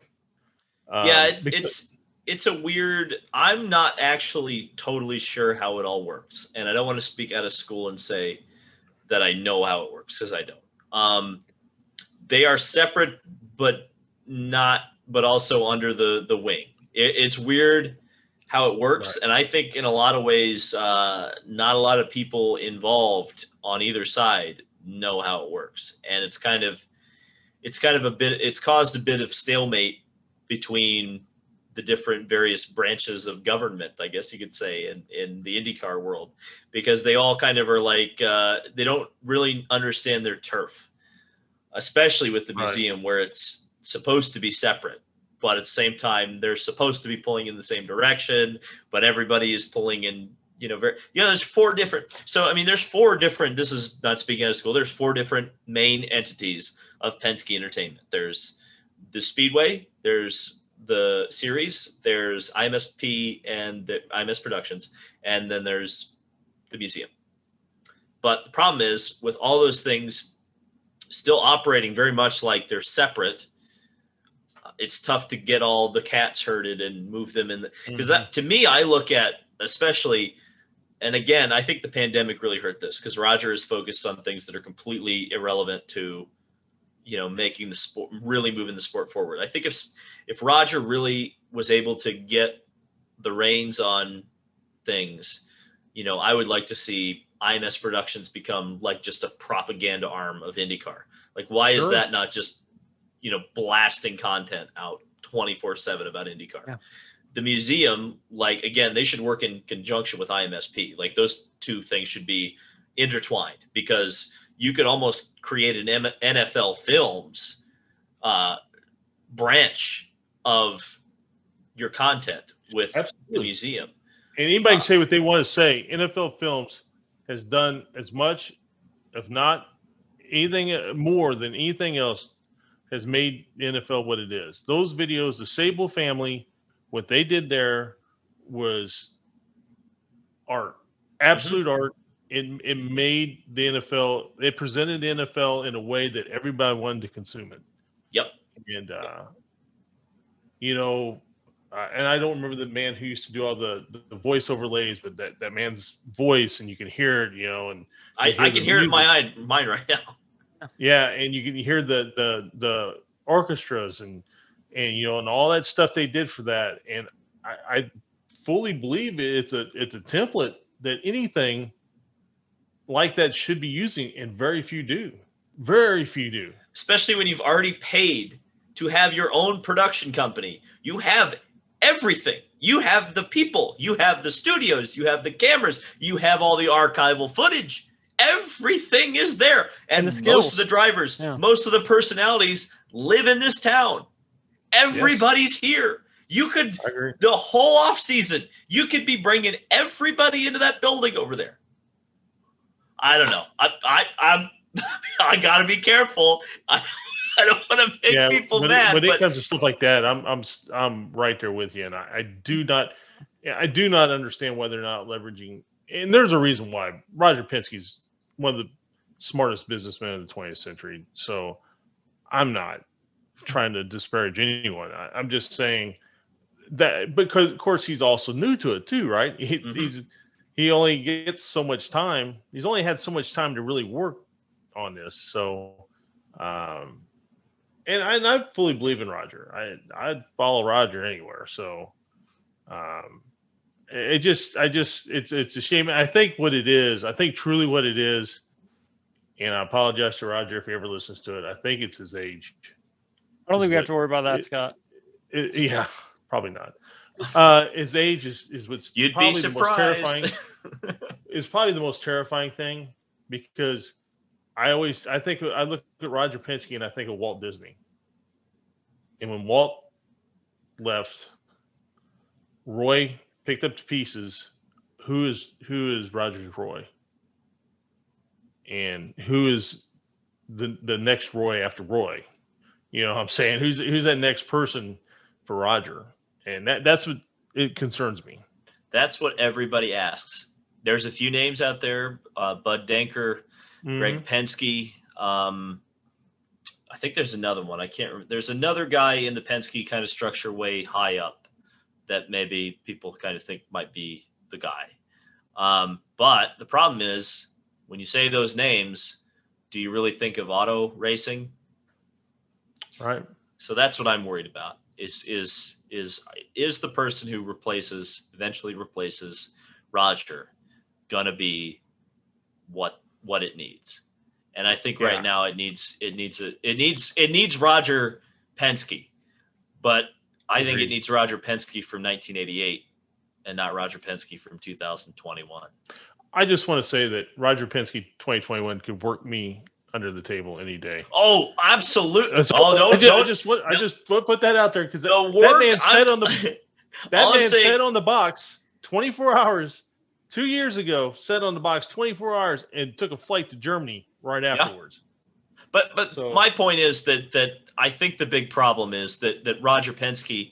It's a weird, I'm not actually totally sure how it all works, and I don't want to speak out of school and say that I know how it works, because I don't. They are separate, but also under the wing. It's weird how it works. Right. And I think in a lot of ways, not a lot of people involved on either side know how it works. And it's caused a bit of stalemate between the different various branches of government, I guess you could say, in the IndyCar world, because they all kind of are like, they don't really understand their turf, especially with the museum, where it's supposed to be separate. But at the same time, they're supposed to be pulling in the same direction, but everybody is pulling in, there's four different. So, I mean, there's four different, this is not speaking out of school, there's four different main entities of Penske Entertainment. There's the Speedway, there's the series, there's IMSP and the IMS Productions, and then there's the museum. But the problem is, with all those things still operating very much like they're separate, it's tough to get all the cats herded and move them in. Because that, to me, I look at, especially, and again, I think the pandemic really hurt this, because Roger is focused on things that are completely irrelevant to, making the sport, really moving the sport forward. I think if Roger really was able to get the reins on things, I would like to see IMS Productions become like just a propaganda arm of IndyCar. Like, why is that not just, blasting content out 24/7 about IndyCar? Yeah. The museum, like, again, they should work in conjunction with IMSP. Like, those two things should be intertwined, because you could almost create an NFL Films branch of your content with the museum. And anybody can say what they want to say. NFL Films has done as much, if not anything more than anything else, has made the NFL what it is. Those videos, the Sable family, what they did there was art, absolute art. It made the NFL, it presented the NFL in a way that everybody wanted to consume it. Yep. And you know, and I don't remember the man who used to do all the voice overlays, but that man's voice, and you can hear it, and I can hear it in my mind right now. Yeah, and you can hear the orchestras and and all that stuff they did for that, and I fully believe it's a template that anything like that should be using, and very few do. Very few do. Especially when you've already paid to have your own production company. You have everything. You have the people, you have the studios, you have the cameras, you have all the archival footage. Everything is there. And most of the drivers, most of the personalities live in this town. Everybody's here. You could, the whole off season, you could be bringing everybody into that building over there. I don't know. I gotta be careful. I don't want to make people mad. When it comes to stuff like that, I'm right there with you, and I do not understand why they're not leveraging. And there's a reason why. Roger Penske's one of the smartest businessmen of the 20th century. So I'm not trying to disparage anyone. I'm just saying that because, of course, he's also new to it too, right? He only gets so much time. He's only had so much time to really work on this. So, and I fully believe in Roger. I'd follow Roger anywhere. So, it's a shame. I think truly what it is, and I apologize to Roger if he ever listens to it. I think it's his age. I don't think we have to worry about that, Scott. Yeah, probably not. His age is what's You'd probably be surprised. The most terrifying. Is probably the most terrifying thing, because I look at Roger Penske and I think of Walt Disney. And when Walt left, Roy picked up the pieces. Who is Roger Roy? And who is the next Roy after Roy? You know what I'm saying? Who's that next person for Roger? And that's what it concerns me. That's what everybody asks. There's a few names out there, Bud Denker, Greg Penske. I think there's another one. I can't remember. There's another guy in the Penske kind of structure way high up that maybe people kind of think might be the guy. But the problem is, when you say those names, do you really think of auto racing? Right. So that's what I'm worried about. Is the person who eventually replaces Roger gonna be what it needs? And I think right now it needs Roger Penske, but I think it needs Roger Penske from 1988 and not Roger Penske from 2021. I just want to say that Roger Penske 2021 could work me under the table any day. Oh, absolutely. So I just want to put that out there, because that man said on the box 24 hours 2 years ago, said on the box 24 hours and took a flight to Germany right afterwards. But my point is that I think the big problem is that Roger Penske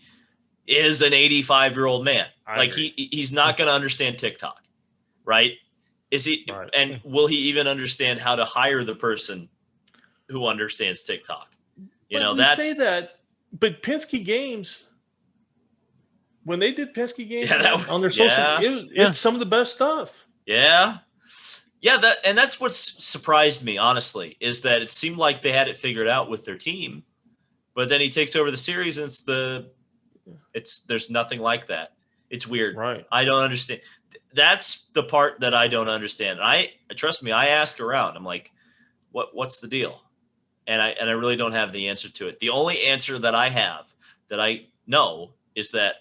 is an 85-year-old man. He's not going to understand TikTok, right? Is he? Right. And will he even understand how to hire the person who understands TikTok? Say that, but Penske Games, when they did Penske Games on their social, it's some of the best stuff. Yeah. That's what's surprised me, honestly, is that it seemed like they had it figured out with their team, but then he takes over the series and there's nothing like that. It's weird. Right. I don't understand. That's the part that I don't understand. Trust me, I asked around. I'm like, what's the deal? And I really don't have the answer to it. The only answer that I have, that I know, is that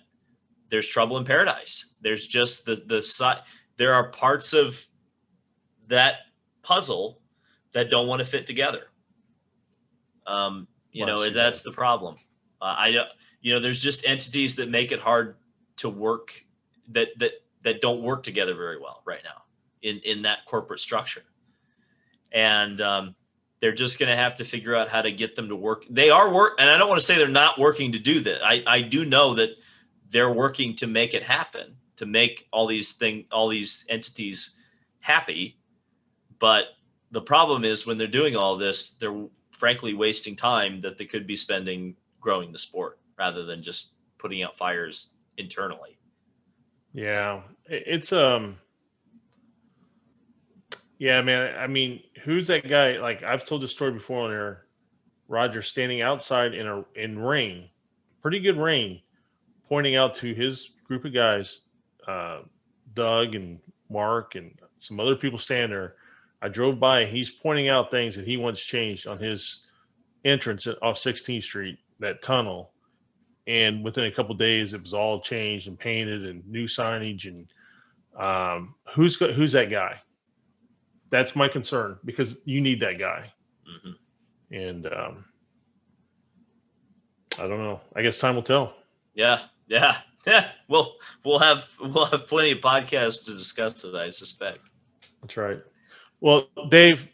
there's trouble in paradise. There's just the side. There are parts of that puzzle that don't want to fit together. That's the problem. There's just entities that make it hard to work, that don't work together very well right now in that corporate structure. And they're just going to have to figure out how to get them to work. They are and I don't want to say they're not working to do that. I do know that they're working to make it happen, to make all these entities happy. But the problem is, when they're doing all this, they're frankly wasting time that they could be spending growing the sport rather than just putting out fires internally. Yeah, it's yeah, man. I mean, who's that guy? Like I've told this story before on there. Roger standing outside in rain, pretty good rain, pointing out to his group of guys, uh, Doug and Mark and some other people standing there. I drove by and he's pointing out things that he wants changed on his entrance off 16th Street, that tunnel. And within a couple of days, it was all changed and painted and new signage. And who's that guy? That's my concern because you need that guy. Mm-hmm. And I don't know. I guess time will tell. Yeah. We'll have plenty of podcasts to discuss it, I suspect. That's right. Well, Dave,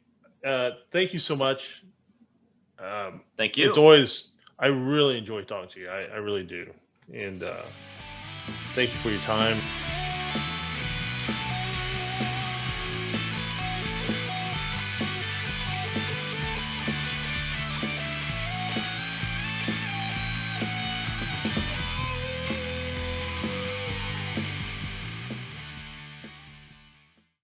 thank you so much. Thank you. It's always, I really enjoy talking to you. I really do. And thank you for your time.